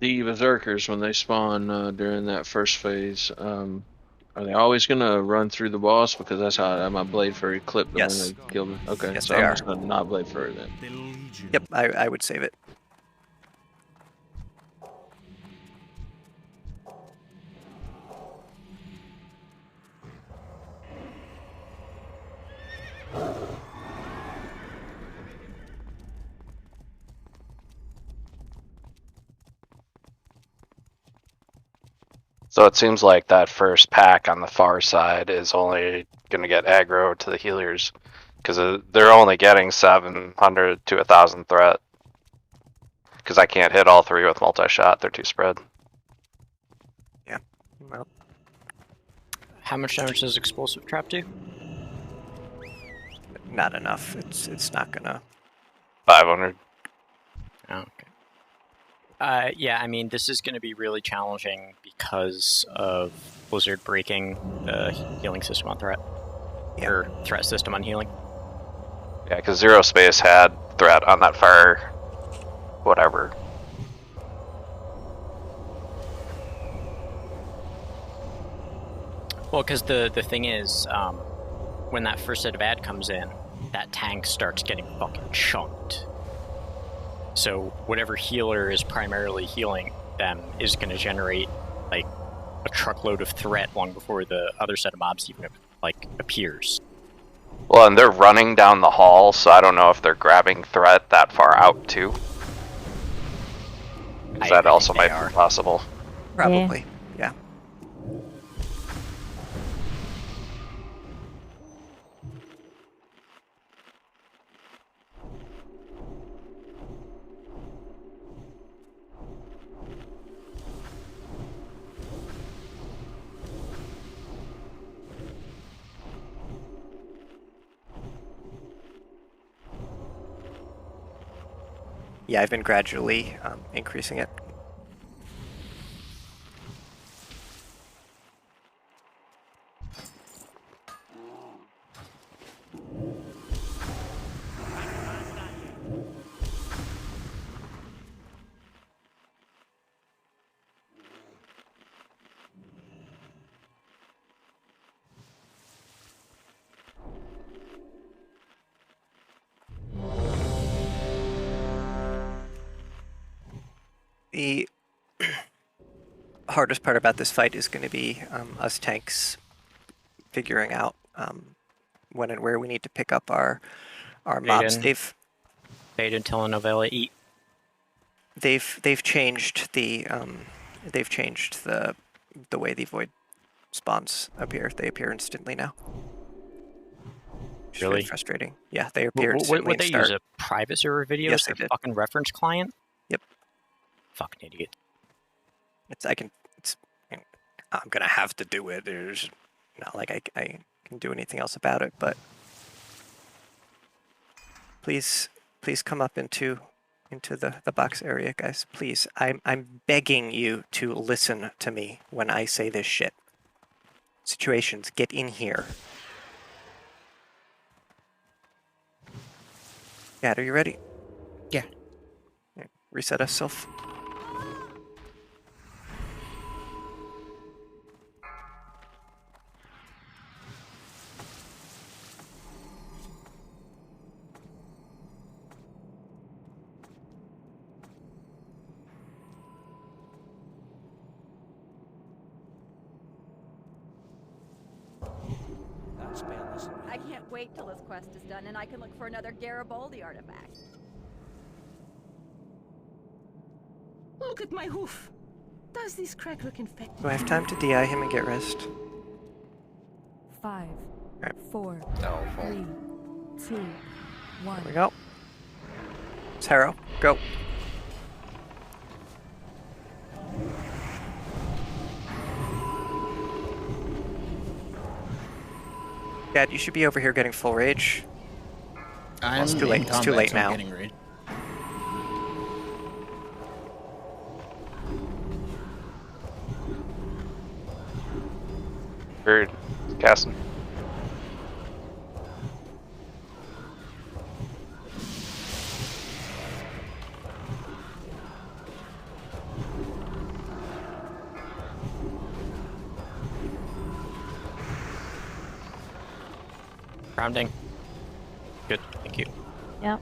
The berserkers, when they spawn during that first phase, are they always gonna run through the boss? Because that's how my blade furry clipped them when yes, they killed me. Okay, yes so they I'm are. just gonna not blade furry then. Yep, I would save it. So it seems like that first pack on the far side is only going to get aggro to the healers because they're only getting 700 to 1,000 threat. Because I can't hit all 3 with multi-shot; they're too spread. Yeah. Well, How much damage does explosive trap do? not enough. It's not gonna. 500. Oh, okay. Yeah, I mean, this is going to be really challenging because of Blizzard breaking the healing system on threat. Yeah. Or threat system on healing. Yeah, because Zero Space had threat on that fire, whatever. Well, because the thing is, when that first set of ad comes in, that tank starts getting fucking chunked. So whatever healer is primarily healing them is going to generate like a truckload of threat long before the other set of mobs even like appears. Well, and they're running down the hall, so I don't know if they're grabbing threat that far out too. That also might be possible. Probably, yeah. Yeah, I've been gradually increasing it. The hardest part about this fight is going to be us tanks figuring out when and where we need to pick up our mobs. Beta telenovela eat. They've changed the way the void spawns appear. They appear instantly now. Which is Really? really frustrating. Yeah, they appear instantly. Would they use a private server video Yes, as they their did. fucking reference client? Yep. Fucking idiot. I'm gonna have to do it. There's not like I can do anything else about it, but please come up into the box area, guys. Please, I'm begging you to listen to me when I say this shit. Situations, get in here. Gad, are you ready? Yeah. Reset us, Sylph. I can't wait till this quest is done and I can look for another Garibaldi artifact. Look at my hoof. Does this crack look infected? Do I have time to DI him and get rest? 5, Right. 4, No. 3, 2, 1. Here we go. Taro, go. Dad, you should be over here getting full rage. I'm it's too late. in It's too combat, late so I'm now. getting rage. Bird, casting. Grounding. Good, thank you. Yep.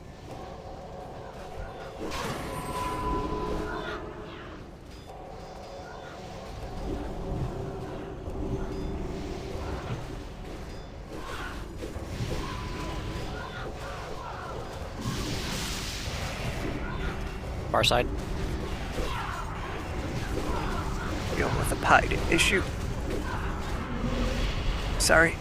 Far side. Dealing with a pied issue. Sorry.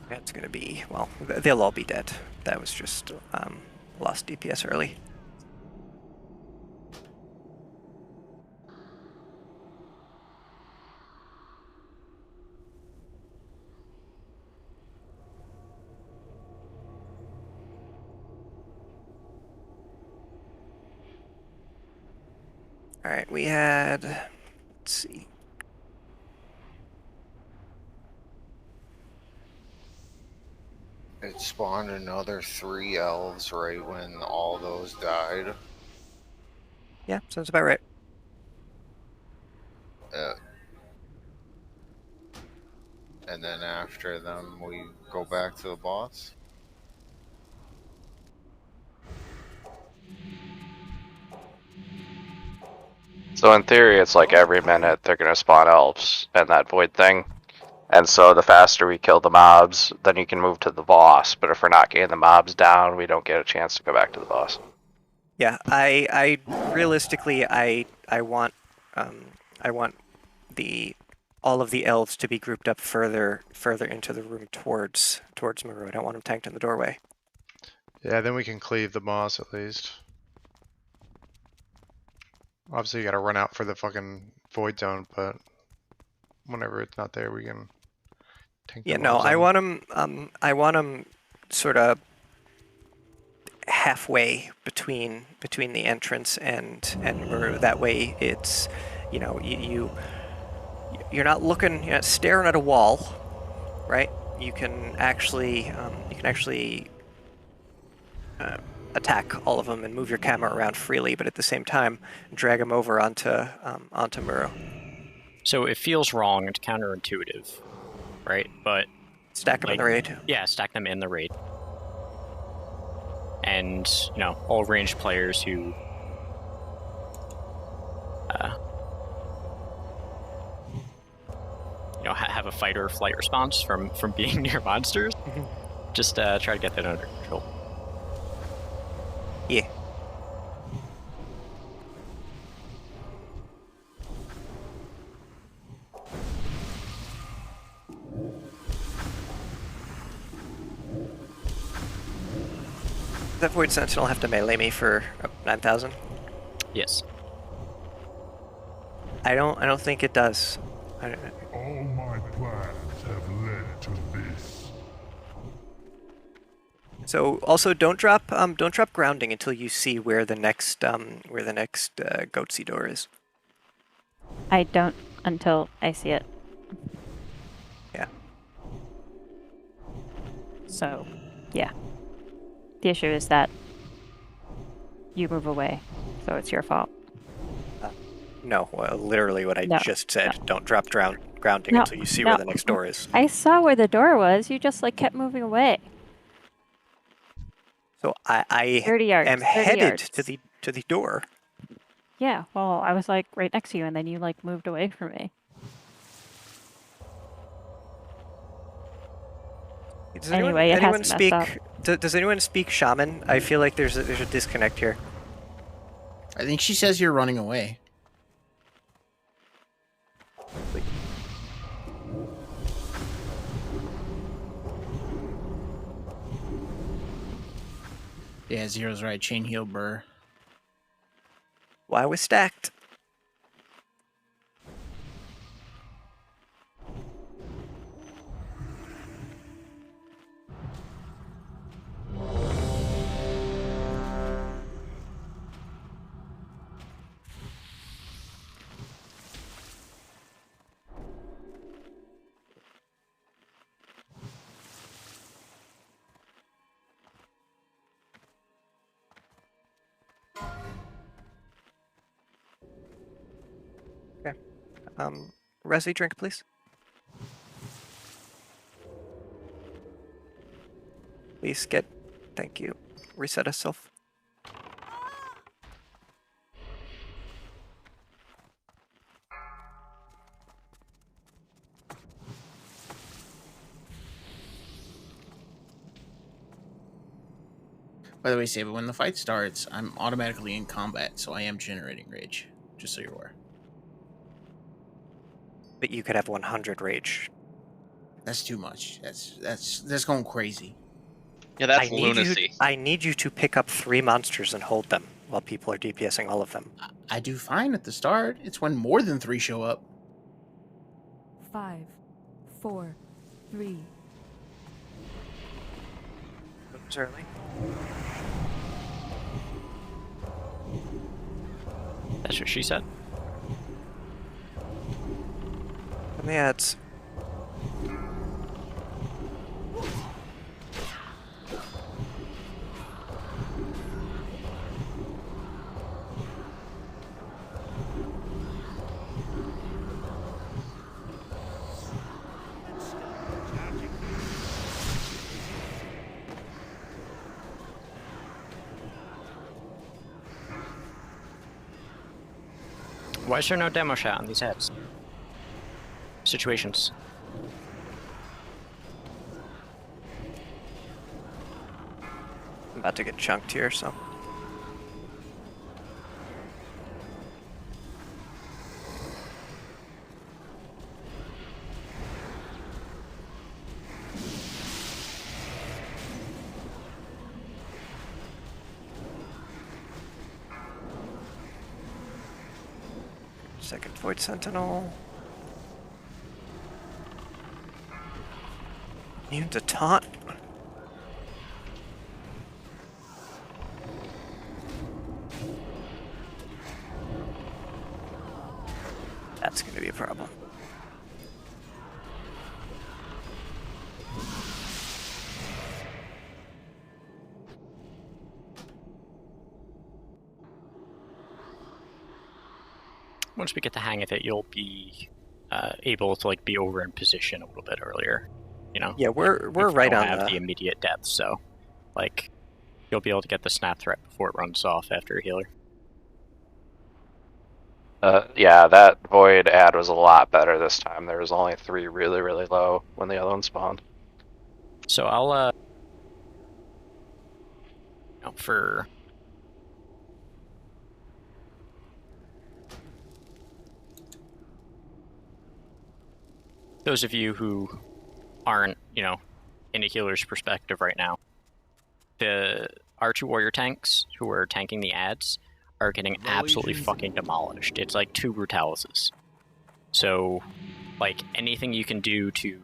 That's gonna be, well, they'll all be dead. That was just lost DPS early. All right, we had, let's see. It spawned another 3 elves right when all those died. Yeah, sounds about right. And then after them, we go back to the boss. So in theory, it's like every minute they're gonna spawn elves and that void thing. And so the faster we kill the mobs, then you can move to the boss. But if we're not getting the mobs down, we don't get a chance to go back to the boss. Yeah, I realistically, I want all of the elves to be grouped up further into the room towards Maru. I don't want them tanked in the doorway. Yeah, then we can cleave the boss at least. Obviously, you gotta run out for the fucking void zone, but whenever it's not there, we can tank the Yeah, no, mobs I on. want them sort of halfway between the entrance and Maru. That way, it's, you know, you're not looking, you're not staring at a wall, right? You can actually attack all of them and move your camera around freely, but at the same time, drag them over onto Muro. So it feels wrong and counterintuitive, right? But stack them in the raid. Yeah, stack them in the raid. And, you know, all ranged players who you know, have a fight or flight response from being near monsters. Just try to get that under control. Yeah. Does that Void Sentinel have to melee me for 9,000? Yes. I don't think it does. All my plans have led to this. So also don't drop grounding until you see where the next Goatsy door is. I don't until I see it. Yeah. So, yeah. The issue is that you move away, so it's your fault. No, well, literally what I just said. No. Don't drop grounding until you see where the next door is. I saw where the door was. You just kept moving away. So I 30 yards. am 30 headed yards. to the door. Yeah, well, I was like right next to you, and then you like moved away from me. Does Anyway, it anyone has messed up. speak? Does anyone speak shaman? I feel like there's a disconnect here. I think she says you're running away. Yeah, Zero's right. Chain heal burr. Why we're stacked? Okay. Resi drink, please. Please get. Thank you. Reset yourself. By the way, Saba, when the fight starts, I'm automatically in combat, so I am generating rage. Just so you're aware. But you could have 100 rage. That's too much. That's going crazy. Yeah, that's lunacy. I need you to pick up 3 monsters and hold them while people are DPSing all of them. I do fine at the start. It's when more than 3 show up. 5, 4, 3. It's early. That's what she said. And the ads. Why is there no demo shot on these ads? Situations. I'm about to get chunked here, so. Second Void Sentinel. Immune to taunt. That's going to be a problem. Once we get the hang of it, you'll be able to be over in position a little bit earlier. You know. Yeah, we're right don't on have the immediate depth, so you'll be able to get the snap threat before it runs off after a healer. Yeah, that void ad was a lot better this time. There was only 3 really, really low when the other one spawned. So I'll for those of you who aren't, in a healer's perspective right now, the R2 warrior tanks who are tanking the ads are getting absolutely fucking demolished. It's like 2 brutalises. So, anything you can do to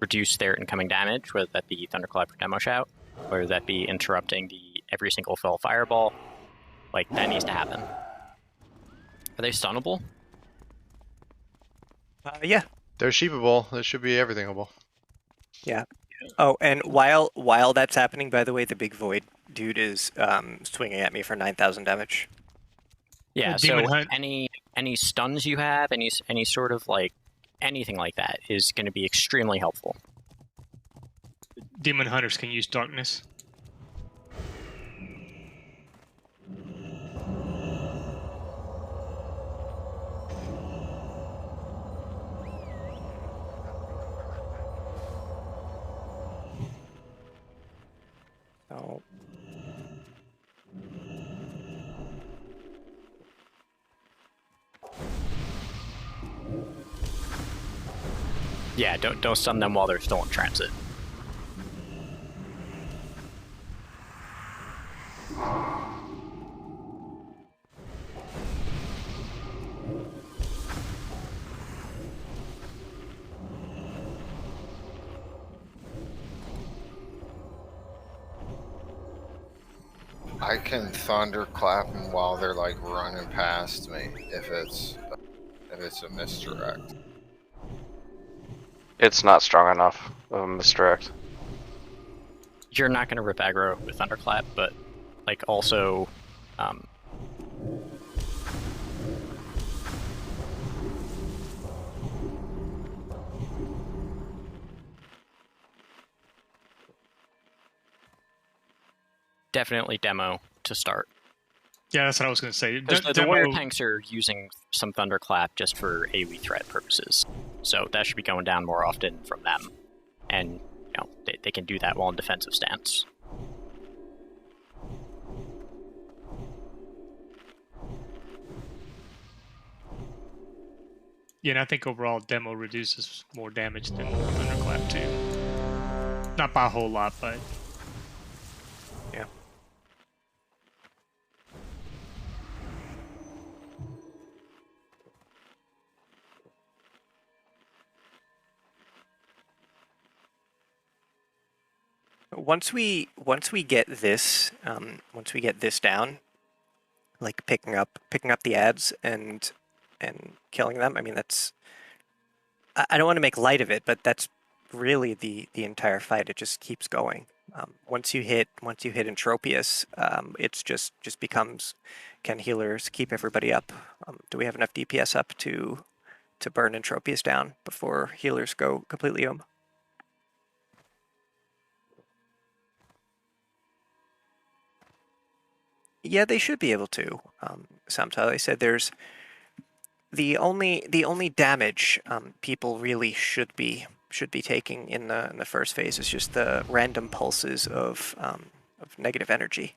reduce their incoming damage, whether that be Thunderclap or Demo Shout, whether that be interrupting every single fell fireball, that needs to happen. Are they stunnable? Yeah. They're sheepable. They should be everythingable. Yeah. Oh, and while that's happening, by the way, the big void dude is swinging at me for 9,000 damage. Yeah. So any stuns you have, any sort of anything like that is going to be extremely helpful. Demon Hunters can use darkness. Yeah, don't stun them while they're still in transit. I can thunderclap them while they're like running past me if it's a misdirect. It's not strong enough of a misdirect. You're not going to rip aggro with Thunderclap, but like also, definitely demo to start. Yeah, that's what I was going to say. The warrior tanks are using some Thunderclap just for AoE threat purposes, so that should be going down more often from them, and they can do that while in defensive stance. Yeah, and I think overall demo reduces more damage than Thunderclap too. Not by a whole lot, but yeah. Once we get this down, like picking up the ads and killing them. I mean, that's, I don't want to make light of it, but that's really the entire fight. It just keeps going. Once you hit Entropius, it's just becomes, can healers keep everybody up? Do we have enough DPS up to burn Entropius down before healers go completely home? Yeah, they should be able to. Sometimes they said there's the only damage people really should be taking in the first phase is just the random pulses of negative energy.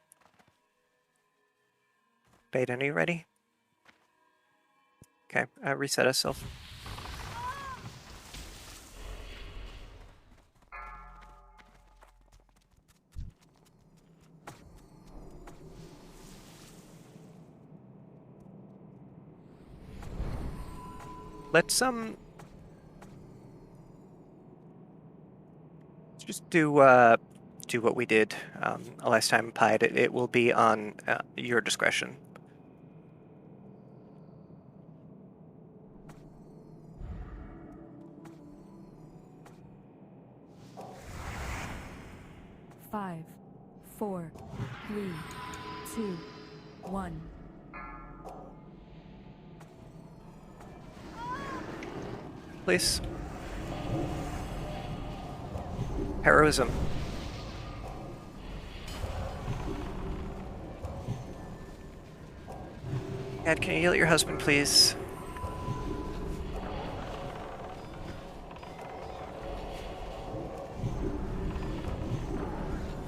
Beta, are you ready? Okay, reset ourselves. Let's just do what we did last time, Pied. It will be on your discretion. Five, 4, 3, 2, 1. Please. Heroism. Dad, can you yell at your husband, please?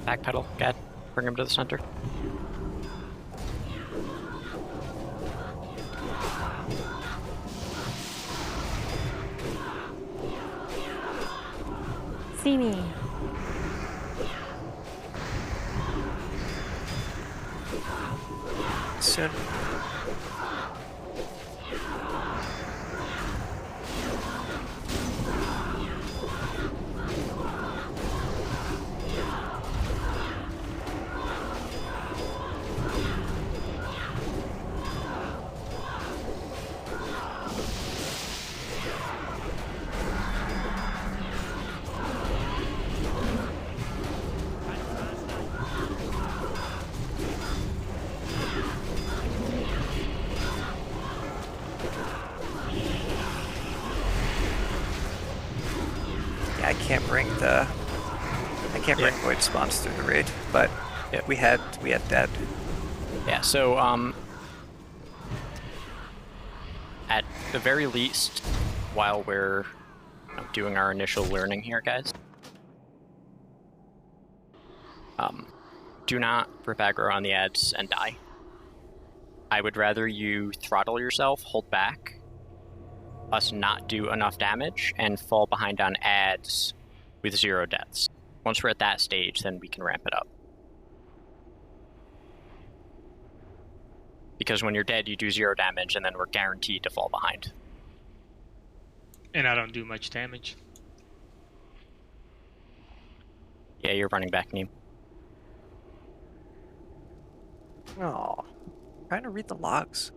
Backpedal, Gad. Bring him to the center. See me. Soon. I can't bring void spawns through the raid, but yeah, we had that. Yeah, so at the very least, while we're doing our initial learning here, guys, do not rip aggro on the ads and die. I would rather you throttle yourself, hold back, us not do enough damage and fall behind on adds with 0 deaths. Once we're at that stage, then we can ramp it up. Because when you're dead, you do 0 damage, and then we're guaranteed to fall behind. And I don't do much damage. Yeah, you're running back, Neem. Oh, trying to read the logs.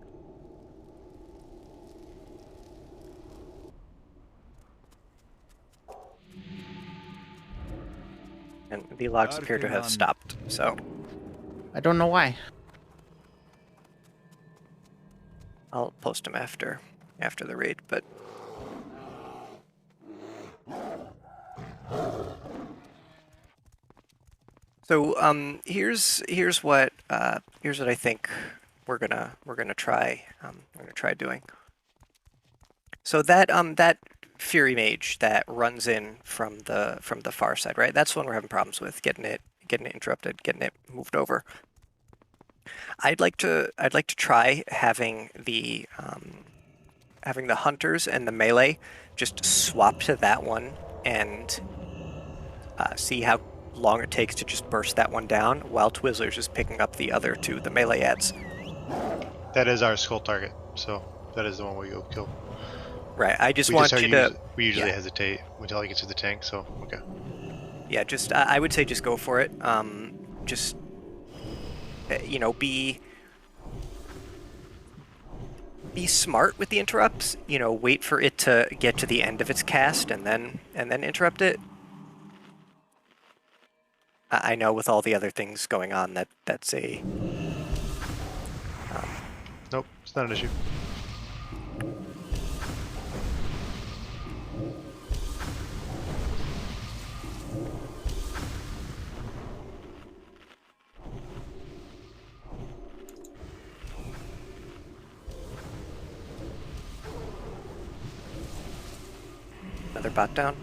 And the logs appear to have stopped, so I don't know why. I'll post them after the raid, but so here's what I think we're gonna try doing. So that Fury Mage that runs in from the far side, right? That's one we're having problems with, getting it interrupted, getting it moved over. I'd like to try having the hunters and the melee just swap to that one and see how long it takes to just burst that one down, while Twizzlers is picking up the other two, the melee ads. That is our skull target, so that is the one we go kill. Right, I just want you to... We usually hesitate until he gets to the tank, so, okay. Yeah, just, I would say just go for it. Just, you know, be smart with the interrupts. You know, wait for it to get to the end of its cast and then interrupt it. I know with all the other things going on that's a... Nope, it's not an issue. Another bot down.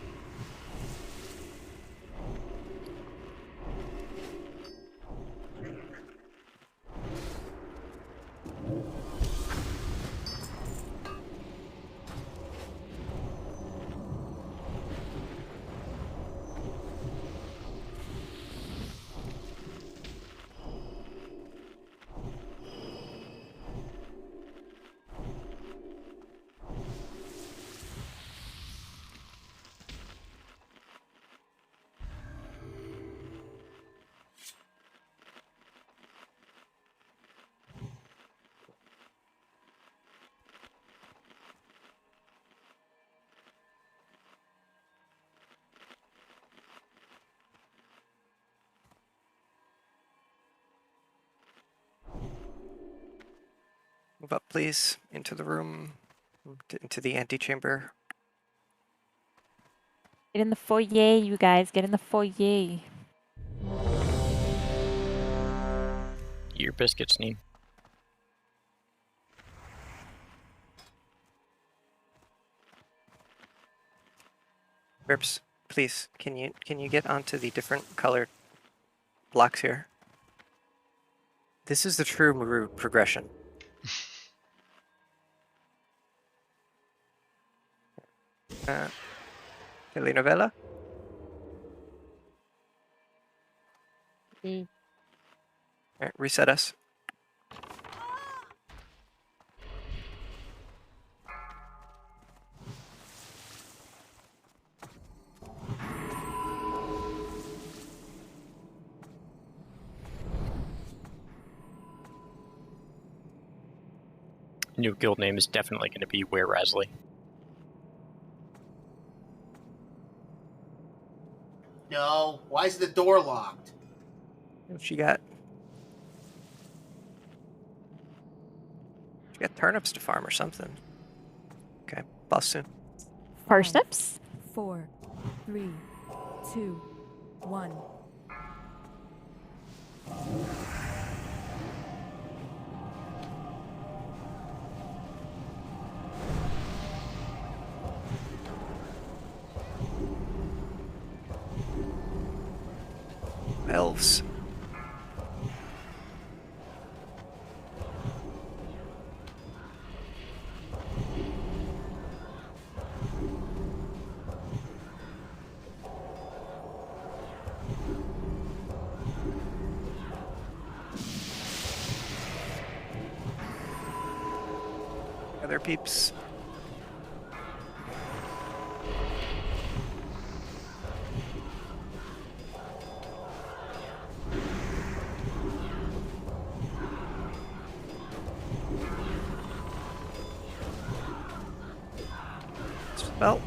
Move up, please, into the room, into the antechamber. Get in the foyer, you guys. Get in the foyer. Your biscuits, Neem. Rips, please, can you get onto the different colored blocks here? This is the true Maru progression. Telenovela? Mm. Alright, reset us. New guild name is definitely going to be Where Rasley. No, why is the door locked? What she got? She got turnips to farm or something. Okay, boss soon. Parsnips? 4, 3, 2, 1. Elves. peeps. Well.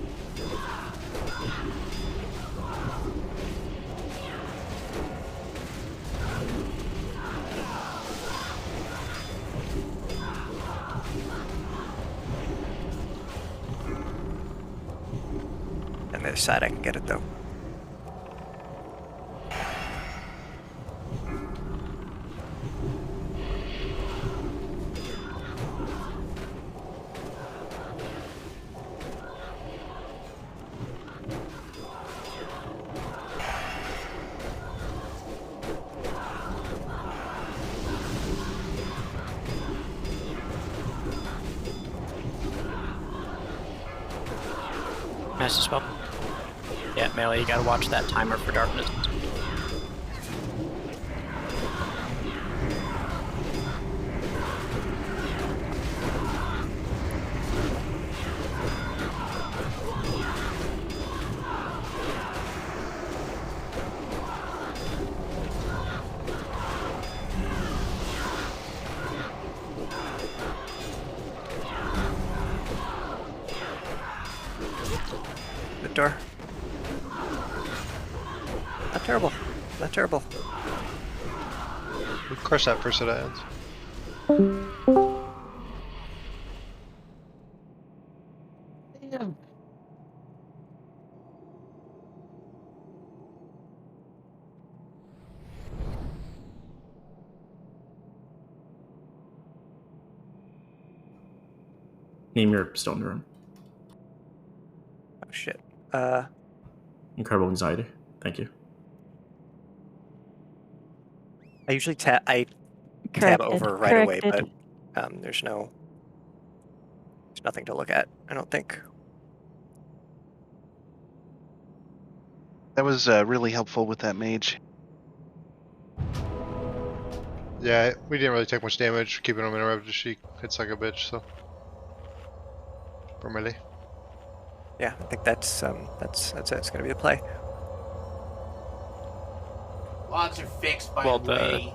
And they're sad I can get it though. Master spell. Yeah, melee, you gotta watch that timer for darkness. The door. Not terrible. Not terrible. We crush that first set of ads. Damn. Name your stone room. Oh shit. Incredible anxiety. Thank you. I usually tab Corrected. over right away, but Corrected. there's nothing to look at, I don't think. That was really helpful with that mage. Yeah, we didn't really take much damage keeping him interrupted. She hits like a bitch, so. For melee. Yeah, I think that's it. It's gonna be the play. Lots are fixed by Well, the way.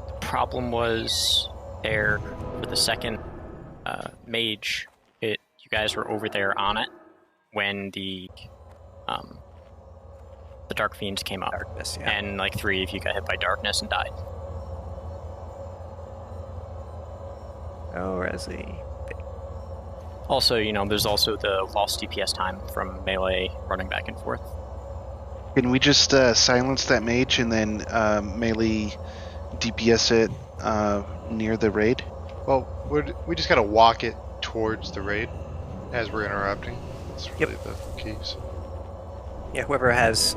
the problem was there for the second mage. You guys were over there on it when the Dark Fiends came up. Darkness, yeah. And like 3 of you got hit by darkness and died. Oh, Resi. Also, there's also the lost DPS time from melee running back and forth. Can we just silence that mage and then melee DPS it near the raid? Well, we just gotta walk it towards the raid as we're interrupting. That's really the key. So. Yeah, whoever has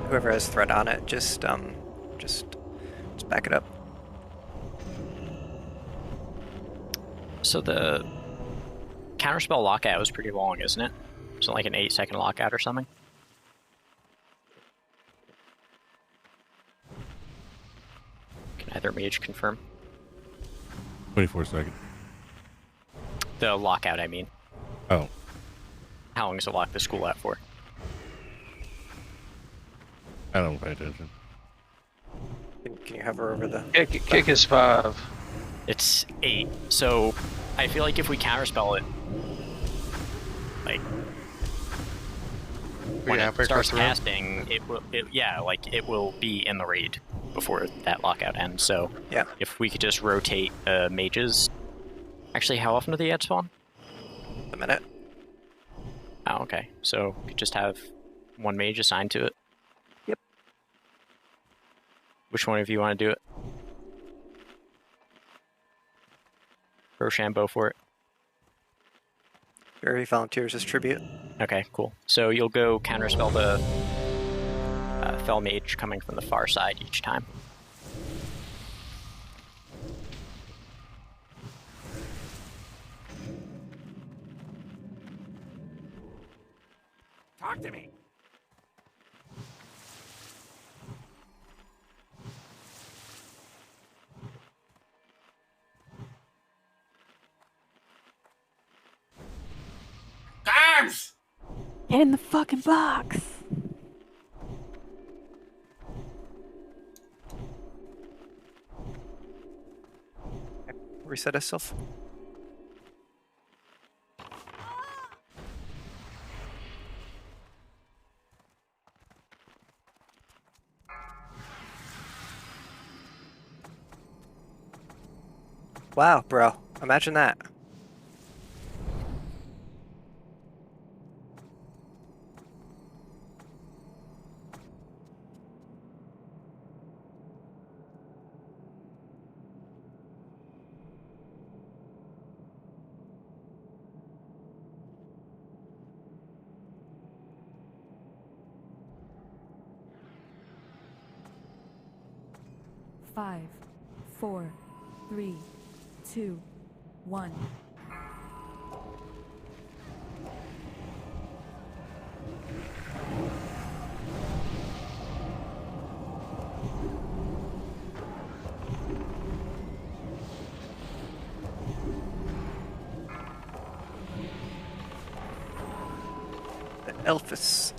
threat on it, just back it up. So the counterspell lockout was pretty long, isn't it? Is it like an 8-second lockout or something? Can either mage confirm? 24 seconds. The lockout, I mean. Oh. How long does it lock the school out for? I don't pay attention. Can you hover over the... Kick is 5. It's 8. So I feel like if we counterspell it, like when it starts casting, it will be in the raid before that lockout ends. So yeah, if we could just rotate mages. Actually, how often do the ads spawn? A minute. Oh, okay. So we could just have one mage assigned to it. Yep. Which one of you want to do it? Roshambo for it. Barry volunteers as tribute. Okay, cool. So you'll go counterspell the Fell Mage coming from the far side each time. Talk to me. box! Get in the fucking box! Reset itself. Wow, bro. Imagine that. Five, 4, 3, 2, 1. The Elphus.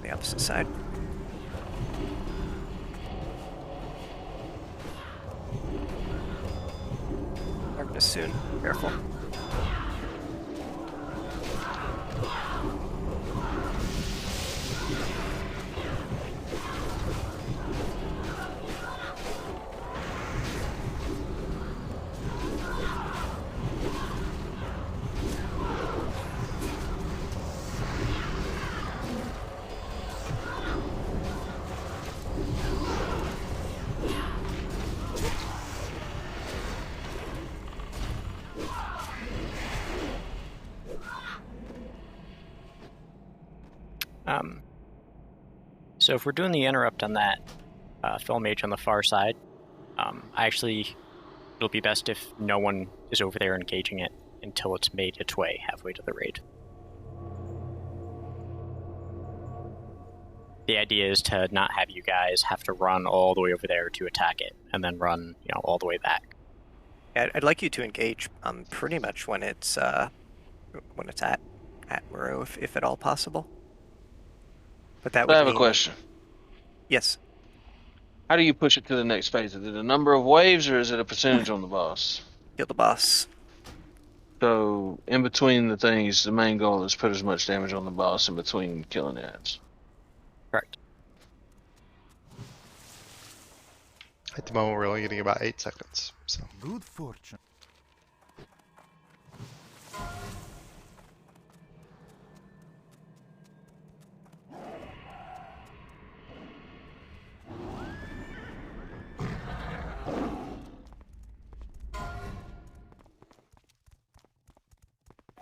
The opposite side. Darkness soon. Careful. So if we're doing the interrupt on that Fel Mage on the far side, it'll be best if no one is over there engaging it until it's made its way halfway to the raid. The idea is to not have you guys have to run all the way over there to attack it, and then run, all the way back. Yeah, I'd like you to engage pretty much when it's at Moreau, if at all possible. But that would I have mean... a question. Yes. How do you push it to the next phase? Is it a number of waves or is it a percentage on the boss? Kill the boss. So in between the things, the main goal is put as much damage on the boss in between killing ads. Correct. At the moment, we're only getting about 8 seconds. So Good fortune.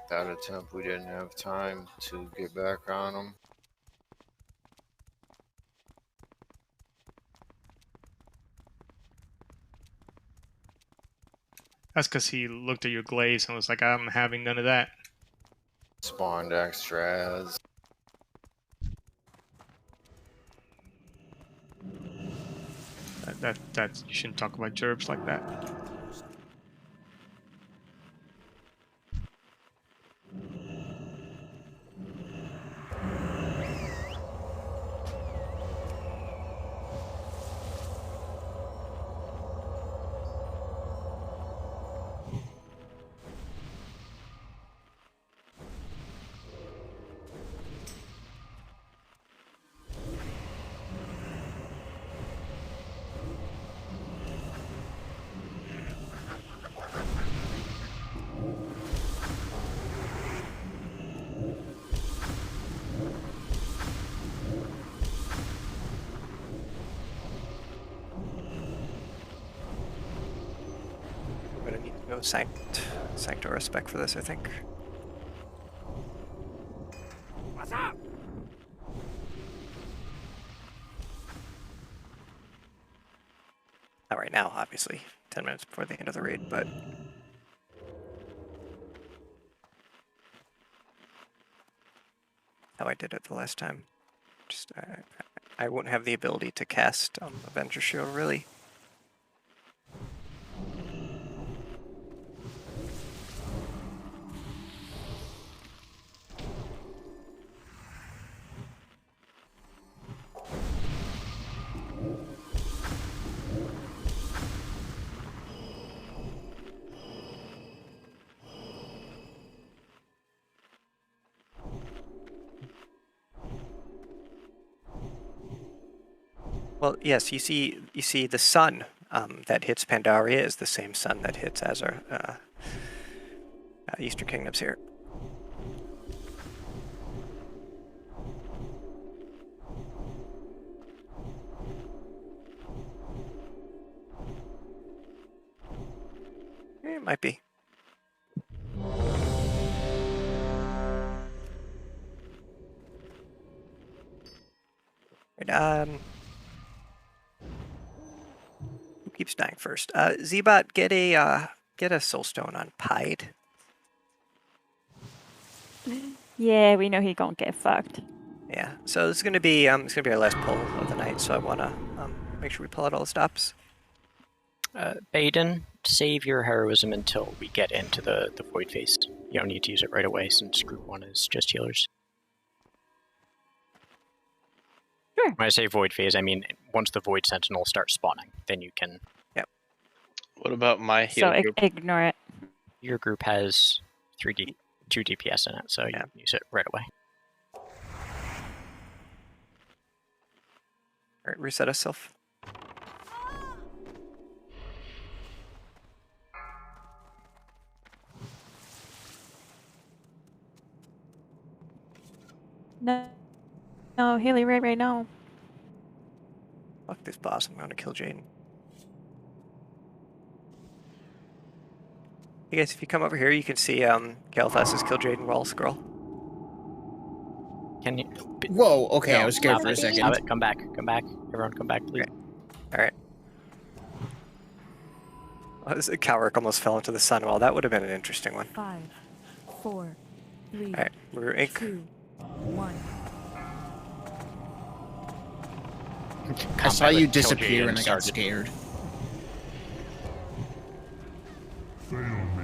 That attempt, we didn't have time to get back on them. That's because he looked at your glaze and was like, I'm having none of that. Spawned extras. That you shouldn't talk about gerbs like that. go Sanctora spec for this, I think. What's up? Not right now, obviously. 10 minutes before the end of the raid, but how I did it the last time. Just I won't have the ability to cast Avenger Shield, really. Well, yes, you see the sun that hits Pandaria is the same sun that hits Azar, Eastern Kingdoms here. It might be. Right, who keeps dying first? Zbot, get a soulstone on Pied. Yeah, we know he gonna get fucked. Yeah. So this is gonna be our last pull of the night. So I wanna make sure we pull out all the stops. Baden, save your heroism until we get into the Void Phase. You don't need to use it right away since Group 1 is just healers. Sure. When I say Void Phase, I mean once the Void Sentinel starts spawning, then you can... Yep. What about my heal So group? ignore it. Your group has 2 DPS in it, so you can use it right away. Alright, reset ourselves. No, Haley, right now. Fuck this boss, I'm gonna kill Jaden. Hey guys, if you come over here, you can see Kalthas has killed Jaden while scroll. Can you... Whoa, okay, No, I was scared stop for a it, second. Stop it, come back. Everyone come back, please. Alright. Cowrick almost fell into the Sunwell. That would have been an interesting one. 5, 4, 3, Alright, we're ink. 2, 1. I saw you disappear and I got scared. Fail me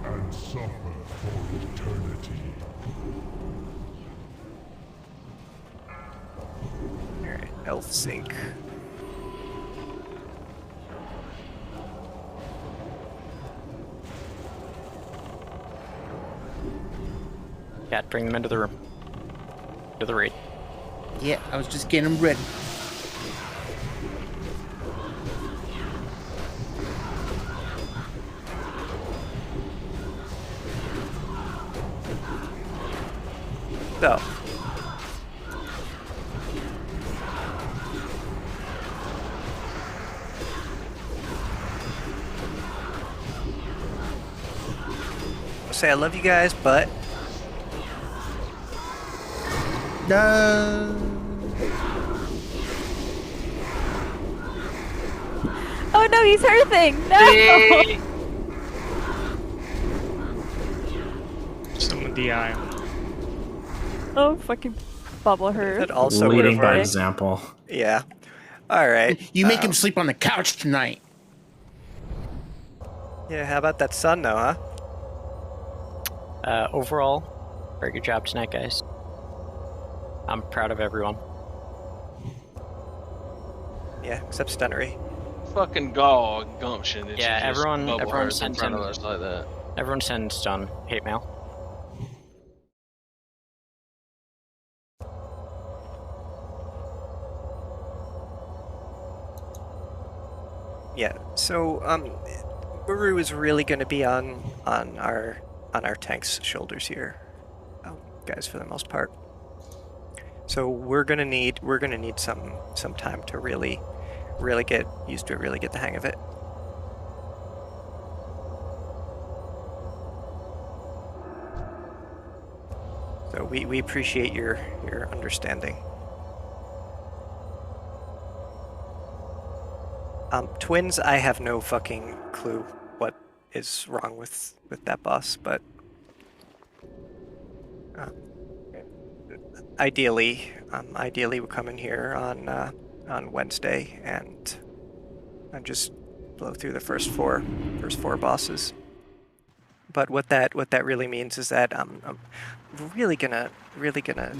and suffer for eternity. Alright, Elf Sync. Cat, bring them into the room. To the raid. Yeah, I was just getting them ready. So. I'll say I love you guys, but no. Oh no, he's hurting! No! Someone DI. Oh, fucking bubble her. that also Leading would by have example. Yeah. Alright. You make him sleep on the couch tonight. Yeah, how about that sun though, huh? Overall, very good job tonight, guys. I'm proud of everyone. Yeah, except Stunnery. Fucking gall gumption. That Yeah, you just everyone bubble hearts in sends front in, of us like that. everyone sends Stun hate mail. Yeah, so Maru is really going to be on our tank's shoulders here, guys, for the most part. So we're gonna need some time to really get used to it, really get the hang of it. So we appreciate your understanding. Twins, I have no fucking clue what is wrong with that boss, but ideally we'll come in here on Wednesday and just blow through the first four bosses. But what that really means is that I'm really gonna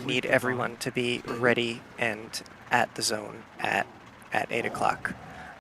need everyone to be ready and at the zone at 8 o'clock.